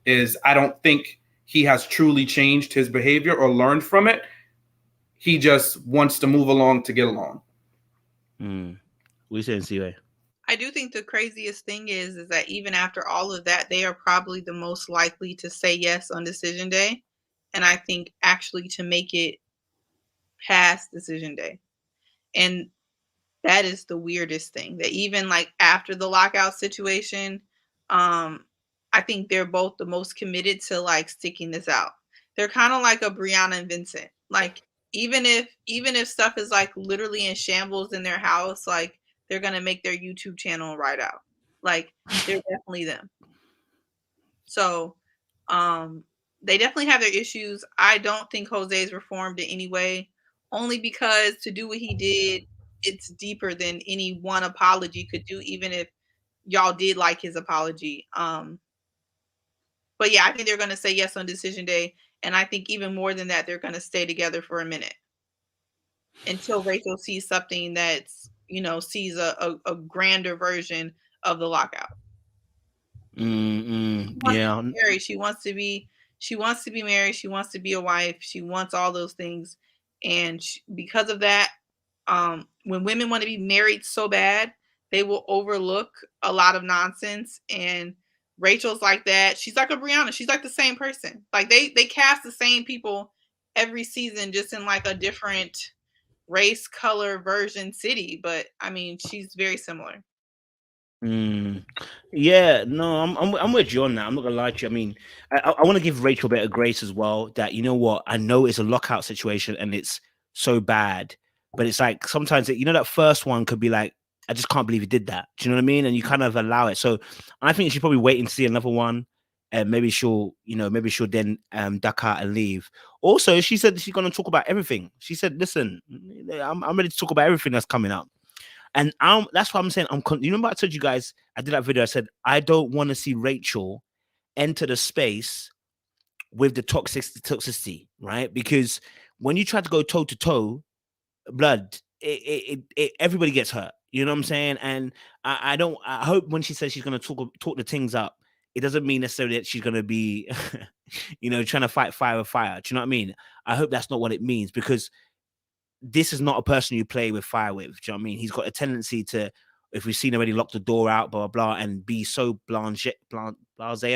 is I don't think he has truly changed his behavior or learned from it. He just wants to move along to get along. We said CA. I do think the craziest thing is that even after all of that, they are probably the most likely to say yes on decision day. And I think actually to make it past decision day. And that is the weirdest thing, that even like after the lockout situation, I think they're both the most committed to like sticking this out. They're kind of like a Brianna and Vincent. Like, even if stuff is like literally in shambles in their house, like, they're gonna make their YouTube channel right out. Like, they're definitely them. So they definitely have their issues. I don't think Jose's reformed in any way, only because to do what he did, it's deeper than any one apology could do, even if y'all did like his apology. But yeah, I think they're going to say yes on decision day. And I think even more than that, they're going to stay together for a minute until Rachel sees something that's, you know, sees a grander version of the lockout. Yeah. She wants to be married. She wants to be a wife. She wants all those things. And because of that, when women want to be married so bad, they will overlook a lot of nonsense. And Rachel's like that. She's like a Brianna. She's like the same person. Like, they cast the same people every season, just in like a different race, color, version, city. But I mean, she's very similar. Yeah, no, I'm with you on that. I'm not gonna lie to you. I mean, I want to give Rachel a bit of grace as well. That, you know what, I know it's a lockout situation and it's so bad, but it's like sometimes you know, that first one could be like, I just can't believe he did that. Do you know what I mean? And you kind of allow it. So I think she's probably waiting to see another one, and maybe she'll then duck out and leave. Also, she said she's gonna talk about everything. She said, "Listen, I'm ready to talk about everything that's coming up." And that's what I'm saying. You remember I told you guys, I did that video. I said, I don't want to see Rachel enter the space with the toxicity, right? Because when you try to go toe to toe blood, everybody gets hurt. You know what I'm saying? And I hope when she says she's gonna talk the things up, it doesn't mean necessarily that she's gonna be, trying to fight fire with fire. Do you know what I mean? I hope that's not what it means, because this is not a person you play with fire with. Do you know what I mean? He's got a tendency to, if we've seen already, lock the door out, blah blah blah, and be so blasé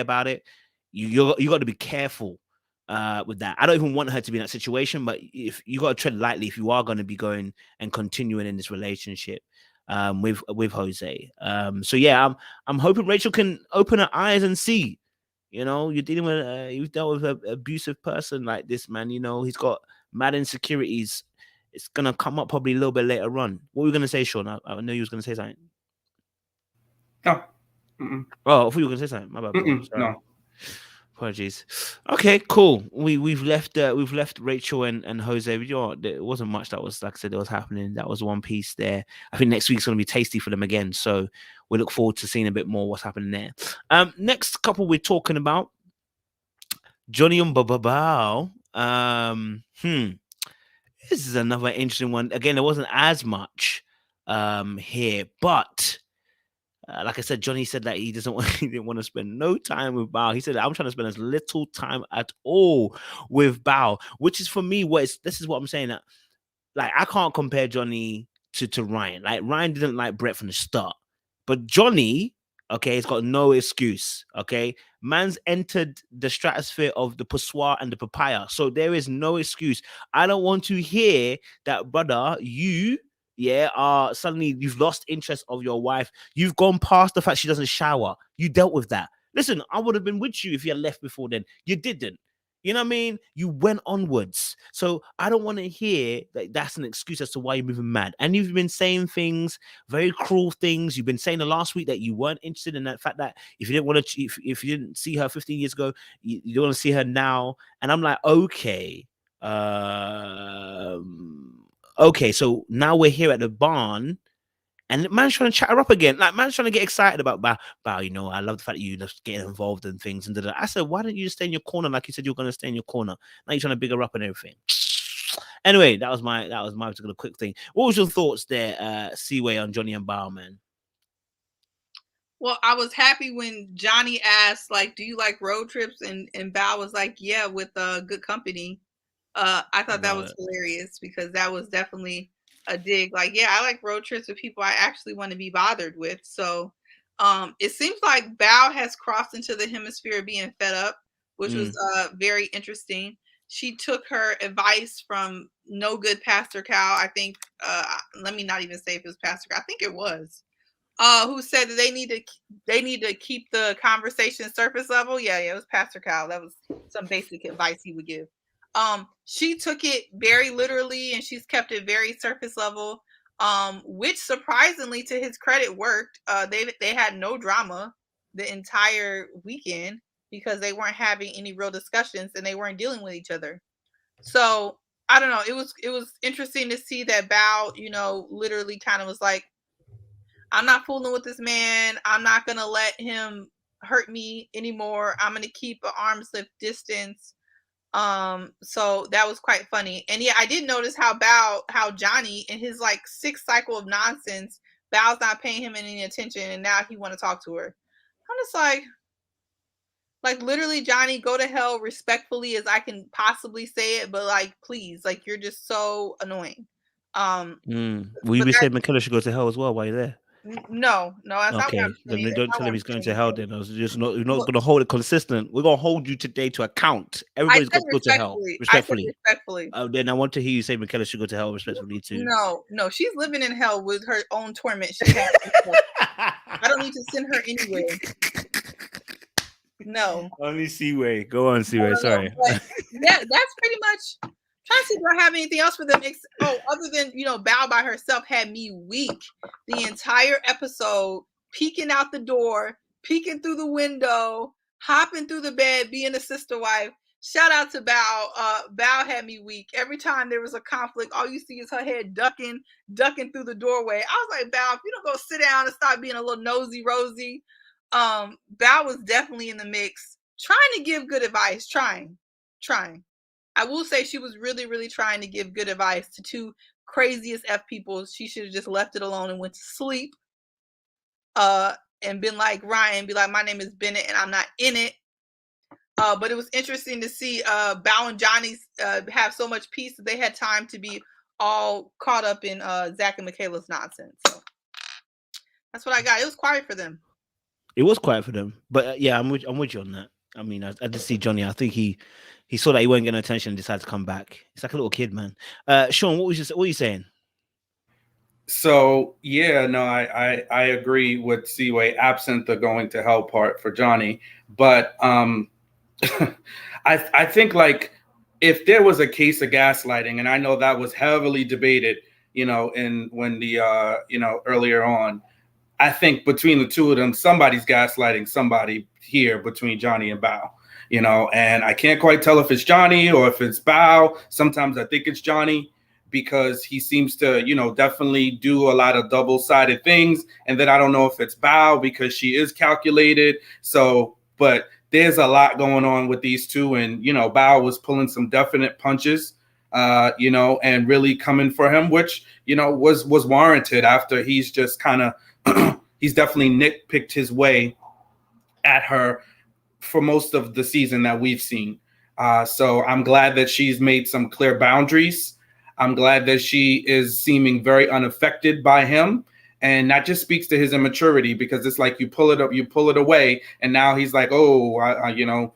about it. You got to be careful with that. I don't even want her to be in that situation, but if you got to tread lightly if you are going to be going and continuing in this relationship with Jose. So yeah, I'm hoping Rachel can open her eyes and see. You're dealing with you've dealt with an abusive person like this, man. He's got mad insecurities. It's gonna come up probably a little bit later on. What were you gonna say, Sean? I know you was gonna say something. No. Oh, I thought you were gonna say something. My bad. No. Apologies. Okay, cool. We've left Rachel and Jose. There wasn't much that was, like I said, that was happening. That was one piece there. I think next week's gonna be tasty for them again. So we look forward to seeing a bit more what's happening there. Next couple we're talking about Johnny and Bao. This is another interesting one. Again, there wasn't as much here, but like I said, Johnny said that he didn't want to spend no time with Bao. He said, I'm trying to spend as little time at all with Bao, which is for me this is what I'm saying, that like I can't compare Johnny to Ryan. Like Ryan didn't like Brett from the start, but Johnny, okay, he's got no excuse. Okay, man's entered the stratosphere of the Passoir and the papaya, so there is no excuse. I don't want to hear that, brother. Suddenly you've lost interest of your wife. You've gone past the fact she doesn't shower. You dealt with that. Listen, I would have been with you if you had left before then. You didn't. You know what I mean? You went onwards. So I don't want to hear that that's an excuse as to why you're moving mad. And you've been saying things, very cruel things. You've been saying the last week that you weren't interested in that fact that if you didn't want to, if you didn't see her 15 years ago, you don't want to see her now. And I'm like, okay. Okay, so now we're here at the barn, and man's trying to chat her up again. Like, man's trying to get excited about Bao. I love the fact that you just getting involved in things. And I said, why don't you just stay in your corner like you said you were going to stay in your corner? Now you're trying to big her up and everything. Anyway, that was my particular quick thing. What was your thoughts there, Seaway, on Johnny and Bao, man? Well, I was happy when Johnny asked, like, do you like road trips? And Bao was like, yeah, with good company. I thought that was hilarious, because that was definitely a dig. Like, yeah, I like road trips with people I actually want to be bothered with. So it seems like Bao has crossed into the hemisphere of being fed up, which was very interesting. She took her advice from no good Pastor Cal. I think, let me not even say if it was Pastor Cal. I think it was. Who said that they need to keep the conversation surface level. Yeah, it was Pastor Cal. That was some basic advice he would give. She took it very literally, and she's kept it very surface level, which surprisingly, to his credit, worked. They had no drama the entire weekend because they weren't having any real discussions and they weren't dealing with each other. So I don't know. It was interesting to see that Bao, literally kind of was like, I'm not fooling with this man. I'm not gonna let him hurt me anymore. I'm gonna keep an arm's length distance. So that was quite funny. And yeah, I did notice how Johnny, in his like 6th cycle of nonsense, Bao's not paying him any attention, and now he want to talk to her. I'm just like literally, Johnny, go to hell respectfully as I can possibly say it, but like, please, like, you're just so annoying. Will you be saying Michaela should go to hell as well while you're there? No, that's okay. not what I'm Don't tell him he's going to hell. Then I was just not. We're not going to hold it consistent. We're going to hold you today to account. Everybody's got to go to hell respectfully. Then I want to hear you say Michaela should go to hell respectfully too. No, she's living in hell with her own torment. She has. I don't need to send her anywhere. No. Only Seaway. Go on, Seaway. Sorry. Yeah, that's pretty much. Trying to see if I have anything else for them. Other than, Bao by herself had me weak the entire episode, peeking out the door, peeking through the window, hopping through the bed, being a sister wife. Shout out to Bao. Bao had me weak. Every time there was a conflict, all you see is her head ducking through the doorway. I was like, Bao, if you don't go sit down and stop being a little nosy Rosie. Bao was definitely in the mix, trying to give good advice, trying. I will say she was really, really trying to give good advice to 2 craziest F people. She should have just left it alone and went to sleep. And been like Ryan, be like, my name is Bennett and I'm not in it. But it was interesting to see Bao and Johnny have so much peace that they had time to be all caught up in Zach and Michaela's nonsense. So that's what I got. It was quiet for them. It was quiet for them, but yeah, I'm with you on that. I mean, I did see Johnny. I think he saw that he wasn't getting attention and decided to come back. It's like a little kid, man. Sean, what are you saying? So yeah, no, I agree with Seaway, absent the going to hell part for Johnny, but I think like if there was a case of gaslighting, and I know that was heavily debated, when the earlier on, I think between the two of them, somebody's gaslighting somebody here between Johnny and Bao, and I can't quite tell if it's Johnny or if it's Bao. Sometimes I think it's Johnny because he seems to, definitely do a lot of double-sided things. And then I don't know if it's Bao because she is calculated. So, but there's a lot going on with these two. And, Bao was pulling some definite punches, and really coming for him, which, was warranted after he's just kind of, he's definitely nitpicked his way at her for most of the season that we've seen. So I'm glad that she's made some clear boundaries. I'm glad that she is seeming very unaffected by him. And that just speaks to his immaturity, because it's like you pull it up, you pull it away. And now he's like, trying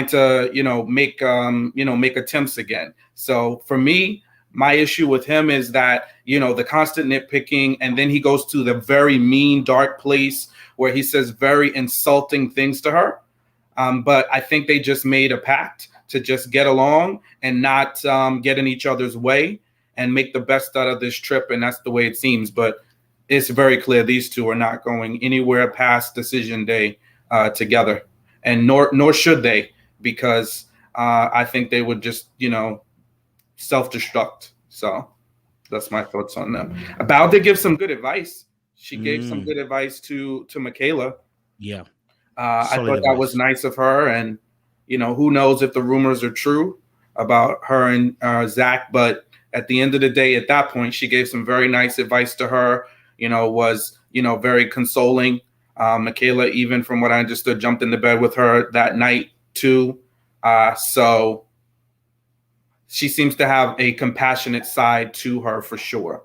to, make attempts again. So for me, my issue with him is that, the constant nitpicking, and then he goes to the very mean, dark place where he says very insulting things to her. But I think they just made a pact to just get along and not get in each other's way and make the best out of this trip. And that's the way it seems. But it's very clear these two are not going anywhere past decision day together. And nor should they, because I think they would just, self-destruct. So that's my thoughts on them. About to give some good advice. She gave some good advice to Michaela. Yeah. I thought that was nice of her. And, who knows if the rumors are true about her and Zach. But at the end of the day, at that point, she gave some very nice advice to her, was, very consoling. Michaela, even from what I understood, jumped into bed with her that night too. So she seems to have a compassionate side to her for sure.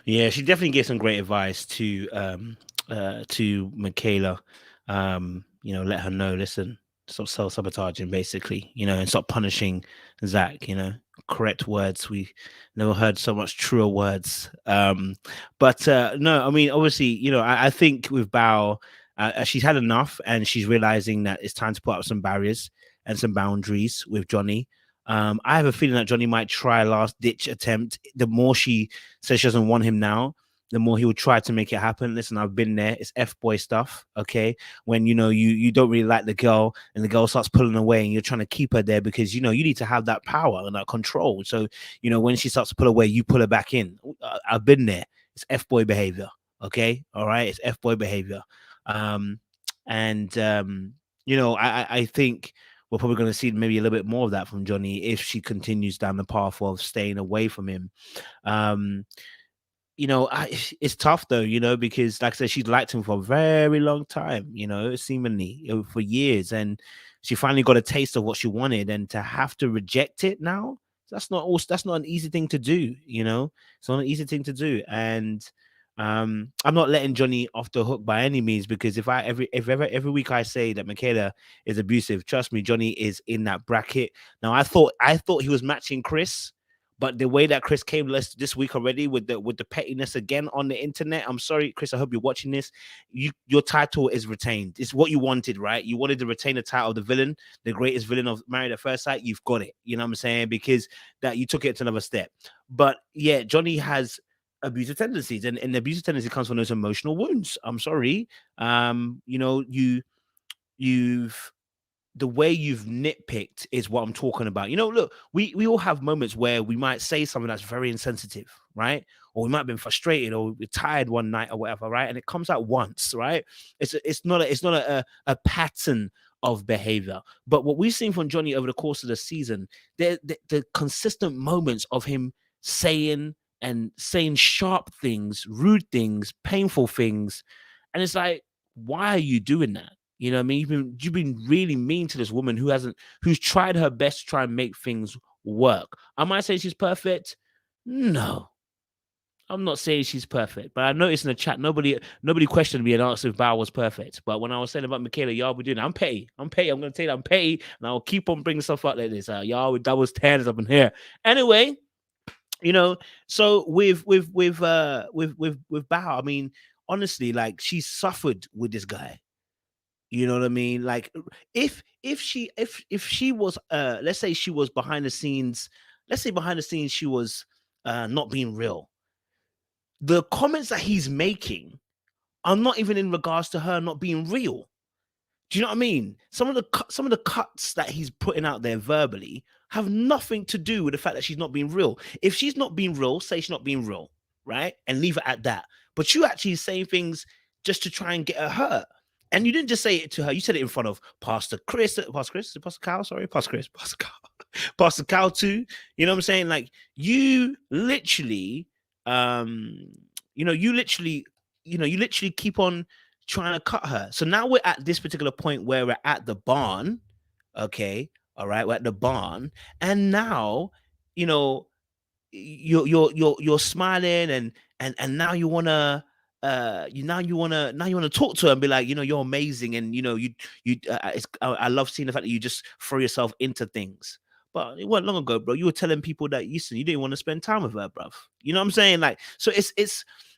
Yeah, she definitely gave some great advice to Michaela. Let her know, listen, stop self-sabotaging, basically, and stop punishing Zach, correct words. We never heard so much truer words. But no, I mean, obviously, I think with Bao, she's had enough, and she's realizing that it's time to put up some barriers and some boundaries with Johnny. I have a feeling that Johnny might try a last-ditch attempt. The more she says she doesn't want him now, the more he would try to make it happen. Listen, I've been there. It's F-boy stuff, okay? When, you don't really like the girl and the girl starts pulling away and you're trying to keep her there because, you need to have that power and that control. So, when she starts to pull away, you pull her back in. I've been there. It's F-boy behavior, okay? All right? It's F-boy behavior. I think we're probably going to see maybe a little bit more of that from Johnny if she continues down the path of staying away from him. It's tough though, because like I said, she's liked him for a very long time, seemingly for years, and she finally got a taste of what she wanted, and to have to reject it now, that's not an easy thing to do, it's not an easy thing to do. And I'm not letting Johnny off the hook by any means, because if every week I say that Michaela is abusive, trust me, Johnny is in that bracket. Now I thought he was matching Chris, but the way that Chris came this week already with the pettiness again on the internet, I'm sorry, Chris, I hope you're watching this. Your title is retained. It's what you wanted, right? You wanted to retain the title of the villain, the greatest villain of Married at First Sight. You've got it. You know what I'm saying? Because that you took it to another step. But yeah, Johnny has abusive tendencies, and the abusive tendency comes from those emotional wounds. I'm sorry. You've the way you've nitpicked is what I'm talking about. Look, we all have moments where we might say something that's very insensitive, right? Or we might have been frustrated, or we're tired one night or whatever, right? And it comes out once, right? It's not a pattern of behavior. But what we've seen from Johnny over the course of the season, the consistent moments of him saying sharp things, rude things, painful things. And it's like, why are you doing that? You know what I mean? You've been really mean to this woman who's tried her best to try and make things work. Am I saying she's perfect? No. I'm not saying she's perfect, but I noticed in the chat nobody questioned me and asked if Bao was perfect. But when I was saying about Michaela, y'all were doing it. I'm petty. I'm going to tell you I'm petty, and I'll keep on bringing stuff up like this. Y'all with double standards up in here. Anyway, you know, so with Bao, I mean, honestly, like, she suffered with this guy. You know what I mean? Like, if she was let's say she was behind the scenes, she was not being real. The comments that he's making are not even in regards to her not being real. Do you know what I mean? Some of the cuts that he's putting out there verbally have nothing to do with the fact that she's not being real. If she's not being real, say she's not being real, right? And leave it at that. But you actually saying things just to try and get her hurt. And you didn't just say it to her. You said it in front of Pastor Cal too. You know what I'm saying? Like, you literally keep on trying to cut her. So now we're at this particular point where we're at the barn. Okay. All right. We're at the barn. And now, you're smiling and now you want to talk to her and be like, you're amazing. And, I love seeing the fact that you just throw yourself into things. But it wasn't long ago, bro. You were telling people that you didn't want to spend time with her, bruv. You know what I'm saying? Like, so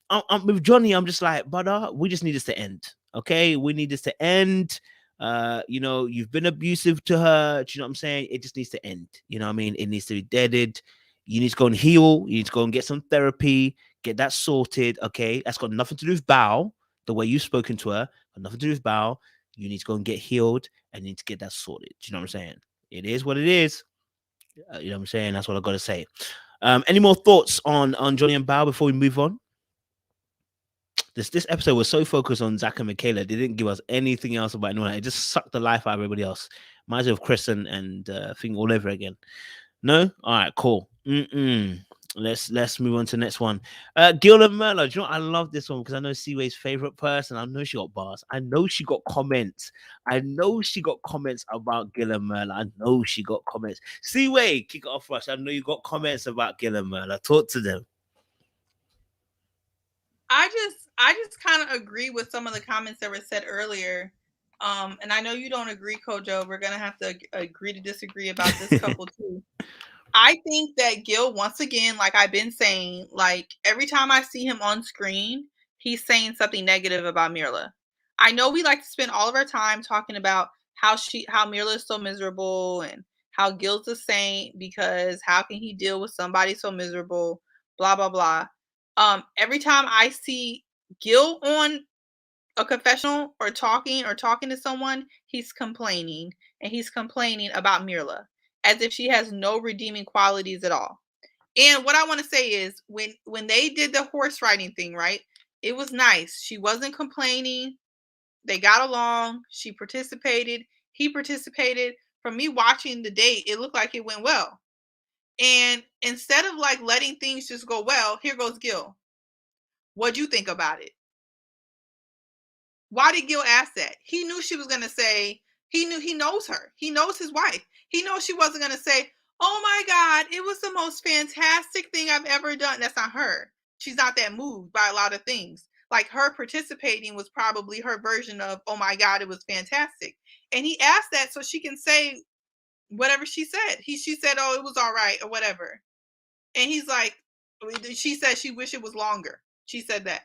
I'm with Johnny. I'm just like, brother, we just need this to end. Okay, we need this to end. You've been abusive to her. Do you know what I'm saying? It just needs to end. You know what I mean? It needs to be deaded. You need to go and heal. You need to go and get some therapy. Get that sorted. Okay, that's got nothing to do with Bao. The way you've spoken to her, got nothing to do with Bao. You need to go and get healed and you need to get that sorted. Do you know what I'm saying? It is what it is. You know what I'm saying? That's what I got to say. Any more thoughts on Johnny and Bao before we move on? This episode was so focused on Zach and Michaela, they didn't give us anything else about anyone. It just sucked the life out of everybody else. Reminds me of Chris and thing all over again. No? All right, cool. Let's move on to the next one. Gil and Myrla. Do you know what? I love this one because I know Seaway's favorite person. I know she got bars. I know she got comments. I know she got comments about Gil and Myrla. I know she got comments. Seaway, kick it off for us. I know you got comments about Gil and Myrla. Talk to them. I just kind of agree with some of the comments that were said earlier. And I know you don't agree, Kojo. We're gonna have to agree to disagree about this couple too. I think that Gil, once again, like I've been saying, like every time I see him on screen, he's saying something negative about Myrla. I know we like to spend all of our time talking about how Myrla is so miserable and how Gil's a saint because how can he deal with somebody so miserable, blah, blah, blah. Every time I see Gil on a confessional or talking to someone, he's complaining, and he's complaining about Myrla as if she has no redeeming qualities at all. And what I want to say is when they did the horse riding thing, right? It was nice. She wasn't complaining. They got along. She participated. He participated. From me watching the date, it looked like it went well. And instead of like letting things just go well, here goes Gil. What'd you think about it? Why did Gil ask that? He knew she was going to say, he knows her. He knows his wife. He knows she wasn't going to say, oh my God, it was the most fantastic thing I've ever done. That's not her. She's not that moved by a lot of things. Like her participating was probably her version of, oh my God, it was fantastic. And he asked that so she can say whatever she said. She said, oh, it was all right or whatever. And he's like, she said she wished it was longer. She said that.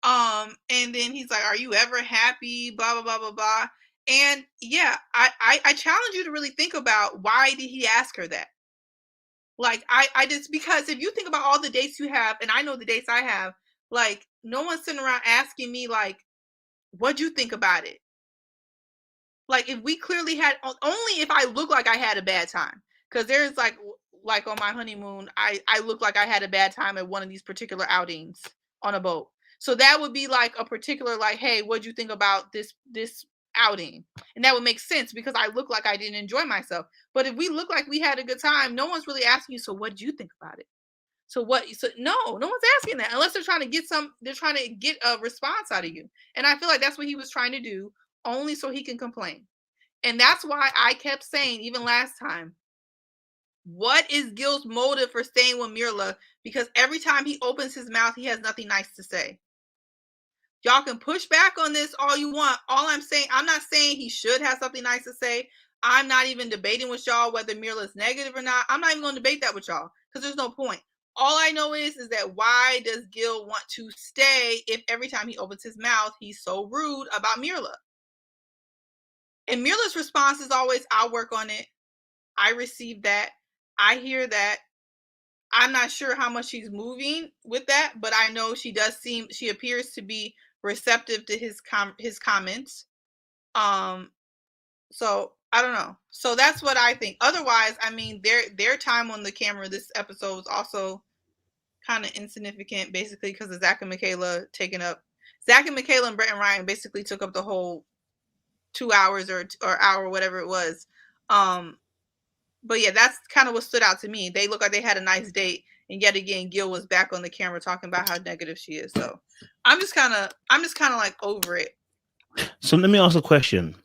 And then he's like, are you ever happy? Blah, blah, blah, blah, blah. And yeah, I challenge you to really think about why did he ask her that? Like, I just, because if you think about all the dates you have, and I know the dates I have, like, no one's sitting around asking me, like, what'd you think about it? Like, if we clearly had, only if I look like I had a bad time. Because there's like on my honeymoon, I look like I had a bad time at one of these particular outings on a boat. So that would be like a particular, like, hey, what'd you think about this outing. And that would make sense because I look like I didn't enjoy myself. But if we look like we had a good time, no one's really asking you, so what did you think about it? So what? So no one's asking that unless they're trying to get they're trying to get a response out of you. And I feel like that's what he was trying to do, only so he can complain. And that's why I kept saying, even last time, what is Gil's motive for staying with Myrla? Because every time he opens his mouth, he has nothing nice to say. Y'all can push back on this all you want. All I'm saying, I'm not saying he should have something nice to say. I'm not even debating with y'all whether Myrla is negative or not. I'm not even going to debate that with y'all because there's no point. All I know is that why does Gil want to stay if every time he opens his mouth, he's so rude about Myrla? And Myrla's response is always, I'll work on it. I receive that. I hear that. I'm not sure how much she's moving with that, but I know she appears to be receptive to his comments. So I don't know. So that's what I think. Otherwise, I mean, their time on the camera this episode was also kind of insignificant, basically, because of Zach and Michaela and Brett and Ryan basically took up the whole 2 hours or hour, whatever it was. But yeah, that's kind of what stood out to me. They look like they had a nice date, and yet again, Gil was back on the camera talking about how negative she is. So I'm just kind of like over it. So let me ask a question.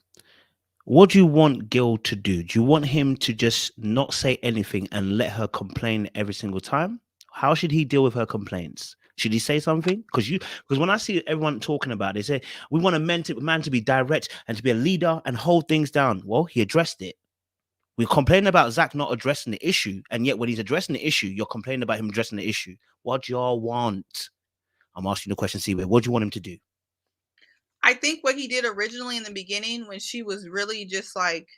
What do you want Gil to do? Do you want him to just not say anything and let her complain every single time? How should he deal with her complaints? Should he say something? Because when I see everyone talking about it, they say we want a man to be direct and to be a leader and hold things down. Well, he addressed it. We're complaining about Zach not addressing the issue, and yet when he's addressing the issue, you're complaining about him addressing the issue. What do y'all want? I'm asking the question, Seaway. What do you want him to do? I think what he did originally in the beginning, when she was really just like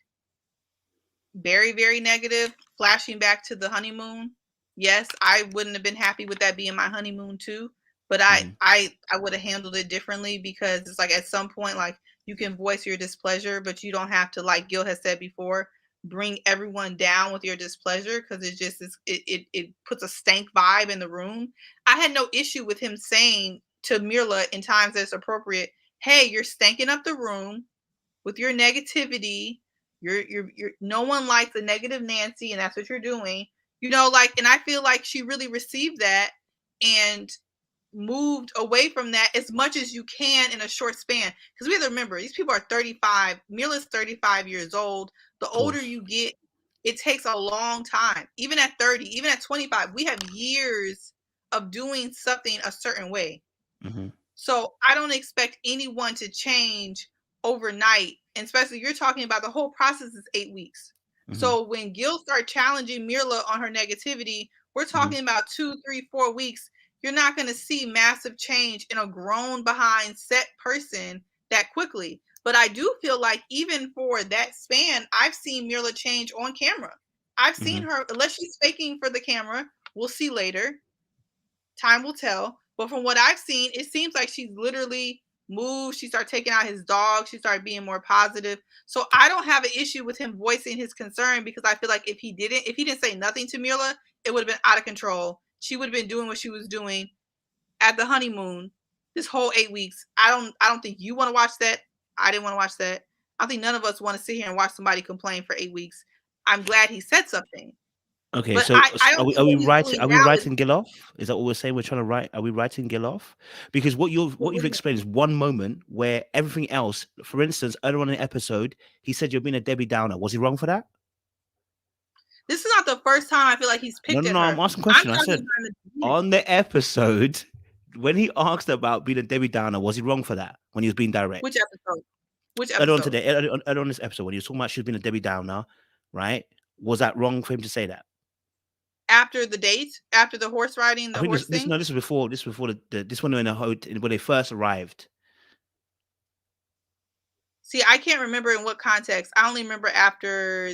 very, very negative, flashing back to the honeymoon. Yes, I wouldn't have been happy with that being my honeymoon too, but I would have handled it differently because it's like at some point, like you can voice your displeasure, but you don't have to, like Gil has said before, bring everyone down with your displeasure because it just is it puts a stank vibe in the room. I had no issue with him saying to Myrla in times that's appropriate, hey, you're stanking up the room with your negativity. You're no one likes a negative Nancy, and that's what you're doing. And I feel like she really received that and moved away from that as much as you can in a short span. Because we have to remember, these people are 35. Myrla's 35 years old. The older you get, it takes a long time. Even at 30, even at 25, we have years of doing something a certain way. Mm-hmm. So I don't expect anyone to change overnight. And especially you're talking about the whole process is 8 weeks. Mm-hmm. So when Gil started challenging Myrla on her negativity, we're talking about 2, 3, 4 weeks. You're not going to see massive change in a grown behind set person that quickly. But I do feel like even for that span, I've seen Myrla change on camera. I've seen her, unless she's faking for the camera, we'll see later. Time will tell. But from what I've seen, it seems like she's literally moved. She started taking out his dog. She started being more positive. So I don't have an issue with him voicing his concern because I feel like if he didn't say nothing to Myrla, it would have been out of control. She would have been doing what she was doing at the honeymoon this whole 8 weeks. I don't think you want to watch that. I didn't want to watch that. I think none of us want to sit here and watch somebody complain for 8 weeks. I'm glad he said something. Okay, but so are we writing Gil off? Is that what we're saying? We're trying to write. Are we writing Gil off? Because what you've explained is one moment where everything else. For instance, earlier on in the episode, he said you're being a Debbie Downer. Was he wrong for that? This is not the first time I feel like he's picked at her. No, I'm asking a question. I said on the episode when he asked about being a Debbie Downer, was he wrong for that when he was being direct? Which episode? Earlier on this episode when he was talking about she was being a Debbie Downer, right? Was that wrong for him to say that? After the date, after the horse riding, this was before. This was before this one when they first arrived. See, I can't remember in what context. I only remember after.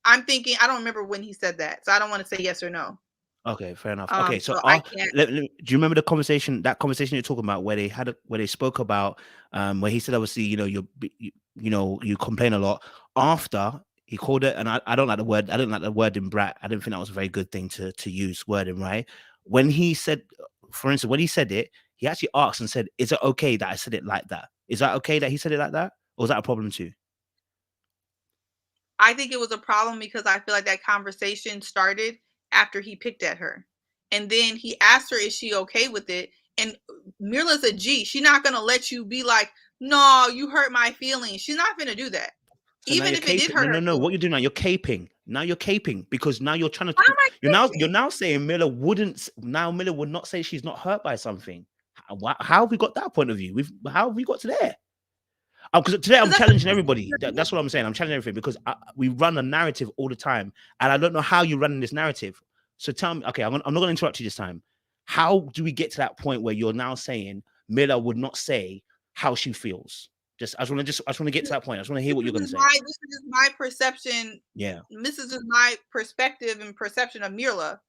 I'm thinking. I don't remember when he said that, so I don't want to say yes or no. Okay, fair enough. Okay, so do you remember the conversation? That conversation you're talking about, where they spoke about, where he said, obviously, you complain a lot. After he called it, and I don't like the word. I didn't like the word in brat. I didn't think that was a very good thing to use wording, right? When he said, for instance, when he said it, he actually asked and said, "Is it okay that I said it like that? Is that okay that he said it like that? Or was that a problem too? I think it was a problem because I feel like that conversation started after he picked at her. And then he asked her, is she okay with it? And Myrla's a G. She's not going to let you be like, no, you hurt my feelings. She's not going to do that. So even if it did hurt her. No. What you're doing now, you're caping. Now you're caping because now you're trying to. Why am I You're now saying Myrla wouldn't. Now Myrla would not say she's not hurt by something. How have we got that point of view? How have we got to there? Because today I'm challenging everybody. That's what I'm saying. I'm challenging everything because we run a narrative all the time, and I don't know how you're running this narrative. So tell me, okay, I'm not going to interrupt you this time. How do we get to that point where you're now saying Myrla would not say how she feels? I just want to get to that point. I just want to hear what you're going to say. This is just my perception. Yeah. This is just my perspective and perception of Myrla.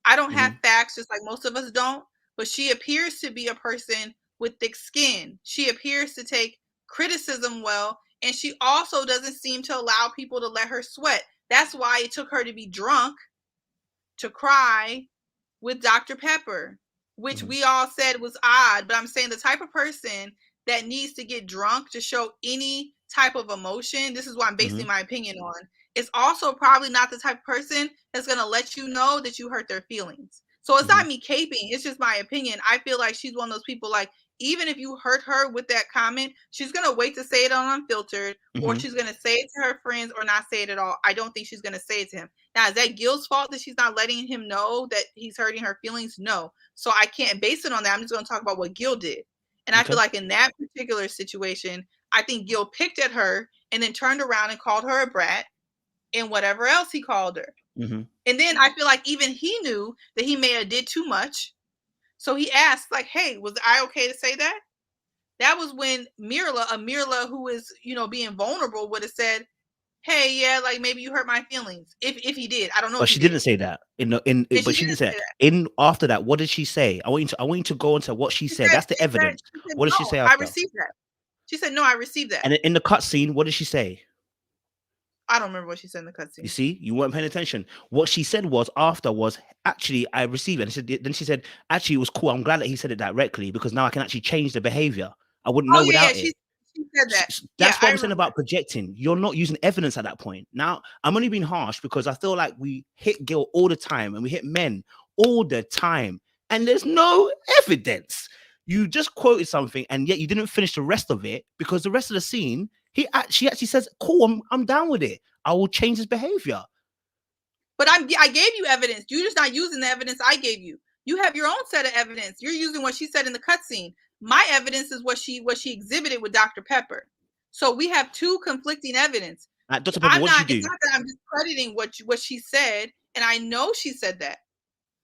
I don't have facts, just like most of us don't. But she appears to be a person with thick skin. She appears to take criticism well, and she also doesn't seem to allow people to let her sweat. That's why it took her to be drunk to cry with Dr. Pepper, which we all said was odd. But I'm saying the type of person that needs to get drunk to show any type of emotion, this is what I'm basing my opinion on, is also probably not the type of person that's going to let you know that you hurt their feelings. So it's not me caping. It's just my opinion. I feel like she's one of those people, like, even if you hurt her with that comment, she's going to wait to say it on Unfiltered, or she's going to say it to her friends or not say it at all. I don't think she's going to say it to him. Now, is that Gil's fault that she's not letting him know that he's hurting her feelings? No. So I can't base it on that. I'm just going to talk about what Gil did. And I feel like in that particular situation, I think Gil picked at her and then turned around and called her a brat and whatever else he called her. And then I feel like even he knew that he may have did too much. So he asked, like, hey, was I okay to say that? That was when Myrla who is, being vulnerable, would have said, hey, yeah, like maybe you hurt my feelings. If he did, I don't know. But she didn't say that. But she didn't say that. After that, what did she say? I want you to go into what she said. That's the evidence. What did she say after? I received that. She said, no, I received that. And in the cutscene, what did she say? I don't remember what she said in the cutscene. You see, you weren't paying attention. What she said was actually, I received it. And then she said, actually, it was cool. I'm glad that he said it directly because now I can actually change the behavior. I wouldn't know without it. She said that. That's what I'm saying about projecting. You're not using evidence at that point. Now, I'm only being harsh because I feel like we hit Gil all the time and we hit men all the time. And there's no evidence. You just quoted something and yet you didn't finish the rest of it because the rest of the scene, she actually says, cool, I'm down with it. I will change his behavior. But I gave you evidence. You're just not using the evidence I gave you. You have your own set of evidence. You're using what she said in the cutscene. My evidence is what she exhibited with Dr. Pepper. So we have two conflicting evidence. Dr. Pepper, what did she do? It's not that I'm discrediting what she said, and I know she said that.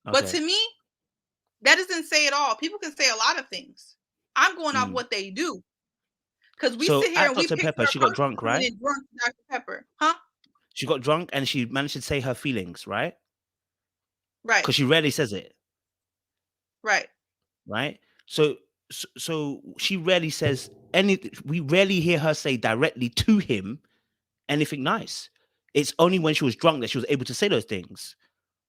Okay. But to me, that doesn't say it all. People can say a lot of things. I'm going off what they do. Because we sit here and we Dr. Pepper, she got drunk, right? Drunk Dr. Pepper, huh? She got drunk and she managed to say her feelings, right? Right. Because she rarely says it. Right. Right. So she rarely says anything. We rarely hear her say directly to him anything nice. It's only when she was drunk that she was able to say those things,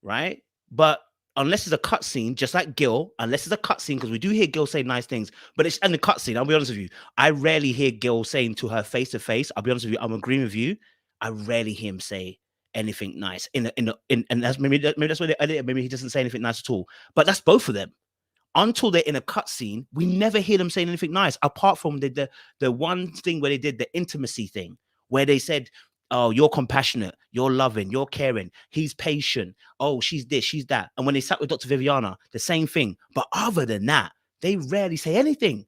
right? But unless it's a cutscene, just like Gil, unless it's a cutscene, because we do hear Gil say nice things, but it's in the cutscene. I'll be honest with you. I rarely hear Gil saying to her face to face. I'll be honest with you. I'm agreeing with you. I rarely hear him say anything nice. And that's maybe that's where they edit it. Maybe he doesn't say anything nice at all. But that's both of them. Until they're in a cutscene, we never hear them saying anything nice, apart from the one thing where they did the intimacy thing, where they said, oh, you're compassionate, you're loving, you're caring, he's patient, oh, she's this, she's that. And when they sat with Dr. Viviana, the same thing. But other than that, they rarely say anything,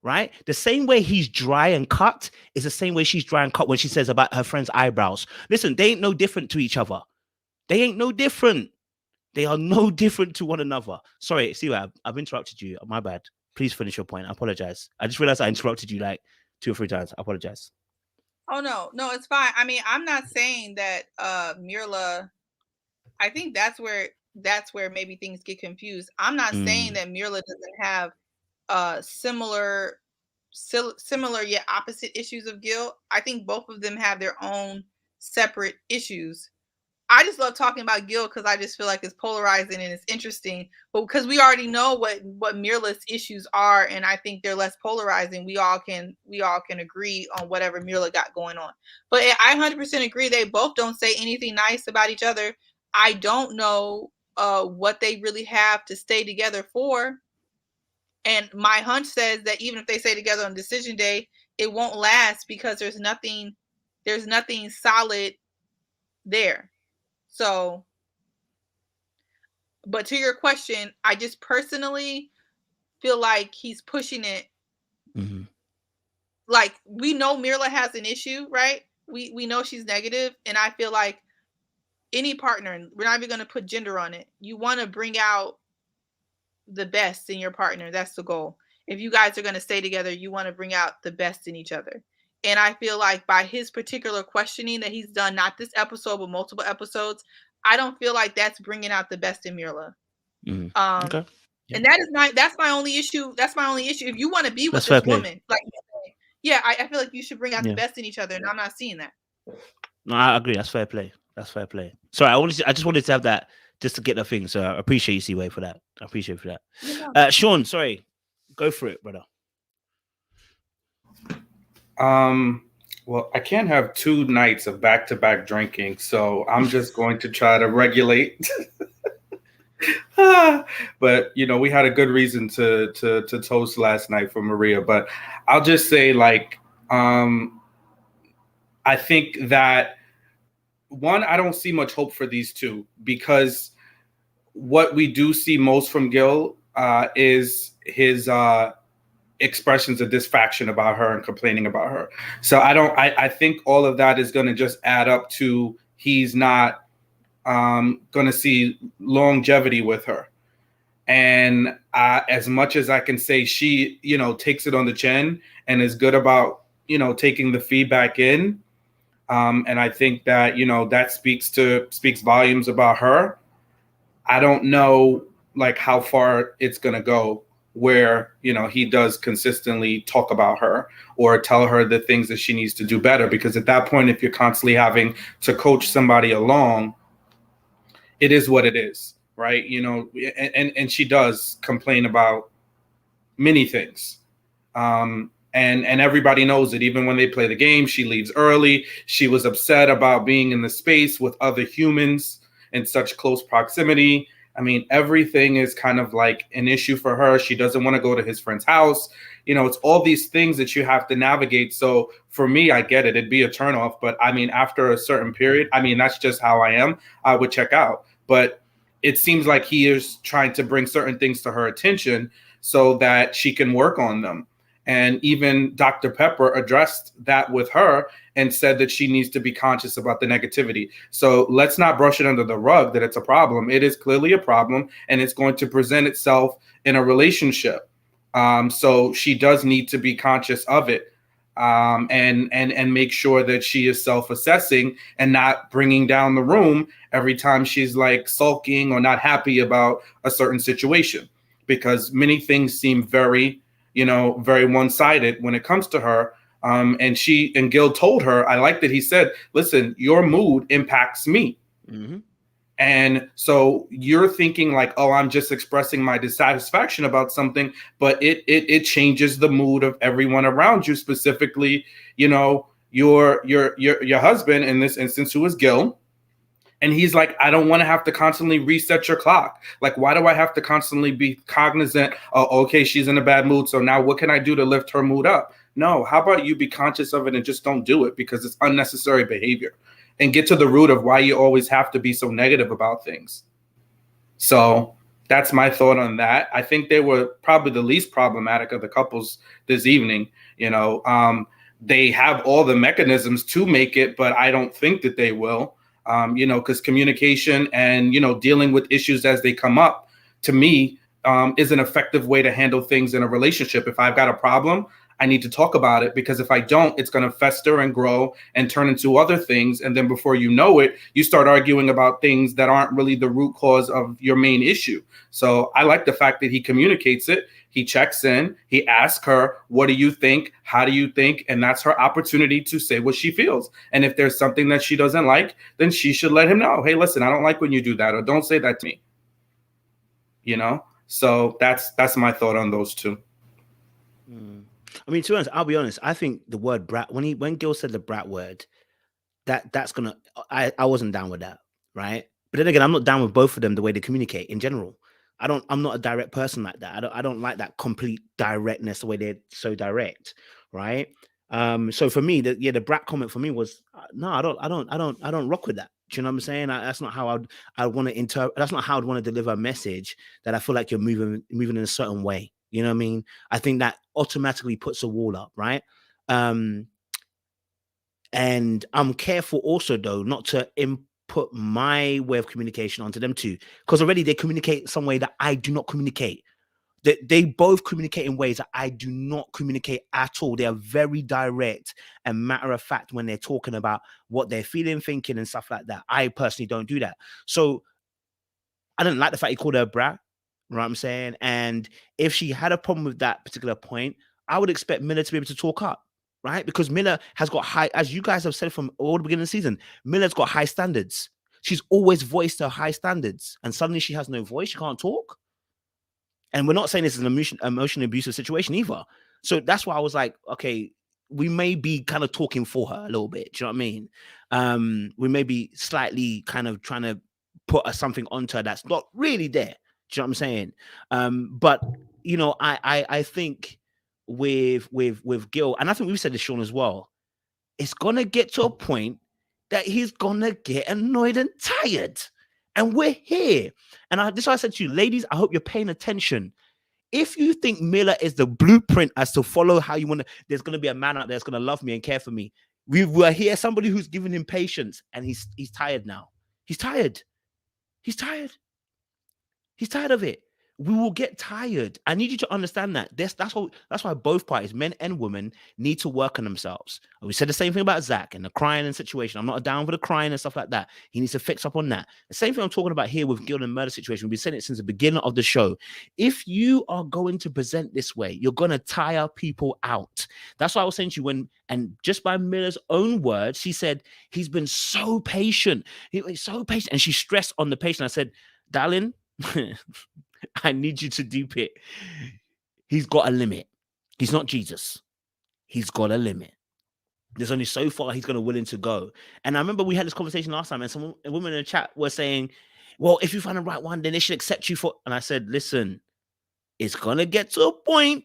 right? The same way he's dry and cut is the same way she's dry and cut when she says about her friend's eyebrows. Listen, they ain't no different to each other. They ain't no different. They are no different to one another. Sorry, see what I've interrupted you. My bad. Please finish your point. I apologize. I just realized I interrupted you like 2 or 3 times. I apologize. Oh, no, it's fine. I mean, I'm not saying that Myrla, I think that's where maybe things get confused. I'm not saying that Myrla doesn't have similar yet opposite issues of Gil. I think both of them have their own separate issues. I just love talking about Gil because I just feel like it's polarizing and it's interesting. But because we already know what Myrla's issues are, and I think they're less polarizing, we all can agree on whatever Myrla got going on. But I 100% agree. They both don't say anything nice about each other. I don't know what they really have to stay together for. And my hunch says that even if they stay together on decision day, it won't last because there's nothing solid there. So, but to your question, I just personally feel like he's pushing it. Mm-hmm. Like, we know Myrla has an issue, right? We know she's negative, and I feel like any partner, we're not even going to put gender on it, you want to bring out the best in your partner. That's the goal. If you guys are going to stay together, you want to bring out the best in each other. And I feel like by his particular questioning that he's done, not this episode, but multiple episodes, I don't feel like that's bringing out the best in Myrla. Mm-hmm. Okay. Yeah. And that's my only issue. That's my only issue. If you want to be with That's this woman, like, yeah, I feel like you should bring out the best in each other, and I'm not seeing that. No, I agree. That's fair play. That's fair play. Sorry, I just wanted to have that just to get the thing. So I appreciate you, C-Way, for that. I appreciate you for that. Yeah. Sean, sorry, go for it, brother. Well, I can't have 2 nights of back-to-back drinking, so I'm just going to try to regulate. But we had a good reason to toast last night for Maria. But I'll just say, like, I think that one, I don't see much hope for these two, because what we do see most from Gil is his expressions of disfaction about her and complaining about her. So I think all of that is going to just add up to he's not going to see longevity with her. And as much as I can say she, takes it on the chin and is good about, taking the feedback in. And I think that, that speaks volumes about her. I don't know, like, how far it's going to go where, he does consistently talk about her or tell her the things that she needs to do better. Because at that point, if you're constantly having to coach somebody along, it is what it is, right? And she does complain about many things. And everybody knows it. Even when they play the game, she leaves early. She was upset about being in the space with other humans in such close proximity. I mean, everything is kind of like an issue for her. She doesn't want to go to his friend's house. It's all these things that you have to navigate. So for me, I get it. It'd be a turnoff. But I mean, after a certain period, that's just how I am. I would check out. But it seems like he is trying to bring certain things to her attention so that she can work on them. And even Dr. Pepper addressed that with her and said that she needs to be conscious about the negativity. So let's not brush it under the rug that it's a problem. It is clearly a problem, and it's going to present itself in a relationship. So she does need to be conscious of it, and make sure that she is self-assessing and not bringing down the room every time she's like sulking or not happy about a certain situation, because many things seem very one-sided when it comes to her. And Gil told her, I like that he said, listen, your mood impacts me. Mm-hmm. And so you're thinking like, oh, I'm just expressing my dissatisfaction about something, but it changes the mood of everyone around you, specifically, your husband in this instance, who is Gil. And he's like, I don't want to have to constantly reset your clock. Like, why do I have to constantly be cognizant? Oh, okay, she's in a bad mood, so now what can I do to lift her mood up? No, how about you be conscious of it and just don't do it, because it's unnecessary behavior, and get to the root of why you always have to be so negative about things. So that's my thought on that. I think they were probably the least problematic of the couples this evening. They have all the mechanisms to make it, but I don't think that they will. Because communication and, dealing with issues as they come up, to me, is an effective way to handle things in a relationship. If I've got a problem, I need to talk about it, because if I don't, it's going to fester and grow and turn into other things. And then before you know it, you start arguing about things that aren't really the root cause of your main issue. So I like the fact that he communicates it. He checks in, he asks her, what do you think? How do you think? And that's her opportunity to say what she feels. And if there's something that she doesn't like, then she should let him know, hey, listen, I don't like when you do that, or don't say that to me. You know? So that's my thought on those two. I mean, to be honest, I'll be honest. I think the word brat, when Gil said the brat word, that's gonna. I wasn't down with that, right? But then again, I'm not down with both of them the way they communicate in general. I'm not a direct person like that. I don't like that complete directness the way they're so direct, right? So for me, the brat comment for me was no, I don't rock with that. Do you know what I'm saying? That's not how I want to interpret. That's not how I'd want to deliver a message that I feel like you're moving in a certain way. You know what I mean? I think that automatically puts a wall up, right? And I'm careful also, though, not to input my way of communication onto them too, because already they communicate some way that I do not communicate. They both communicate in ways that I do not communicate at all. They are very direct and matter of fact when they're talking about what they're feeling, thinking, and stuff like that. I personally don't do that. So I didn't like the fact he called her a brat. You know what I'm saying? And if she had a problem with that particular point, I would expect Myrla to be able to talk up, right? Because Myrla has got high, as you guys have said from all the beginning of the season, Myrla's got high standards. She's always voiced her high standards, and suddenly she has no voice. She can't talk. And we're not saying this is an emotionally abusive situation either. So that's why I was like, okay, we may be kind of talking for her a little bit. Do you know what I mean? We may be slightly kind of trying to put something onto her that's not really there. Do you know what I'm saying? But you know, I think with Gil, and I think we've said this, Sean, as well, it's gonna get to a point that he's gonna get annoyed and tired. And we're here. And this is why I said to you, ladies, I hope you're paying attention. If you think Myrla is the blueprint as to follow how you want to, there's going to be a man out there that's going to love me and care for me. We're here, somebody who's giving him patience, and he's tired now. He's tired. He's tired. He's tired of it. We will get tired. I need you to understand that. That's why both parties, men and women, need to work on themselves. We said the same thing about Zach and the crying and situation. I'm not down for the crying and stuff like that. He needs to fix up on that. The same thing I'm talking about here with Gil and Myrla situation. We've been saying it since the beginning of the show. If you are going to present this way, you're going to tire people out. That's why I was saying to you and just by Myrla's own words, she said, he's been so patient. He's so patient. And she stressed on the patient. I said, darling, I need you to deep it. He's got a limit. He's not Jesus. He's got a limit. There's only so far he's going to willing to go. And I remember we had this conversation last time, and some women in the chat were saying, well, if you find the right one, then they should accept you for. And I said, listen, it's going to get to a point.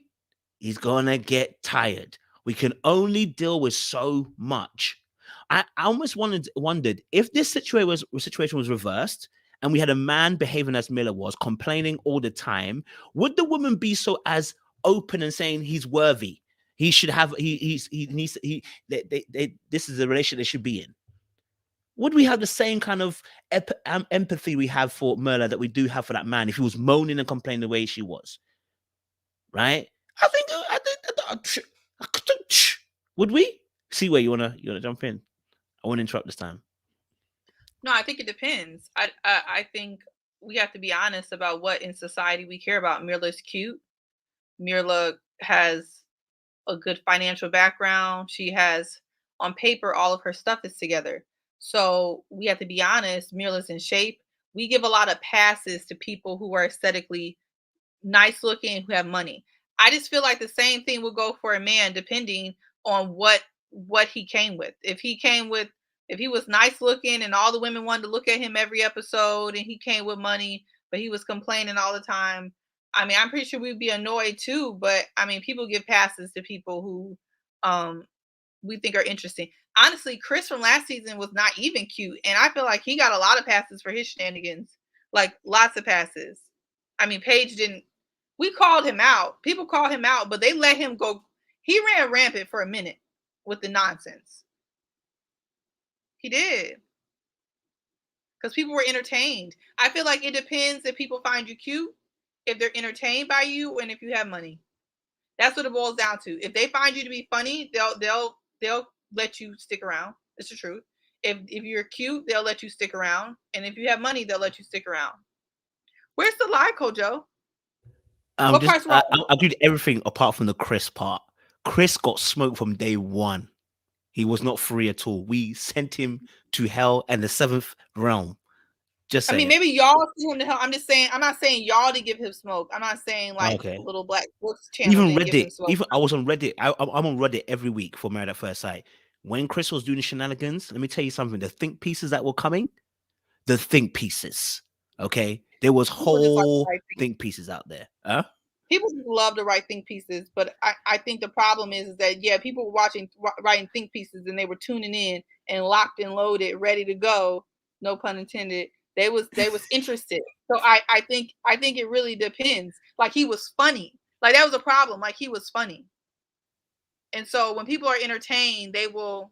He's going to get tired. We can only deal with so much. I almost wondered if this situation was reversed, and we had a man behaving as Myrla was, complaining all the time, would the woman be so as open and saying he's worthy? He should have, this is the relationship they should be in. Would we have the same kind of empathy we have for Myrla that we do have for that man if he was moaning and complaining the way she was? Right? I think would we? See where you wanna jump in? I won't interrupt this time. No, I think it depends. I think we have to be honest about what in society we care about. Myrla's cute. Myrla has a good financial background. She has, on paper, all of her stuff is together. So we have to be honest. Myrla's in shape. We give a lot of passes to people who are aesthetically nice looking, who have money. I just feel like the same thing would go for a man, depending on what he came with. If he was nice looking and all the women wanted to look at him every episode, and he came with money, but he was complaining all the time, I mean, I'm pretty sure we'd be annoyed too. But I mean, people give passes to people who we think are interesting. Honestly, Chris from last season was not even cute, and I feel like he got a lot of passes for his shenanigans, like lots of passes. I mean, Paige didn't. We called him out. People called him out, but they let him go. He ran rampant for a minute with the nonsense. He did. Because people were entertained. I feel like it depends if people find you cute, if they're entertained by you, and if you have money. That's what it boils down to. If they find you to be funny, they'll let you stick around. It's the truth. If you're cute, they'll let you stick around. And if you have money, they'll let you stick around. Where's the lie, Kojo? What part's wrong? I did everything apart from the Chris part. Chris got smoked from day one. He was not free at all. We sent him to hell and the seventh realm. Just I saying. mean, maybe y'all see him to hell. I'm just saying. I'm not saying y'all to give him smoke. I'm not saying like Okay. little black books channel. Even didn't give him Reddit. smoke. Even I was on Reddit. I'm on Reddit every week for Married at First Sight. When Chris was doing the shenanigans, let me tell you something. The think pieces that were coming, the think pieces. Okay, there was People just like whole to write think pieces out there. Huh? People just love to write think pieces, but I think the problem is that people were writing think pieces and they were tuning in and locked and loaded, ready to go. No pun intended. They was interested. So I think it really depends. Like he was funny. Like that was a problem. Like he was funny. And so when people are entertained, they will.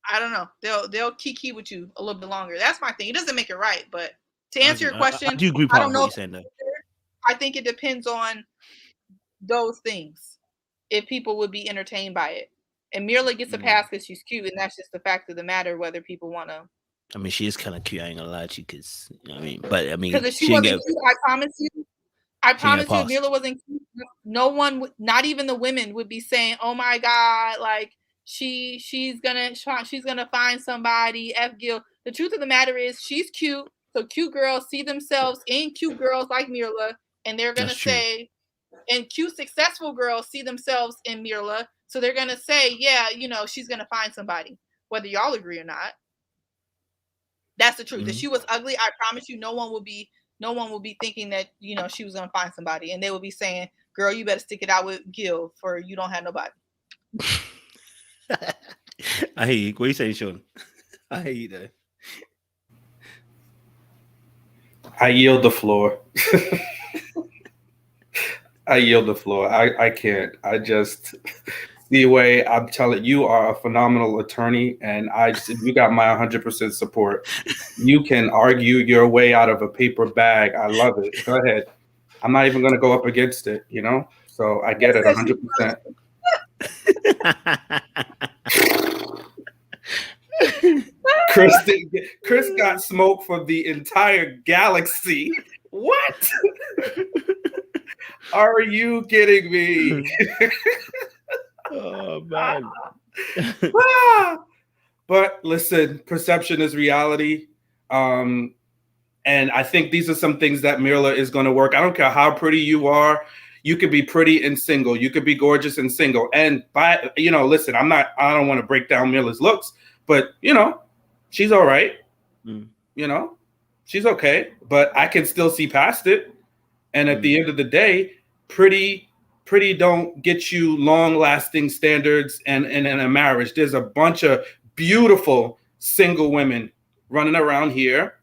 I don't know. They'll kiki with you a little bit longer. That's my thing. It doesn't make it right, but to answer your question, I do agree. I don't know. What you're saying though. I think it depends on those things. If people would be entertained by it, and Myrla gets a pass because she's cute, and that's just the fact of the matter. Whether people want to. I mean, she is kind of cute. I ain't gonna lie to you, because I mean, but I mean, because if she wasn't cute, I promise you, if Myrla wasn't cute, no one, not even the women, would be saying, "Oh my God, like she's gonna find somebody." F Gil. The truth of the matter is, she's cute. So cute girls see themselves in cute girls like Myrla, and they're gonna say, and cute successful girls see themselves in Myrla, so they're gonna say, "Yeah, she's gonna find somebody," whether y'all agree or not. That's the truth. If she was ugly, I promise you, no one will be thinking that she was gonna find somebody, and they will be saying, "Girl, you better stick it out with Gil, for you don't have nobody." I hear you. What are you saying, Sean? I hear you though. I yield the floor. I yield the floor. I can't. I just the way I'm telling you are a phenomenal attorney, and you got my 100% support. You can argue your way out of a paper bag. I love it. Go ahead. I'm not even going to go up against it. So I get it 100%. Chris got smoke from the entire galaxy. What? Are you kidding me? Oh man. But listen, perception is reality. And I think these are some things that Myrla is going to work. I don't care how pretty you are. You could be pretty and single. You could be gorgeous and single. And listen, I don't want to break down Myrla's looks, but she's all right. She's okay, but I can still see past it. And at the end of the day, pretty don't get you long-lasting standards and in a marriage. There's a bunch of beautiful single women running around here,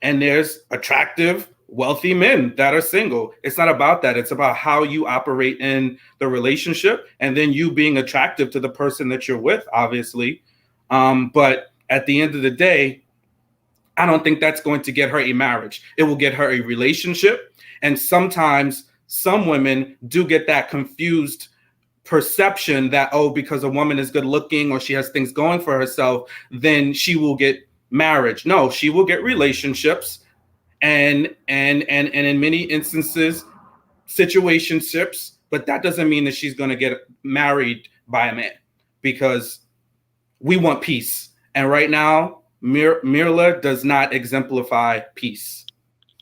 and there's attractive, wealthy men that are single. It's not about that. It's about how you operate in the relationship, and then you being attractive to the person that you're with, obviously. But at the end of the day, I don't think that's going to get her a marriage. It will get her a relationship. And sometimes some women do get that confused perception that, because a woman is good looking or she has things going for herself, then she will get marriage. No, she will get relationships and in many instances, situationships, but that doesn't mean that she's going to get married by a man, because we want peace. And right now, Myrla does not exemplify peace.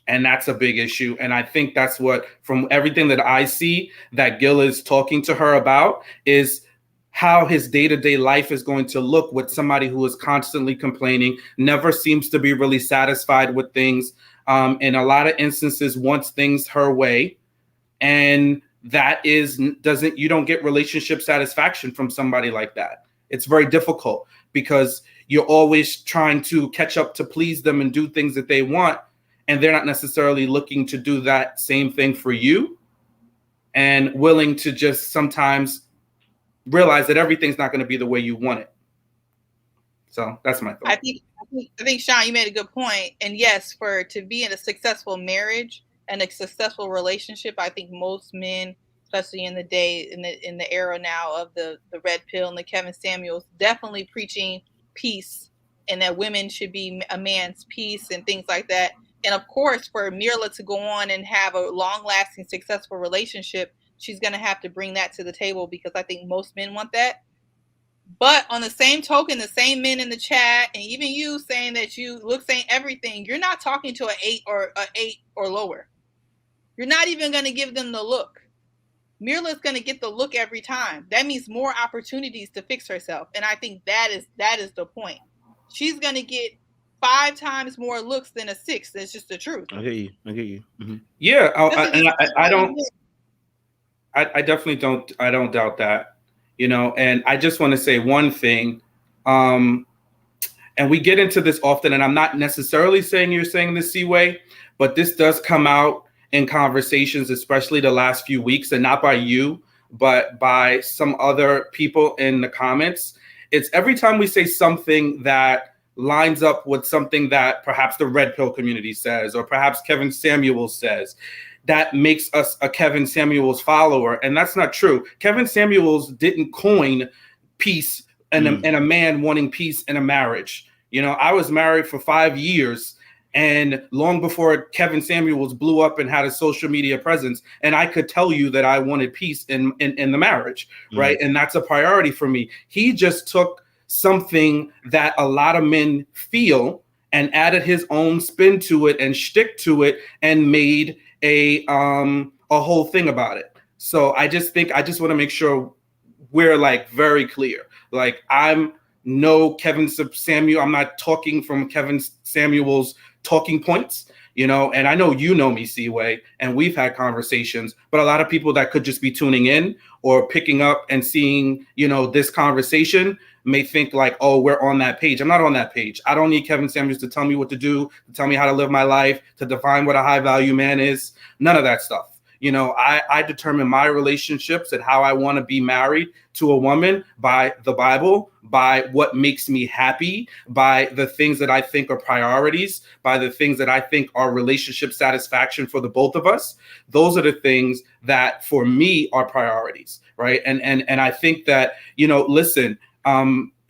And that's a big issue. And I think that's what, from everything that I see that Gil is talking to her about, is how his day-to-day life is going to look with somebody who is constantly complaining, never seems to be really satisfied with things, in a lot of instances wants things her way. And you don't get relationship satisfaction from somebody like that. It's very difficult, because you're always trying to catch up to please them and do things that they want. And they're not necessarily looking to do that same thing for you, and willing to just sometimes realize that everything's not going to be the way you want it. So that's my thought. I think Sean, you made a good point. And yes, to be in a successful marriage and a successful relationship, I think most men, especially in the era now of the red pill and the Kevin Samuels, definitely preaching peace, and that women should be a man's peace and things like that. And of course, for Myrla to go on and have a long-lasting, successful relationship, she's going to have to bring that to the table, because I think most men want that. But on the same token, the same men in the chat, and even you saying that you look, saying everything, you're not talking to an 8 or lower. You're not even going to give them the look. Myrla's going to get the look every time. That means more opportunities to fix herself. And I think that is the point. She's going to get 5 times more looks than a 6. That's just the truth. I get you. Mm-hmm. Yeah, I definitely don't. I don't doubt that. And I just want to say one thing. And we get into this often, and I'm not necessarily saying you're saying this C-way, but this does come out in conversations, especially the last few weeks, and not by you, but by some other people in the comments. It's every time we say something that lines up with something that perhaps the red pill community says, or perhaps Kevin Samuels says, that makes us a Kevin Samuels follower. And that's not true. Kevin Samuels didn't coin peace and a man wanting peace in a marriage. I was married for 5 years, and long before Kevin Samuels blew up and had a social media presence, and I could tell you that I wanted peace in the marriage, right? And that's a priority for me. He just took something that a lot of men feel and added his own spin to it and shtick to it and made a whole thing about it. So I just want to make sure we're like very clear. Like, I'm no Kevin Samuel. I'm not talking from Kevin Samuel's talking points, and I know you know me, C-way, and we've had conversations, but a lot of people that could just be tuning in or picking up and seeing, this conversation may think like, oh, we're on that page. I'm not on that page. I don't need Kevin Samuels to tell me what to do, to tell me how to live my life, to define what a high value man is. None of that stuff. I determine my relationships and how I want to be married to a woman by the Bible, by what makes me happy, by the things that I think are priorities, by the things that I think are relationship satisfaction for the both of us. Those are the things that for me are priorities, right? And I think that, listen,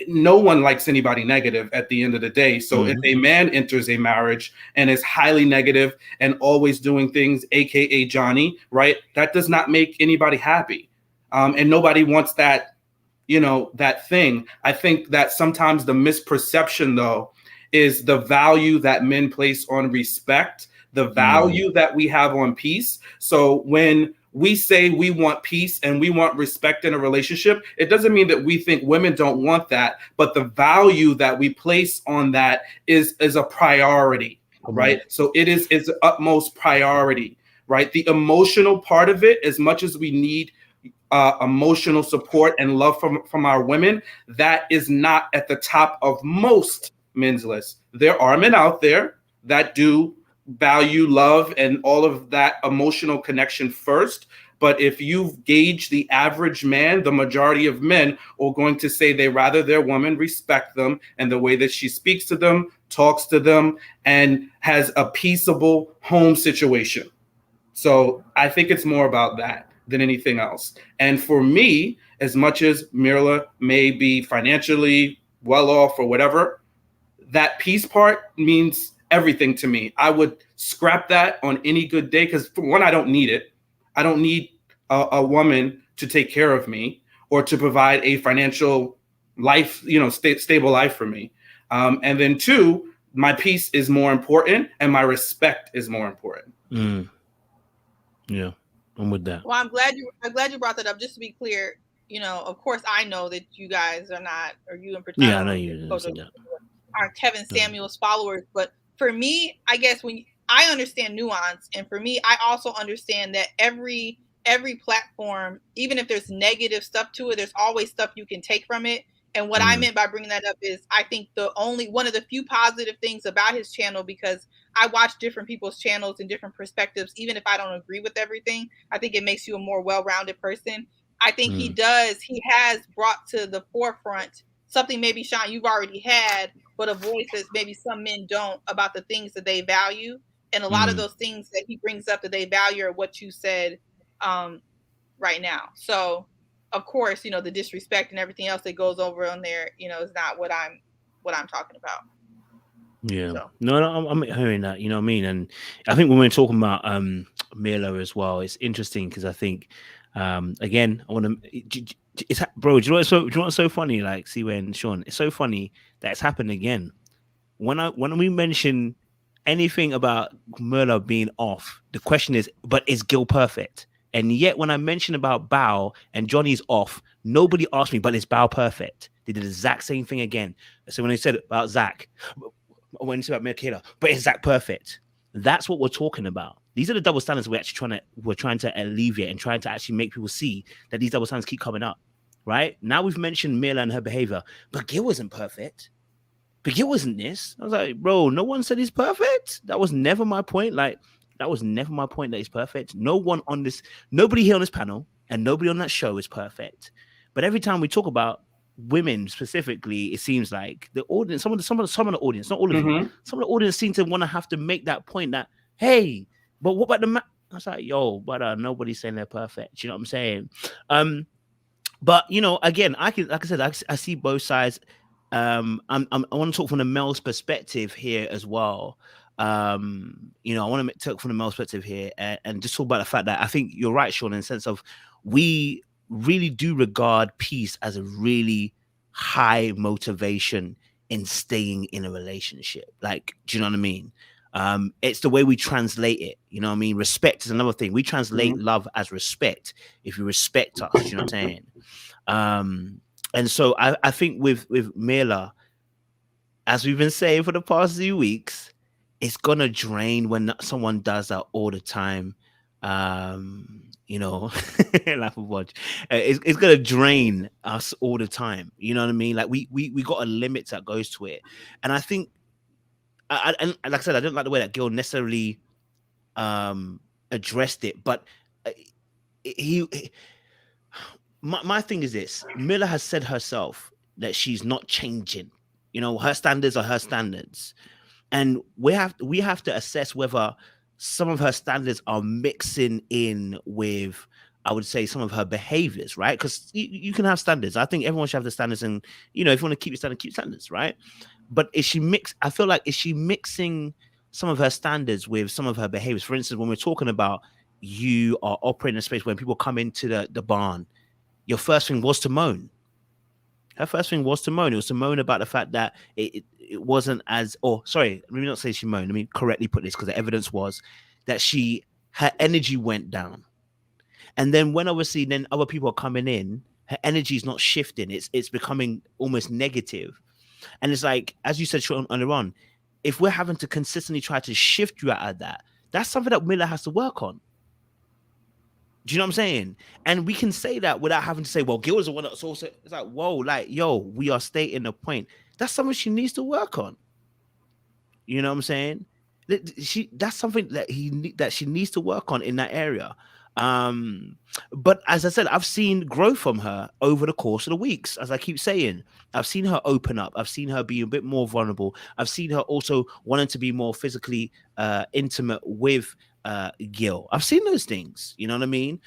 no one likes anybody negative at the end of the day. So if a man enters a marriage and is highly negative and always doing things, AKA Johnny, right, that does not make anybody happy. And nobody wants that, that thing. I think that sometimes the misperception, though, is the value that men place on respect, the value that we have on peace. So when we say we want peace and we want respect in a relationship, it doesn't mean that we think women don't want that, but the value that we place on that is a priority, right? So it is the utmost priority, right? The emotional part of it, as much as we need emotional support and love from our women, that is not at the top of most men's lists. There are men out there that do value love and all of that emotional connection first. But if you gauge the average man, the majority of men are going to say they rather their woman respect them and the way that she speaks to them, talks to them, and has a peaceable home situation. So I think it's more about that than anything else. And for me, as much as Myrla may be financially well off or whatever, that peace part means everything to me. I would scrap that on any good day because, for one, I don't need it. I don't need a woman to take care of me or to provide a financial life, stable life for me. And then two, my peace is more important and my respect is more important. Yeah, I'm with that. Well, I'm glad you brought that up. Just to be clear, of course, I know that you guys are not, or you in particular, I know you aren't Kevin Samuels followers, but for me, I guess when I understand nuance, and for me, I also understand that every platform, even if there's negative stuff to it, there's always stuff you can take from it. And what I meant by bringing that up is I think one of the few positive things about his channel, because I watch different people's channels and different perspectives, even if I don't agree with everything, I think it makes you a more well-rounded person. I think he has brought to the forefront something maybe, Sean, you've already had, but a voice that maybe some men don't, about the things that they value. And a lot of those things that he brings up that they value are what you said right now. So, of course, the disrespect and everything else that goes over on there, is not what I'm talking about. Yeah. So. No, I'm hearing that. You know what I mean? And I think when we're talking about Myrla as well, it's interesting because I think again, I want to. It's bro. Do you know what's so funny? Like, see when Sean, it's so funny that it's happened again. When we mention anything about Myrla being off, the question is, but is Gil perfect? And yet, when I mention about Bao and Johnny's off, nobody asked me, but is Bao perfect? They did the exact same thing again. So when they said about Zach, when it's about Michaela, but is Zach perfect? That's what we're talking about. These are the double standards we're trying to alleviate and trying to actually make people see that these double standards keep coming up. Right now, we've mentioned Myrla and her behavior, but Gil wasn't perfect. But Gil wasn't this. I was like, bro, no one said he's perfect. That was never my point. Like, that was never my point that he's perfect. Nobody here on this panel and nobody on that show is perfect. But every time we talk about women specifically, it seems like the audience, some of the audience, not all of you, some of the audience seem to want to have to make that point that, hey, but what about the man? I was like, yo, but nobody's saying they're perfect. You know what I'm saying? But you know, again, I see both sides. I want to talk from the male's perspective here as well. You know, I want to talk from the male's perspective here and just talk about the fact that I think you're right, Sean, in the sense of we really do regard peace as a really high motivation in staying in a relationship. Like, do you know what I mean? It's the way we translate it. You know what I mean? Respect is another thing. We translate love as respect. If you respect us, you know what I'm saying? And so I think with Myrla, as we've been saying for the past few weeks, it's gonna drain when someone does that all the time. You know, laugh and watch. It's gonna drain us all the time. You know what I mean? Like we got a limit that goes to it, and I think, and like I said, I don't like the way that Gil necessarily addressed it, but my thing is this: Myrla has said herself that she's not changing. You know, her standards are her standards, and we have to assess whether some of her standards are mixing in with, I would say, some of her behaviors, right? Because you can have standards. I think everyone should have the standards, and you know, if you want to keep your standards, keep standards, right? But is she mixing some of her standards with some of her behaviors? For instance, when we're talking about you are operating in a space when people come into the barn, your first thing was to moan. Her first thing was to moan. It was to moan about the fact that it wasn't as, or sorry, let me not say she moaned. Let me correctly put this, because the evidence was that her energy went down. And then when obviously then other people are coming in, her energy is not shifting. It's becoming almost negative. And it's like, as you said earlier on, if we're having to consistently try to shift you out of that, that's something that Myrla has to work on. Do you know what I'm saying? And we can say that without having to say, well, Gil is the one that's also, it's like, whoa, like, yo, we are stating the point. That's something she needs to work on. You know what I'm saying? That's something that she needs to work on in that area. But as I said, I've seen growth from her over the course of the weeks. As I keep saying, I've seen her open up. I've seen her be a bit more vulnerable. I've seen her also wanting to be more physically intimate with Gil. I've seen those things. You know what I mean?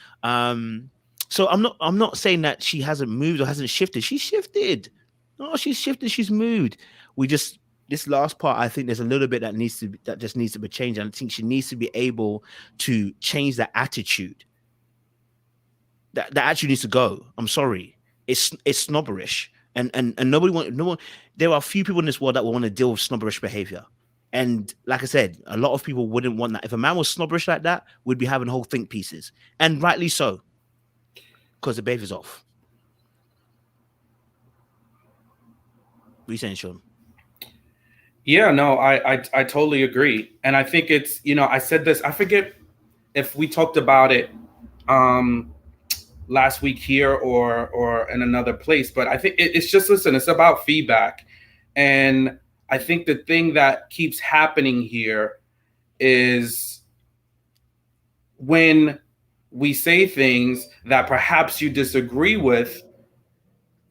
So I'm not saying that she hasn't moved or hasn't shifted. She's shifted. No, she's shifted. She's moved. This last part, I think there's a little bit that just needs to be changed. And I think she needs to be able to change that attitude. That attitude needs to go. I'm sorry. It's snobberish. And no one, there are a few people in this world that will want to deal with snobberish behavior. And like I said, a lot of people wouldn't want that. If a man was snobberish like that, we'd be having whole think pieces. And rightly so. Because the behavior's off. What are you saying, Sean? Yeah, no, I totally agree. And I think it's, you know, I said this, I forget if we talked about it last week here or in another place, but I think it's just, listen, it's about feedback. And I think the thing that keeps happening here is when we say things that perhaps you disagree with,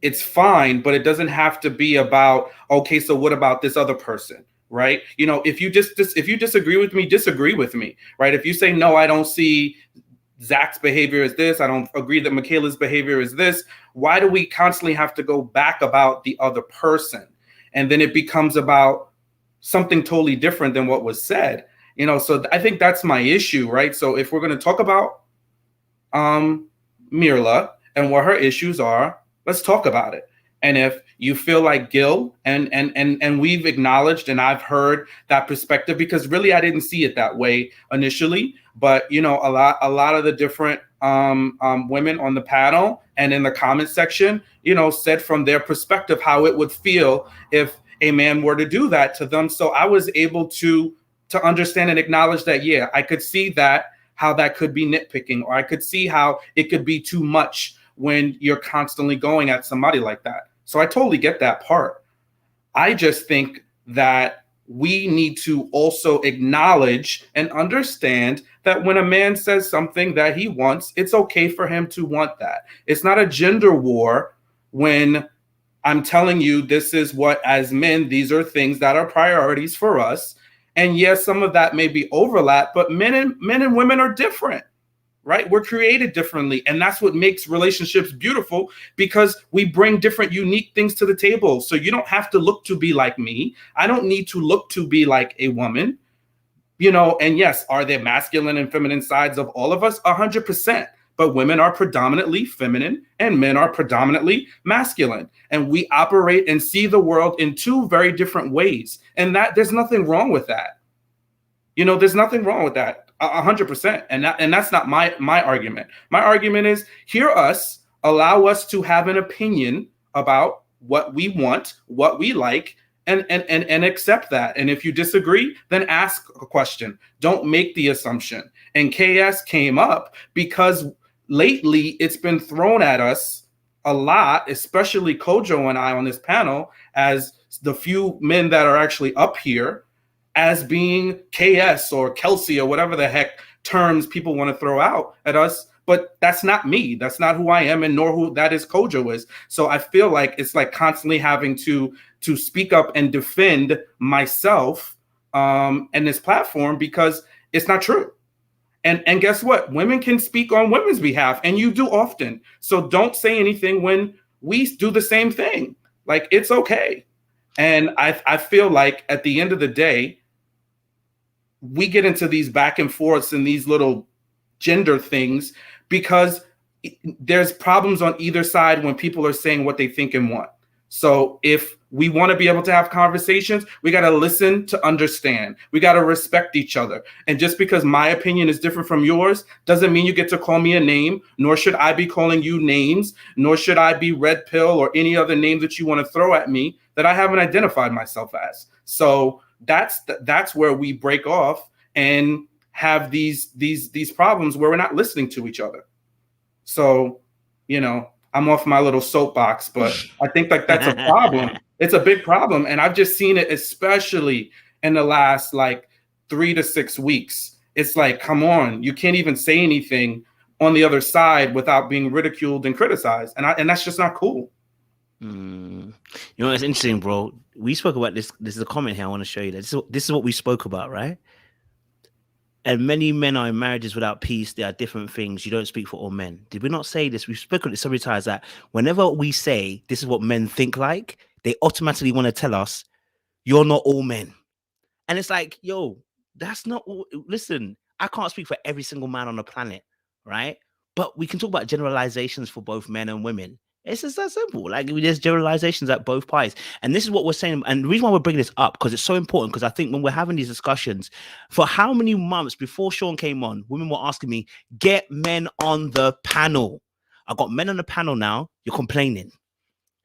it's fine, but it doesn't have to be about, okay, so what about this other person, right? You know, if you disagree with me, right? If you say, no, I don't see Zach's behavior as this, I don't agree that Michaela's behavior is this, why do we constantly have to go back about the other person? And then it becomes about something totally different than what was said. You know, so I think that's my issue, right? So if we're going to talk about Myrla and what her issues are, let's talk about it. And if you feel like Gil and we've acknowledged, and I've heard that perspective, because really I didn't see it that way initially, but you know, a lot of the different women on the panel and in the comment section, you know, said from their perspective how it would feel if a man were to do that to them. So I was able to understand and acknowledge that, yeah, I could see that, how that could be nitpicking, or I could see how it could be too much when you're constantly going at somebody like that. So I totally get that part. I just think that we need to also acknowledge and understand that when a man says something that he wants, it's okay for him to want that. It's not a gender war when I'm telling you this is what, as men, these are things that are priorities for us. And yes, some of that may be overlap, but men and women are different. Right? We're created differently. And that's what makes relationships beautiful, because we bring different, unique things to the table. So you don't have to look to be like me. I don't need to look to be like a woman, you know. And yes, are there masculine and feminine sides of all of us? 100%. But women are predominantly feminine and men are predominantly masculine. And we operate and see the world in two very different ways. And that there's nothing wrong with that. You know, there's nothing wrong with that. 100%. And that's not my argument. My argument is, hear us, allow us to have an opinion about what we want, what we like, and accept that. And if you disagree, then ask a question. Don't make the assumption. And KS came up because lately it's been thrown at us a lot, especially Kojo and I on this panel, as the few men that are actually up here, as being KS or Kelsey or whatever the heck terms people want to throw out at us. But that's not me. That's not who I am, and nor who that is Kojo is. So I feel like it's like constantly having to speak up and defend myself and this platform, because it's not true. And guess what? Women can speak on women's behalf, and you do often. So don't say anything when we do the same thing. Like, it's okay. And I feel like at the end of the day, we get into these back and forths and these little gender things because there's problems on either side when people are saying what they think and want. So if we want to be able to have conversations, we got to listen to understand. We got to respect each other. And just because my opinion is different from yours doesn't mean you get to call me a name, nor should I be calling you names, nor should I be red pill or any other name that you want to throw at me that I haven't identified myself as. So that's where we break off and have these problems where we're not listening to each other. So, you know, I'm off my little soapbox, but I think like that's a problem. It's a big problem. And I've just seen it, especially in the last like 3 to 6 weeks. It's like, come on, you can't even say anything on the other side without being ridiculed and criticized. And that's just not cool. You know, it's interesting, bro. We spoke about this. This is a comment here I want to show you. This is what we spoke about, right? And many men are in marriages without peace. There are different things. You don't speak for all men. Did we not say this? We've spoken this so many times that whenever we say this is what men think like, they automatically want to tell us, you're not all men. And it's like, yo, that's not, listen, I can't speak for every single man on the planet, right? But we can talk about generalizations for both men and women. It's just that simple. Like, there's generalizations at both parties. And this is what we're saying. And the reason why we're bringing this up, because it's so important, because I think when we're having these discussions, for how many months before Sean came on, women were asking me, get men on the panel. I've got men on the panel now. You're complaining.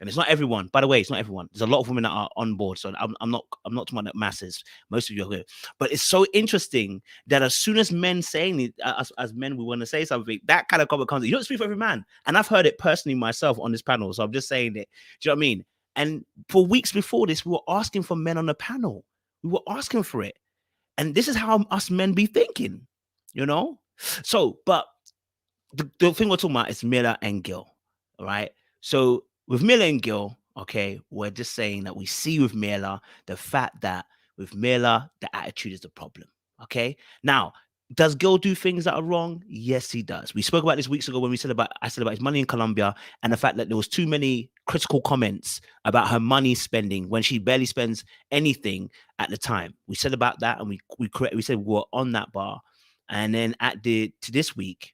And it's not everyone. By the way, it's not everyone. There's a lot of women that are on board. So I'm not talking about the masses. Most of you are here. But it's so interesting that as soon as men saying it, as men, we want to say something, that kind of comment comes. You don't speak for every man. And I've heard it personally myself on this panel. So I'm just saying it. Do you know what I mean? And for weeks before this, we were asking for men on the panel. We were asking for it. And this is how us men be thinking, you know? So, but the thing we're talking about is Myrla and Gil, all right? So, with Myrla and Gil, okay, we're just saying that we see with Myrla the fact that with Myrla, the attitude is the problem, okay? Now, Does Gil do things that are wrong? Yes, he does. We spoke about this weeks ago when I said about his money in Colombia and the fact that there was too many critical comments about her money spending when she barely spends anything at the time. We said about that, and we said we were on that bar. And then to this week,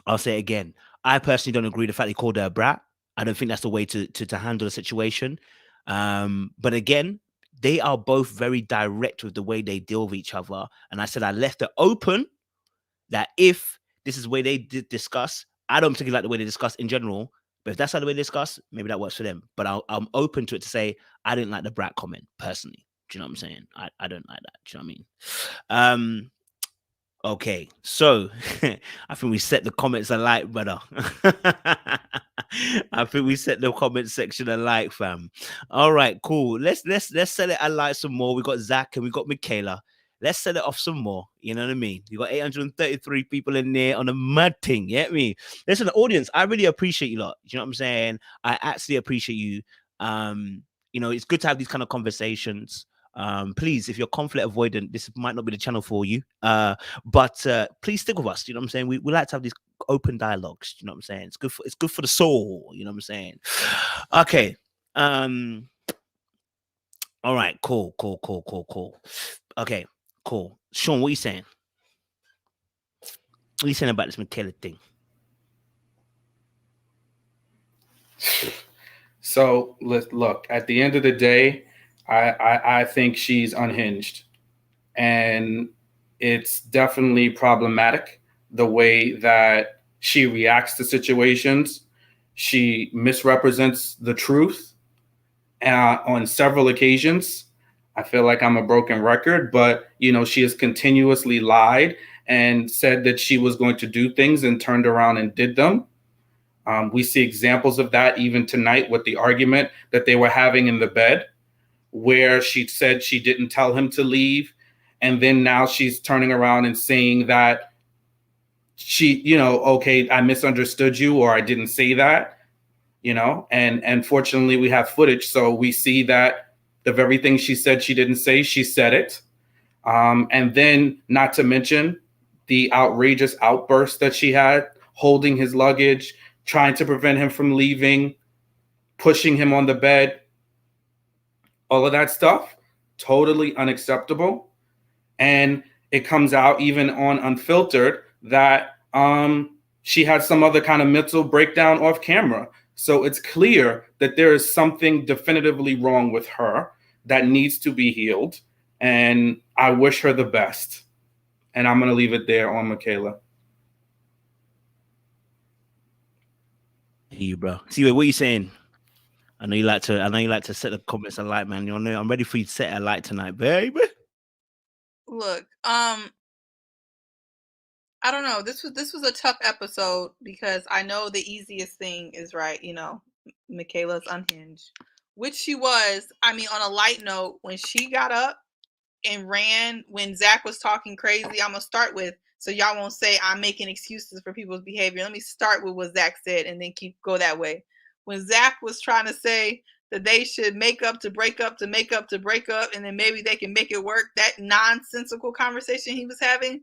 I'll say it again. I personally don't agree with the fact he called her a brat. I don't think that's the way to handle the situation. But again, they are both very direct with the way they deal with each other. And I said I left it open that if this is the way they discuss, I don't particularly like the way they discuss in general. But if that's how the way they discuss, maybe that works for them. But I'm open to it to say I didn't like the brat comment personally. Do you know what I'm saying? I don't like that. Do you know what I mean? Okay, so I think we set the comments alight, brother. I think we set the comment section alight, fam. All right, cool. Let's set it alight some more. We got Zach and we got Michaela. Let's set it off some more. You know what I mean? You got 833 people in there on a mad thing. You get me? Listen, the audience, I really appreciate you lot. You know what I'm saying? I actually appreciate you. You know, it's good to have these kind of conversations. Please, if you're conflict avoidant, this might not be the channel for you. But please stick with us. You know what I'm saying? We like to have these open dialogues. You know what I'm saying? It's good for the soul. You know what I'm saying? Okay. All right. Cool. Okay. Cool. Sean, what are you saying? What are you saying about this Michaela thing? So look, at the end of the day, I think she's unhinged, and it's definitely problematic the way that she reacts to situations. She misrepresents the truth on several occasions. I feel like I'm a broken record, but you know, she has continuously lied and said that she was going to do things and turned around and did them. We see examples of that even tonight with the argument that they were having in the bed, where she said she didn't tell him to leave. And then now she's turning around and saying that she, you know, okay, I misunderstood you, or I didn't say that, you know, and fortunately we have footage. So we see that the very thing she said she didn't say, she said it. And then not to mention the outrageous outburst that she had, holding his luggage, trying to prevent him from leaving, pushing him on the bed, all of that stuff, totally unacceptable. And it comes out even on Unfiltered that she had some other kind of mental breakdown off camera. So it's clear that there is something definitively wrong with her that needs to be healed. And I wish her the best. And I'm going to leave it there on Michaela. You, bro. See, what are you saying? I know you like to set the comments alight, man. You know, I'm ready for you to set a light tonight, baby. Look, I don't know. This was a tough episode because I know the easiest thing is, right, you know, Michaela's unhinged, which she was. I mean, on a light note, when she got up and ran when Zach was talking crazy, I'm gonna start with, so y'all won't say I'm making excuses for people's behavior. Let me start with what Zach said and then go that way. When Zach was trying to say that they should make up to break up to make up to break up, and then maybe they can make it work, that nonsensical conversation he was having,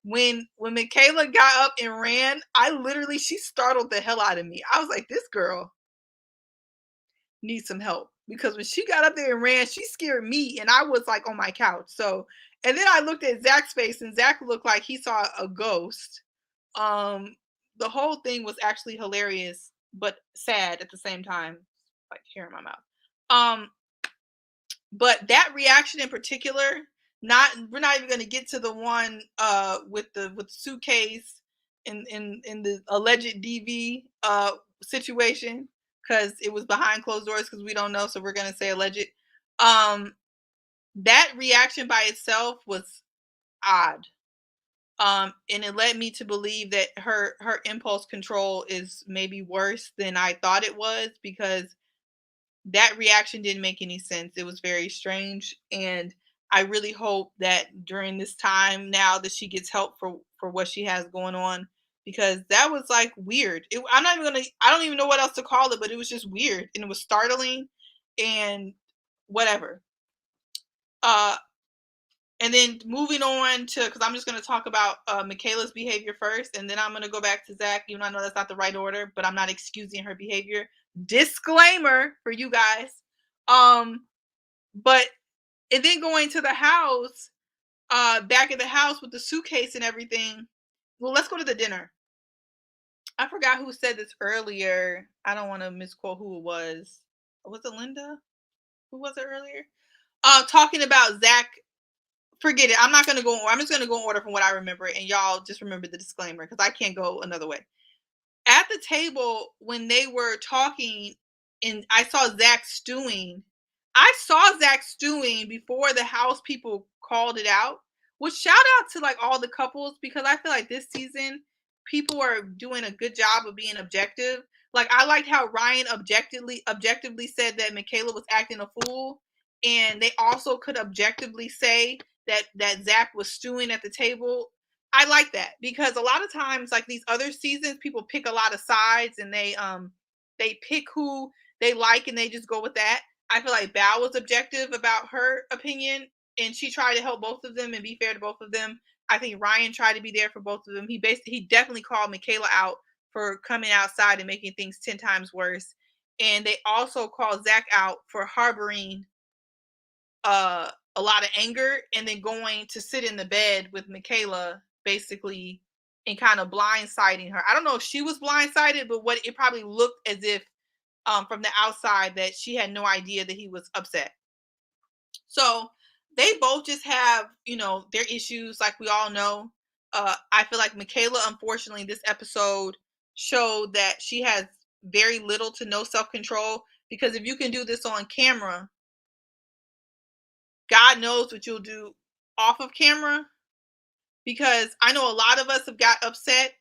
when Michaela got up and ran, she startled the hell out of me. I was like, this girl needs some help, because when she got up there and ran, she scared me, and I was like on my couch. So, and then I looked at Zach's face, and Zach looked like he saw a ghost. The whole thing was actually hilarious, but sad at the same time, like hair in my mouth. But that reaction in particular, we're not even going to get to the one with the suitcase in the alleged DV situation, because it was behind closed doors, because we don't know, so we're going to say alleged. That reaction by itself was odd. And it led me to believe that her impulse control is maybe worse than I thought it was, because that reaction didn't make any sense. It was very strange. And I really hope that during this time now that she gets help for what she has going on, because that was like weird. I don't even know what else to call it, but it was just weird, and it was startling and whatever. And then moving on to, because I'm just going to talk about Michaela's behavior first, and then I'm going to go back to Zach, even though I know that's not the right order, but I'm not excusing her behavior. Disclaimer for you guys. But, and then going to the house, back at the house with the suitcase and everything. Well, let's go to the dinner. I forgot who said this earlier. I don't want to misquote who it was. Was it Linda? Who was it earlier? Talking about Zach. Forget it. I'm not going to go. I'm just going to go in order from what I remember, and y'all just remember the disclaimer because I can't go another way. At the table when they were talking, and I saw Zach stewing. I saw Zach stewing before the house people called it out. Which shout out to like all the couples because I feel like this season people are doing a good job of being objective. Like I liked how Ryan objectively said that Michaela was acting a fool, and they also could objectively say that Zach was stewing at the table. I like that because a lot of times, like these other seasons, people pick a lot of sides and they pick who they like and they just go with that. I feel like Bao was objective about her opinion and she tried to help both of them and be fair to both of them. I think Ryan tried to be there for both of them. He definitely called Michaela out for coming outside and making things 10 times worse. And they also called Zach out for harboring a lot of anger and then going to sit in the bed with Michaela basically and kind of blindsiding her. I don't know if she was blindsided, but what it probably looked as if from the outside that she had no idea that he was upset. So they both just have, their issues like we all know. I feel like Michaela, unfortunately, this episode showed that she has very little to no self-control because if you can do this on camera, God knows what you'll do off of camera because I know a lot of us have got upset.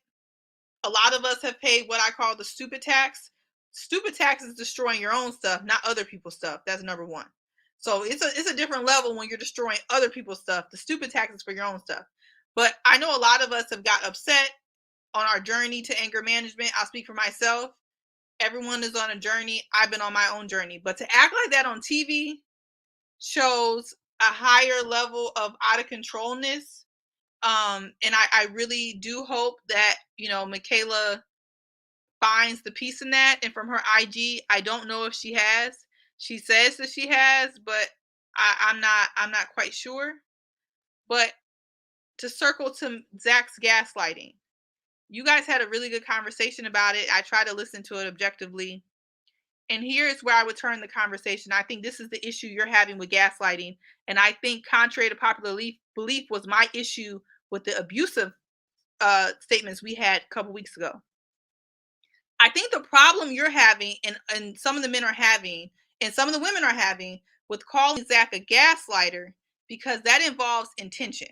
A lot of us have paid what I call the stupid tax. Stupid tax is destroying your own stuff, not other people's stuff. That's number one. So it's a different level when you're destroying other people's stuff. The stupid tax is for your own stuff. But I know a lot of us have got upset on our journey to anger management. I'll speak for myself. Everyone is on a journey. I've been on my own journey. But to act like that on TV shows a higher level of out of controlness. And I really do hope that, Michaela finds the peace in that. And from her IG, I don't know if she has. She says that she has, but I'm not quite sure. But to circle to Zach's gaslighting, you guys had a really good conversation about it. I try to listen to it objectively. And here's where I would turn the conversation. I think this is the issue you're having with gaslighting. And I think contrary to popular belief was my issue with the abusive statements we had a couple weeks ago. I think the problem you're having and some of the men are having and some of the women are having with calling Zach a gaslighter because that involves intention.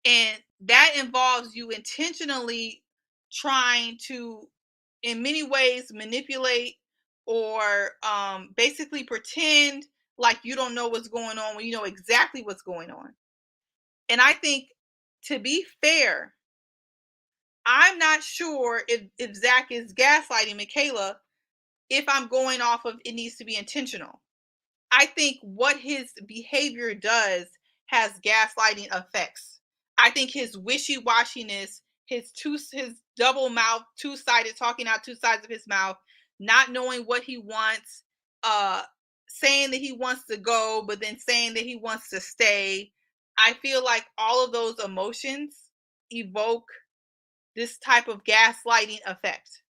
And that involves you intentionally trying to, in many ways, manipulate or basically pretend like you don't know what's going on when you know exactly what's going on. And I think, to be fair, I'm not sure if Zach is gaslighting Michaela if I'm going off of it needs to be intentional. I think what his behavior does has gaslighting effects. I think his wishy-washiness, his double mouth, two-sided, talking out two sides of his mouth, not knowing what he wants, saying that he wants to go, but then saying that he wants to stay. I feel like all of those emotions evoke this type of gaslighting effect.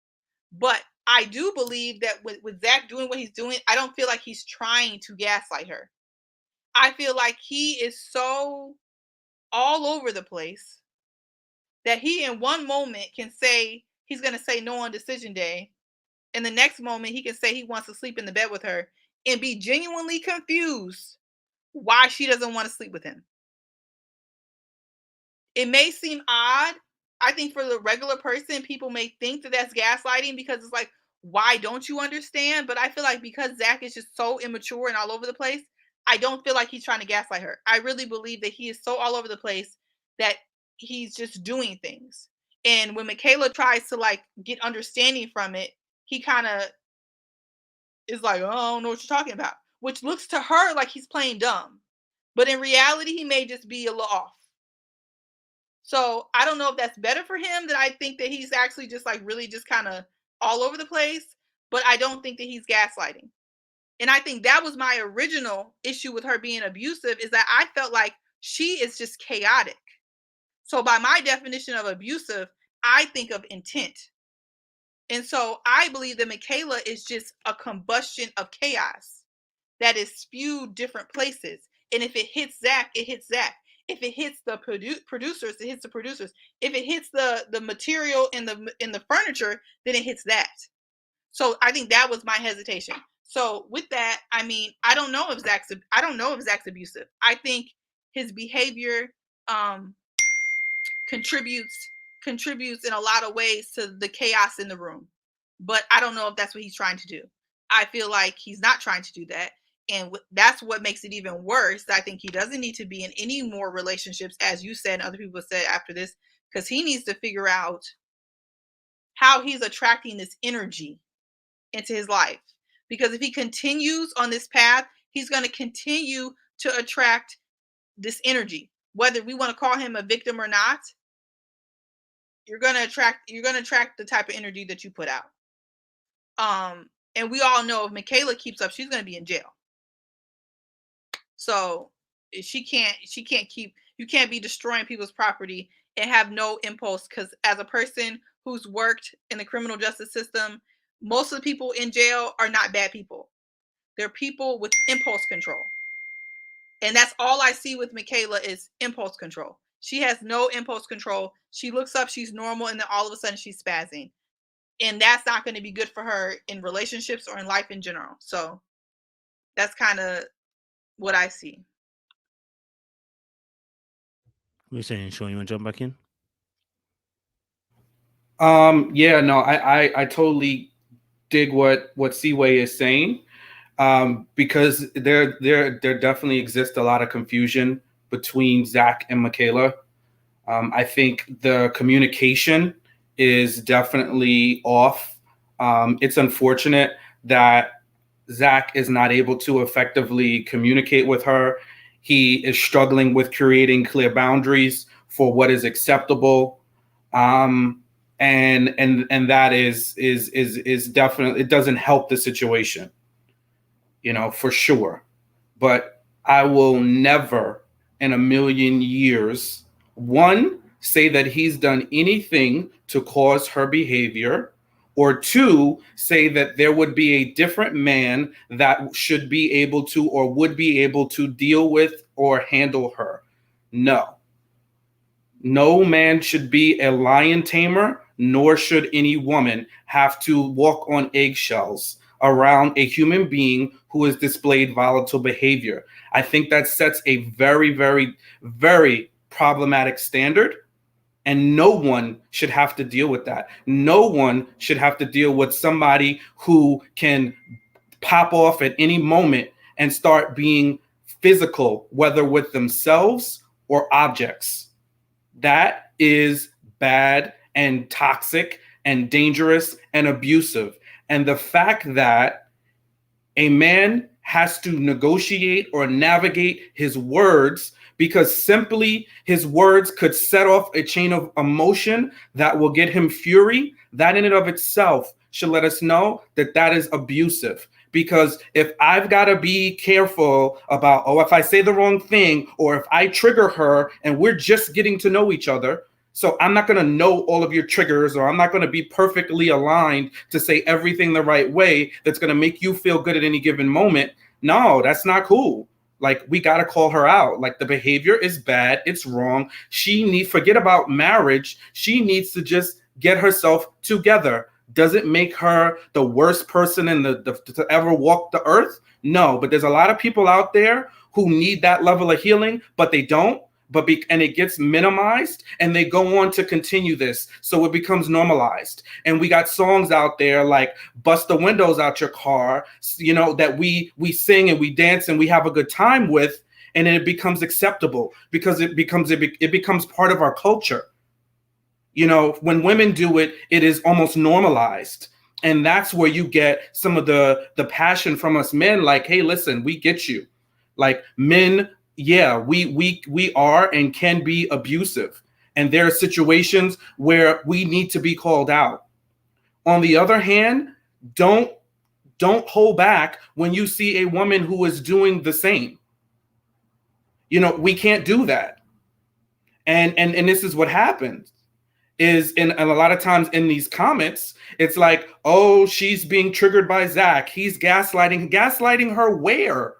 But I do believe that with Zach doing what he's doing, I don't feel like he's trying to gaslight her. I feel like he is so all over the place that he in one moment can say he's going to say no on decision day. And the next moment he can say he wants to sleep in the bed with her and be genuinely confused why she doesn't want to sleep with him. It may seem odd. I think for the regular person, people may think that that's gaslighting because it's like, why don't you understand? But I feel like because Zach is just so immature and all over the place, I don't feel like he's trying to gaslight her. I really believe that he is so all over the place that he's just doing things. And when Michaela tries to like get understanding from it, he kind of is like, oh, I don't know what you're talking about, which looks to her like he's playing dumb. But in reality, he may just be a little off. So I don't know if that's better for him, that I think that he's actually just like really just kind of all over the place, but I don't think that he's gaslighting. And I think that was my original issue with her being abusive, is that I felt like she is just chaotic. So by my definition of abusive, I think of intent. And so I believe that Michaela is just a combustion of chaos that is spewed different places. And if it hits Zach, it hits Zach. If it hits the producers, it hits the producers. If it hits the material in the furniture, then it hits that. So I think that was my hesitation. So with that, I mean, I don't know if Zach's abusive. I think his behavior contributes in a lot of ways to the chaos in the room. But I don't know if that's what he's trying to do. I feel like he's not trying to do that. And that's what makes it even worse. I think he doesn't need to be in any more relationships, as you said, and other people said after this, because he needs to figure out how he's attracting this energy into his life. Because if he continues on this path, he's going to continue to attract this energy. Whether we want to call him a victim or not, you're going to attract the type of energy that you put out. And we all know if Michaela keeps up, she's going to be in jail. So you can't be destroying people's property and have no impulse, because as a person who's worked in the criminal justice system, most of the people in jail are not bad people. They're people with impulse control. And that's all I see with Michaela is impulse control. She has no impulse control. She looks up, she's normal, and then all of a sudden she's spazzing. And that's not going to be good for her in relationships or in life in general. So that's kind of what I see. What are you saying, Sean? You want to jump back in? Yeah, no, I totally dig what Seaway is saying, because there definitely exists a lot of confusion between Zach and Michaela. I think the communication is definitely off. It's unfortunate that Zach is not able to effectively communicate with her. He is struggling with creating clear boundaries for what is acceptable. And that is definitely, it doesn't help the situation, for sure. But I will never in a million years, one, say that he's done anything to cause her behavior, or two, say that there would be a different man that should be able to or would be able to deal with or handle her. No. No man should be a lion tamer, nor should any woman have to walk on eggshells around a human being who has displayed volatile behavior. I think that sets a very, very, very problematic standard. And no one should have to deal with that. No one should have to deal with somebody who can pop off at any moment and start being physical, whether with themselves or objects. That is bad and toxic and dangerous and abusive. And the fact that a man has to negotiate or navigate his words, because simply his words could set off a chain of emotion that will get him fury, that in and of itself should let us know that that is abusive. Because if I've got to be careful about, if I say the wrong thing, or if I trigger her and we're just getting to know each other, so I'm not going to know all of your triggers, or I'm not going to be perfectly aligned to say everything the right way that's going to make you feel good at any given moment. No, that's not cool. Like, we got to call her out. Like, the behavior is bad. It's wrong. Forget about marriage. She needs to just get herself together. Does it make her the worst person to ever walk the earth? No, but there's a lot of people out there who need that level of healing, but they don't. And it gets minimized, and they go on to continue this. So it becomes normalized. And we got songs out there like Bust the Windows Out Your Car, that we sing and we dance and we have a good time with. And then it becomes acceptable because it becomes part of our culture. When women do it, it is almost normalized. And that's where you get some of the passion from us men. Like, hey, listen, we get you. Like, men yeah, we are and can be abusive, and there are situations where we need to be called out. On the other hand, don't hold back when you see a woman who is doing the same. You know, we can't do that. And this is what happens is and a lot of times in these comments, it's like, oh, she's being triggered by Zach. He's gaslighting her where?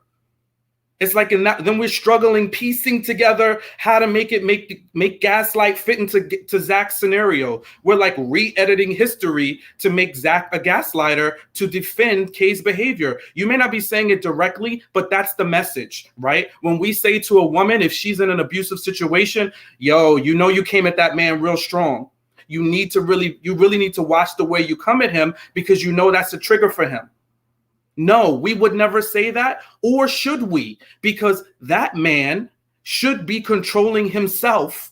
It's like then we're struggling, piecing together how to make gaslight fit into Zach's scenario. We're like re-editing history to make Zach a gaslighter to defend Kay's behavior. You may not be saying it directly, but that's the message, right? When we say to a woman, if she's in an abusive situation, yo, you know you came at that man real strong. You really need to watch the way you come at him because you know that's a trigger for him. No, we would never say that, or should we? Because that man should be controlling himself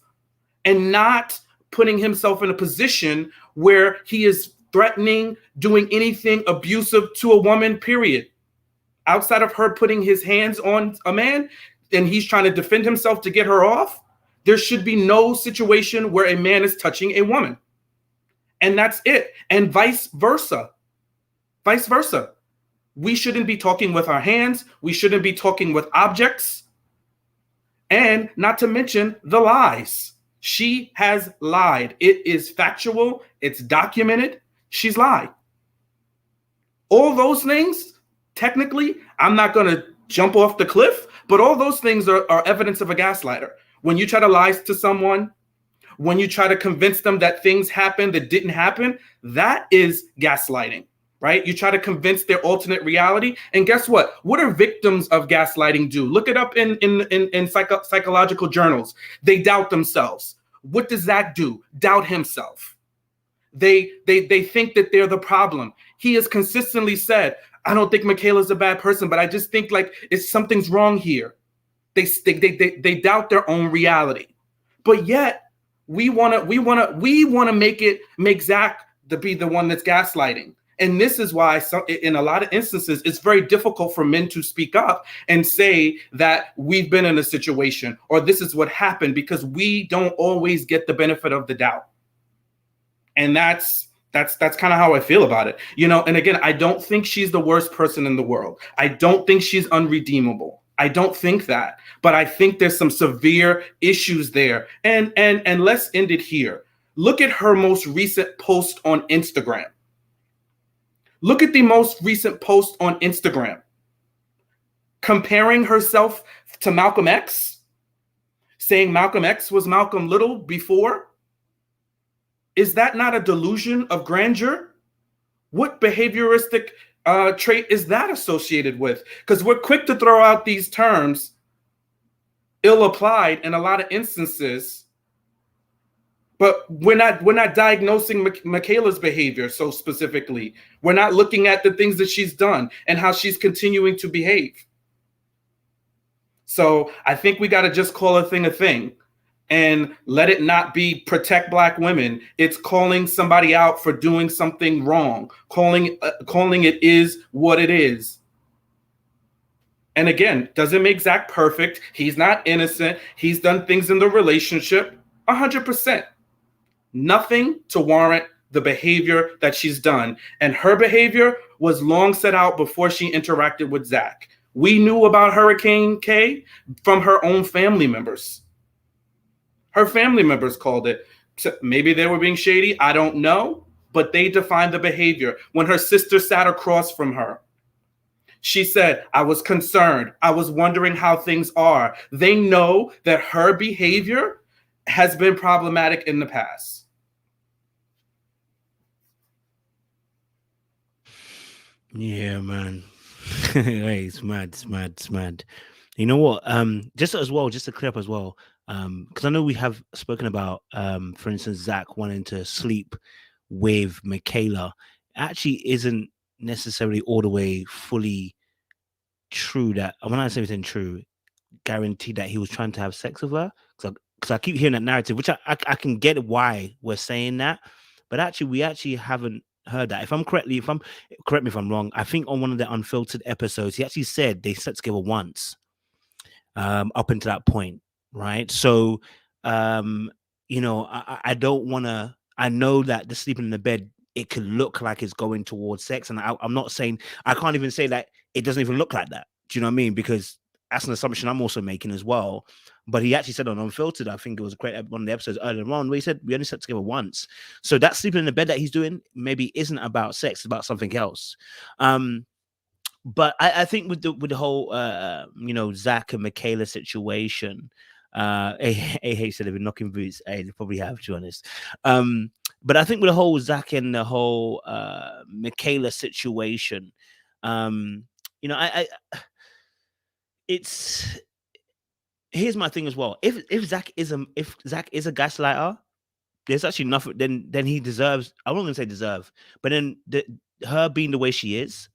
and not putting himself in a position where he is threatening, doing anything abusive to a woman, period. Outside of her putting his hands on a man and he's trying to defend himself to get her off, there should be no situation where a man is touching a woman. And that's it. And vice versa. Vice versa. We shouldn't be talking with our hands. We shouldn't be talking with objects. And not to mention the lies. She has lied. It is factual. It's documented. She's lied. All those things, technically, I'm not going to jump off the cliff, but all those things are evidence of a gaslighter. When you try to lie to someone, when you try to convince them that things happened that didn't happen, that is gaslighting. Right? You try to convince their alternate reality. And guess what? What do victims of gaslighting do? Look it up in psychological journals. They doubt themselves. What does that do? Doubt himself. They think that they're the problem. He has consistently said, I don't think Michaela's a bad person, but I just think like something's wrong here. They doubt their own reality. But yet we want to make Zach to be the one that's gaslighting. And this is why in a lot of instances, it's very difficult for men to speak up and say that we've been in a situation or this is what happened because we don't always get the benefit of the doubt. And that's kind of how I feel about it. You know, and again, I don't think she's the worst person in the world. I don't think she's unredeemable. I don't think that. But I think there's some severe issues there. And let's end it here. Look at her most recent post on Instagram. Look at the most recent post on Instagram. Comparing herself to Malcolm X, saying Malcolm X was Malcolm Little before. Is that not a delusion of grandeur? What behavioristic trait is that associated with? Because we're quick to throw out these terms, ill-applied in a lot of instances. But we're not diagnosing Michaela's behavior so specifically. We're not looking at the things that she's done and how she's continuing to behave. So I think we got to just call a thing and let it not be protect Black women. It's calling somebody out for doing something wrong, calling it is what it is. And again, doesn't make Zach perfect. He's not innocent. He's done things in the relationship 100%. Nothing to warrant the behavior that she's done. And her behavior was long set out before she interacted with Zach. We knew about Hurricane K from her own family members. Her family members called it. Maybe they were being shady. I don't know. But they defined the behavior. When her sister sat across from her, she said, I was concerned. I was wondering how things are. They know that her behavior has been problematic in the past. Yeah, man. Hey, it's mad. You know what? Just to clear up as well, because I know we have spoken about, for instance, Zach wanting to sleep with Michaela. Actually, isn't necessarily all the way fully true. That when I say everything true, guaranteed that he was trying to have sex with her. Because I keep hearing that narrative, which I can get why we're saying that, but actually we actually haven't heard that. Correct me if I'm wrong, I think on one of the unfiltered episodes he actually said they slept together once. up until that point, right? So, you know, I don't want to. I know that the sleeping in the bed, it could look like it's going towards sex, and I'm not saying, I can't even say that it doesn't even look like that. Do you know what I mean? Because that's an assumption I'm also making as well. But he actually said on Unfiltered, I think it was a great one of the episodes earlier on, where he said we only slept together once. So that sleeping in the bed that he's doing maybe isn't about sex, it's about something else. But I think with the whole you know, Zach and Michaela situation, A said they've been knocking boots. They probably have, to be honest. But I think with the whole Zach and the whole Michaela situation, you know, I it's here's my thing as well. If Zach is a gaslighter, there's actually nothing. Then he deserves. I'm not gonna say deserve, but then her being the way she is,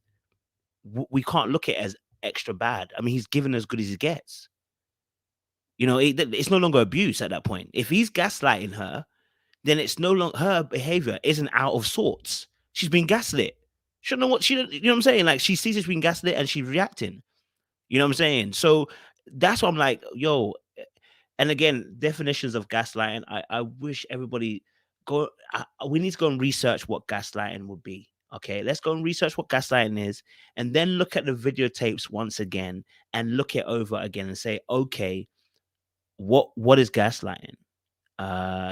we can't look at it as extra bad. I mean, he's given as good as he gets. You know, it's no longer abuse at that point. If he's gaslighting her, then it's no longer, her behavior isn't out of sorts. She's been gaslit. She don't know what you know what I'm saying? Like, she sees it's been gaslit and she's reacting. You know what I'm saying? So that's why I'm like, yo. And again, definitions of gaslighting. I wish everybody go. We need to go and research what gaslighting would be. Okay, let's go and research what gaslighting is, and then look at the videotapes once again and look it over again and say, okay, what is gaslighting?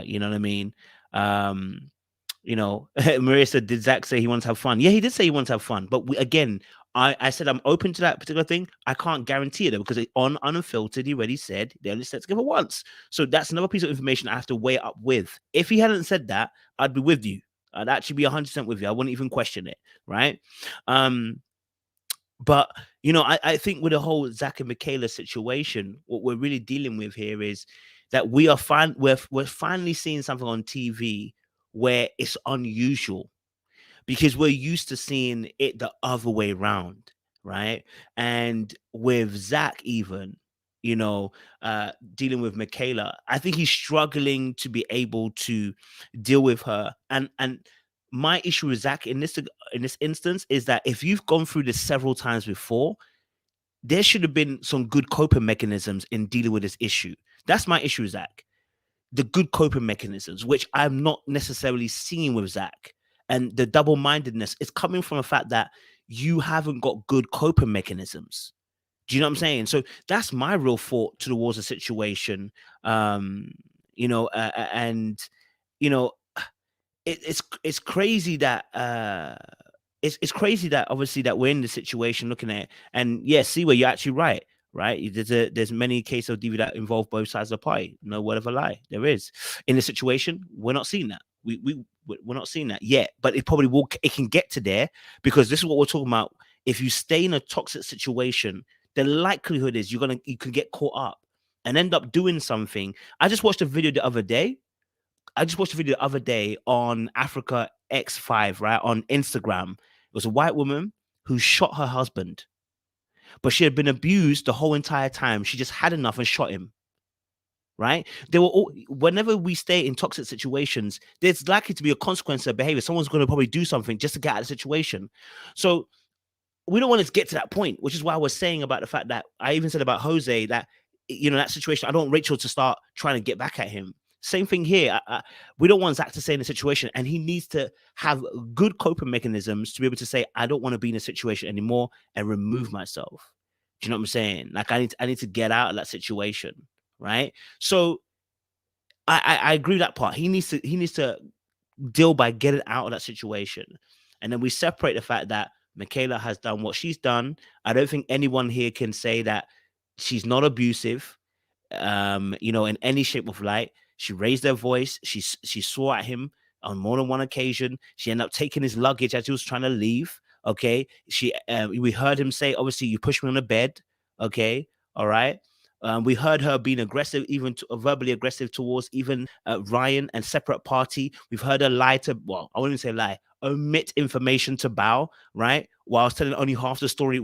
You know what I mean? You know, Maria said, did Zach say he wants to have fun? Yeah, he did say he wants to have fun. But again, I said I'm open to that particular thing. I can't guarantee it though, because on Unfiltered, he already said they only slept together once. So that's another piece of information I have to weigh up with. If he hadn't said that, I'd be with you. I'd actually be 100% with you. I wouldn't even question it, right? But you know, I think with the whole Zach and Michaela situation, what we're really dealing with here is that we're finally seeing something on TV where it's unusual, because we're used to seeing it the other way around, right? And with Zach, even, you know, dealing with Michaela, I think he's struggling to be able to deal with her. And my issue with Zach in this instance is that if you've gone through this several times before, there should have been some good coping mechanisms in dealing with this issue. That's my issue with Zach. The good coping mechanisms, which I'm not necessarily seeing with Zach. And the double-mindedness is coming from the fact that you haven't got good coping mechanisms. Do you know what I'm saying? So that's my real thought towards the situation. You know, and you know, it's crazy that it's crazy that obviously that we're in the situation looking at it. And yeah, see where you're actually right. There's many cases of DV that involve both sides of the party. No word of a lie. There is. In the situation, we're not seeing that. We're not seeing that yet, but it probably will. It can get to there, because this is what we're talking about. If you stay in a toxic situation, the likelihood is you can get caught up and end up doing something. I just watched a video the other day. On Africa X5, right, on Instagram. It was a white woman who shot her husband, but she had been abused the whole entire time. She just had enough and shot him. Right? Whenever we stay in toxic situations, there's likely to be a consequence of behavior. Someone's going to probably do something just to get out of the situation. So we don't want to get to that point, which is why I was saying about the fact that I even said about Jose that, you know, that situation, I don't want Rachel to start trying to get back at him. Same thing here. We don't want Zach to stay in a situation, and he needs to have good coping mechanisms to be able to say, I don't want to be in a situation anymore, and remove myself. Do you know what I'm saying? Like, I need to get out of that situation, right? So I agree with that part. He needs to deal by getting out of that situation. And then we separate the fact that Michaela has done what she's done. I don't think anyone here can say that she's not abusive, you know, in any shape of light. She raised her voice. She swore at him on more than one occasion. She ended up taking his luggage as he was trying to leave. Okay. We heard him say, obviously, you pushed me on the bed. Okay. All right. We heard her being aggressive, even verbally aggressive towards even Ryan and Separate Party. We've heard her lie to, well, I wouldn't say lie, omit information to Bao, right? While telling only half the story,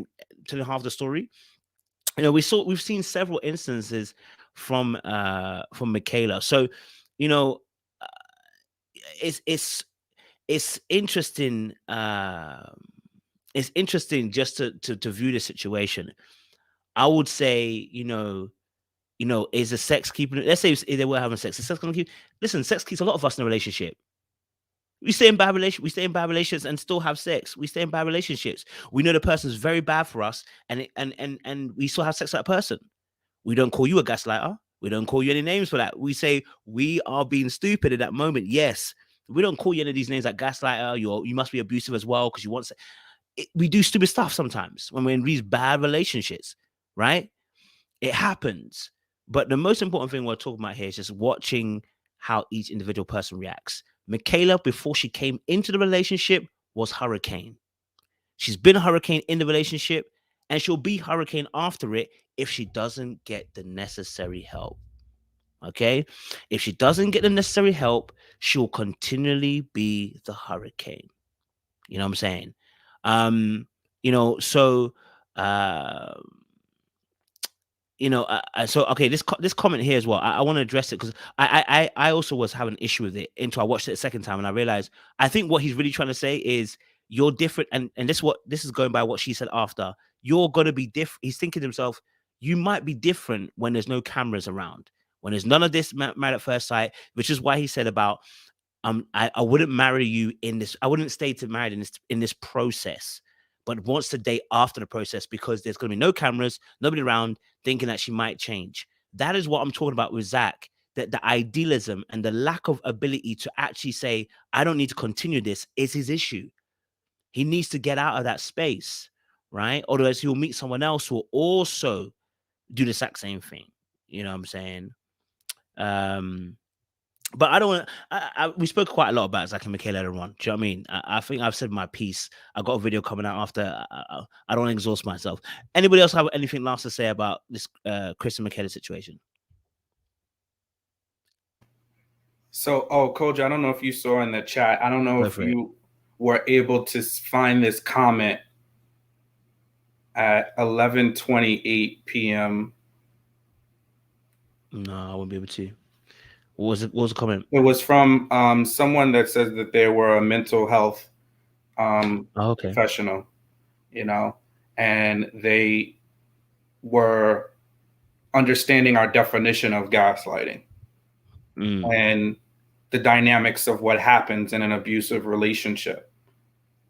You know, we've seen several instances from Michaela. So, you know, it's interesting. It's interesting just to view the situation. I would say, is the sex keeping? Let's say if they were having sex, is sex gonna keep? Listen, sex keeps a lot of us in a relationship. We stay in bad relationships and still have sex. We stay in bad relationships. We know the person's very bad for us, and we still have sex with that person. We don't call you a gaslighter. We don't call you any names for that. We say we are being stupid at that moment. Yes, we don't call you any of these names like gaslighter. You must be abusive as well because you want. We do stupid stuff sometimes when we're in these bad relationships, right? It happens. But the most important thing we're talking about here is just watching how each individual person reacts. Michaela, before she came into the relationship, was Hurricane. She's been a Hurricane in the relationship, and she'll be Hurricane after it if she doesn't get the necessary help. Okay? If she doesn't get the necessary help, she'll continually be the Hurricane. You know what I'm saying? So so okay, this comment here as well. I want to address it because I also was having an issue with it until I watched it a second time and I realized I think what he's really trying to say is you're different, and this is going by what she said after. You're gonna be different. He's thinking to himself, you might be different when there's no cameras around, when there's none of this married at first sight, which is why he said about I wouldn't marry you in this. I wouldn't stay to married in this process, but wants to date after the process because there's going to be no cameras, nobody around, thinking that she might change. That is what I'm talking about with Zach. That the idealism and the lack of ability to actually say, I don't need to continue this is his issue. He needs to get out of that space, right? Otherwise, he'll meet someone else who will also do the exact same thing. You know what I'm saying? But I don't want. We spoke quite a lot about Zach and Michaela earlier on. Do you know what I mean? I think I've said my piece. I got a video coming out after. I don't want to exhaust myself. Anybody else have anything last to say about this Chris and Michaela situation? So, Coach, I don't know if you saw in the chat. I don't know if you were able to find this comment at 11:28 p.m. No, I won't be able to. What was the comment? It was from someone that says that they were a mental health professional, and they were understanding our definition of gaslighting and the dynamics of what happens in an abusive relationship.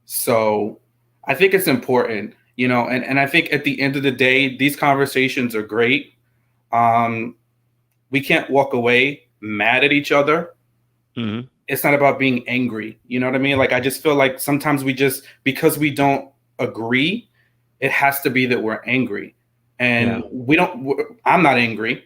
So I think it's important, and I think at the end of the day, these conversations are great. We can't walk away mad at each other. Mm-hmm. It's not about being angry. You know what I mean? Like, I just feel like sometimes because we don't agree, it has to be that we're angry. And I'm not angry.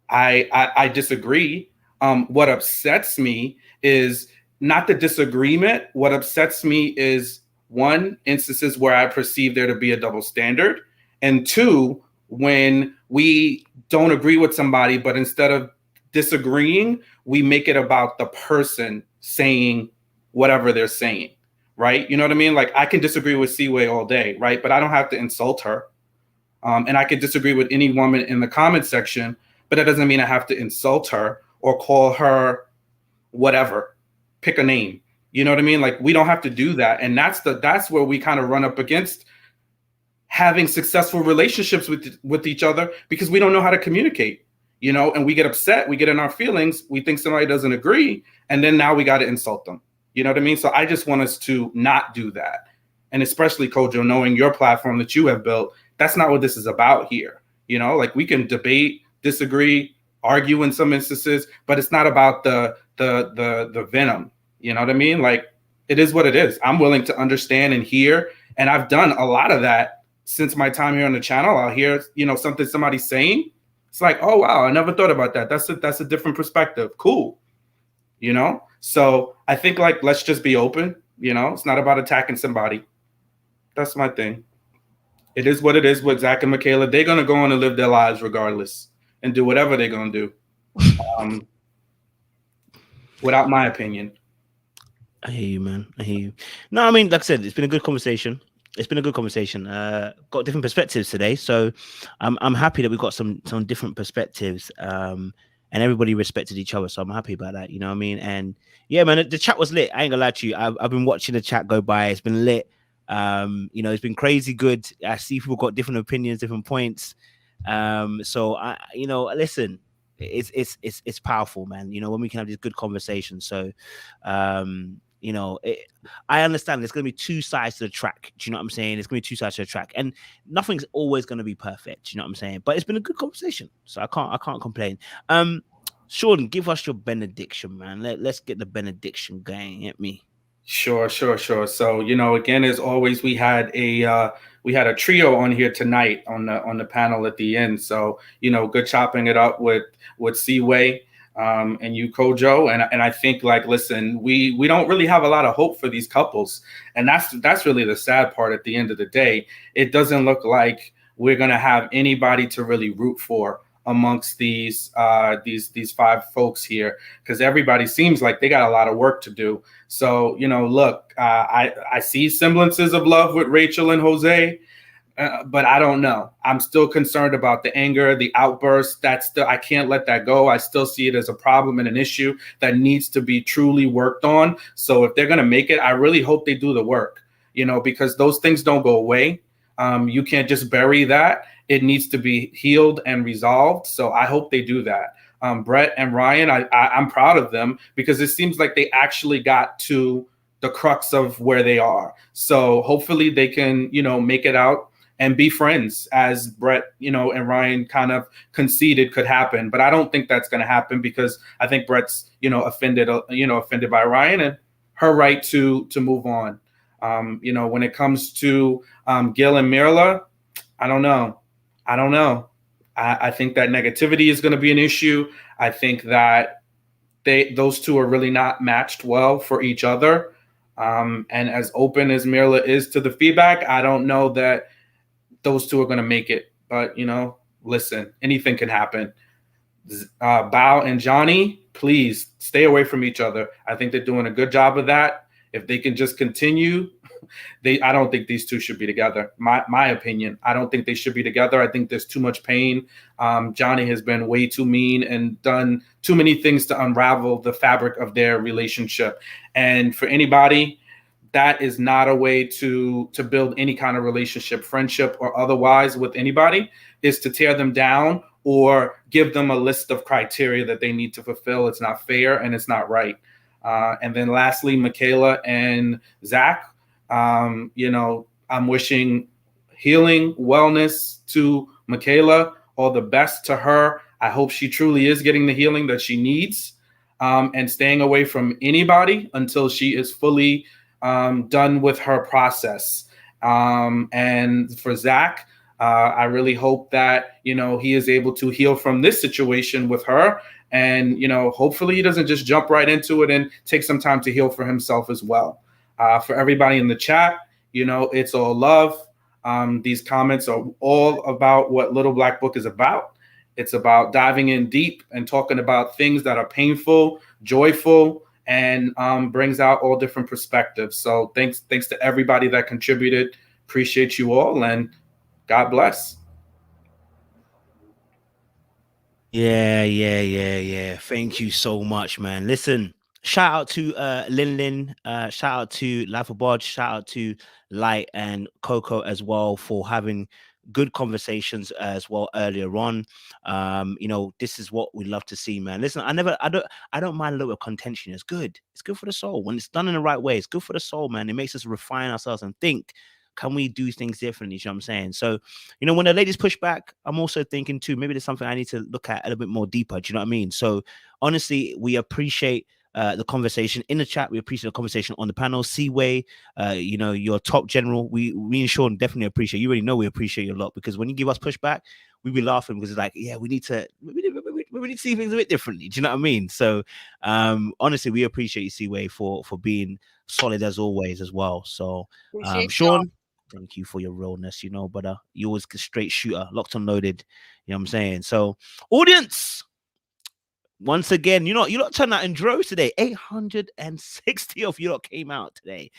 I disagree. What upsets me is not the disagreement. What upsets me is, one, instances where I perceive there to be a double standard. And two, when we don't agree with somebody, but instead of disagreeing, we make it about the person saying whatever they're saying, right? You know what I mean? Like, I can disagree with Seaway all day, right? But I don't have to insult her. And I can disagree with any woman in the comment section, but that doesn't mean I have to insult her or call her whatever, pick a name. You know what I mean? Like, we don't have to do that. And that's where we kind of run up against having successful relationships with each other, because we don't know how to communicate. And we get upset, we get in our feelings, we think somebody doesn't agree, and then now we got to insult them. You know what I mean? So I just want us to not do that. And especially, Kojo, knowing your platform that you have built, that's not what this is about here. Like, we can debate, disagree, argue in some instances, but it's not about the venom. You know what I mean? Like, it is what it is. I'm willing to understand and hear, and I've done a lot of that since my time here on the channel. I'll hear, something somebody's saying. It's like, oh, wow, I never thought about that. That's a different perspective. Cool. So I think, like, let's just be open. It's not about attacking somebody. That's my thing. It is what it is with Zach and Michaela. They're going to go on and live their lives regardless and do whatever they're going to do. Without my opinion. I hear you, man. I hear you. No, I mean, like I said, it's been a good conversation. Got different perspectives today, so I'm happy that we've got some different perspectives, and everybody respected each other. So I'm happy about that. You know what I mean? And yeah, man, the chat was lit. I ain't gonna lie to you. I've been watching the chat go by. It's been lit. You know, it's been crazy good. I see people got different opinions, different points. So I, you know, listen, it's powerful, man. You know, when we can have these good conversations. So, you know, I understand there's going to be two sides to the track. Do you know what I'm saying? There's going to be two sides to the track, and nothing's always going to be perfect. Do you know what I'm saying? But it's been a good conversation, so I can't complain. Sean, give us your benediction, man. Let's get the benediction going. Hit me. Sure. So, you know, again, as always, we had a trio on here tonight on the panel at the end. So, you know, good chopping it up with Seaway and you, Kojo. And I think, like, listen, we don't really have a lot of hope for these couples. And that's really the sad part at the end of the day. It doesn't look like we're going to have anybody to really root for amongst these five folks here, because everybody seems like they got a lot of work to do. So, you know, look, I see semblances of love with Rachel and Jose, but I don't know. I'm still concerned about the anger, the outburst. I can't let that go. I still see it as a problem and an issue that needs to be truly worked on. So if they're going to make it, I really hope they do the work, you know, because those things don't go away. You can't just bury that. It needs to be healed and resolved. So I hope they do that. Brett and Ryan, I'm proud of them, because it seems like they actually got to the crux of where they are. So hopefully they can, you know, make it out and be friends, as Brett, you know, and Ryan kind of conceded could happen. But I don't think that's going to happen, because I think Brett's, you know, offended by Ryan, and her right to move on. You know, when it comes to Gil and Myrla, I don't know. I think that negativity is going to be an issue. I think that those two are really not matched well for each other. And as open as Myrla is to the feedback, I don't know that those two are going to make it. But, you know, listen, anything can happen. Bao and Johnny, please stay away from each other. I think they're doing a good job of that. If they can just continue, I don't think these two should be together. My opinion. I don't think they should be together. I think there's too much pain. Johnny has been way too mean and done too many things to unravel the fabric of their relationship. And for anybody, that is not a way to build any kind of relationship, friendship or otherwise with anybody, is to tear them down or give them a list of criteria that they need to fulfill. It's not fair and it's not right. And then lastly, Michaela and Zach, you know, I'm wishing healing, wellness to Michaela, all the best to her. I hope she truly is getting the healing that she needs, and staying away from anybody until she is fully done with her process. And for Zach, I really hope that, you know, he is able to heal from this situation with her. And, you know, hopefully he doesn't just jump right into it and take some time to heal for himself as well. For everybody in the chat, you know, it's all love. These comments are all about what Little Black Book is about. It's about diving in deep and talking about things that are painful, joyful, and brings out all different perspectives. So thanks to everybody that contributed. Appreciate you all, and God bless. Yeah. Thank you so much, man. Listen, shout out to Lin, shout out to Life of Bod, shout out to Light and Coco as well for having good conversations as well earlier on. You know, this is what we love to see, man. Listen, I don't mind a little contention. It's good for the soul. When it's done in the right way, it's good for the soul, man. It makes us refine ourselves and think, can we do things differently? You know what I'm saying? So, you know, when the ladies push back, I'm also thinking too, maybe there's something I need to look at a little bit more deeper. Do you know what I mean? So honestly, we appreciate the conversation in the chat. We appreciate the conversation on the panel. Seaway, you know, your top general. We and Sean definitely appreciate. You already know we appreciate you a lot, because when you give us pushback, we be laughing, because it's like, yeah, we need to see things a bit differently. Do you know what I mean? So honestly, we appreciate you, Seaway, for being solid as always as well. So Sean, thank you for your realness, you know, but you always a straight shooter, locked and loaded. You know what I'm saying? So audience, once again, you lot turned out in droves today. 860 of you lot came out today.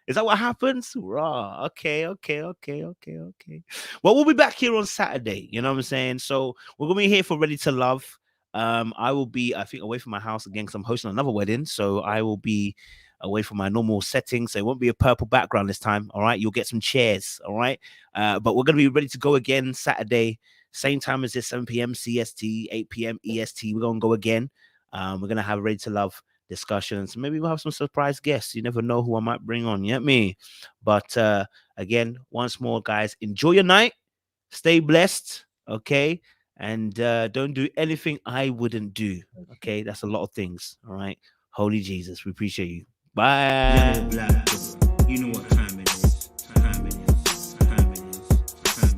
Is that what happens? Raw. Okay. Well, we'll be back here on Saturday. You know what I'm saying? So we're gonna be here for Ready to Love. I will be, I think, away from my house again because I'm hosting another wedding. So I will be away from my normal setting, so it won't be a purple background this time. All right, you'll get some chairs. All right, but we're gonna be ready to go again Saturday, same time as this, 7 p.m. CST, 8 p.m. EST. We're gonna go again. We're gonna have Ready to Love discussions. Maybe we'll have some surprise guests. You never know who I might bring on. You get me? But again, once more, guys, enjoy your night. Stay blessed. Okay. And don't do anything I wouldn't do. Okay. That's a lot of things. All right. Holy Jesus. We appreciate you. Bye.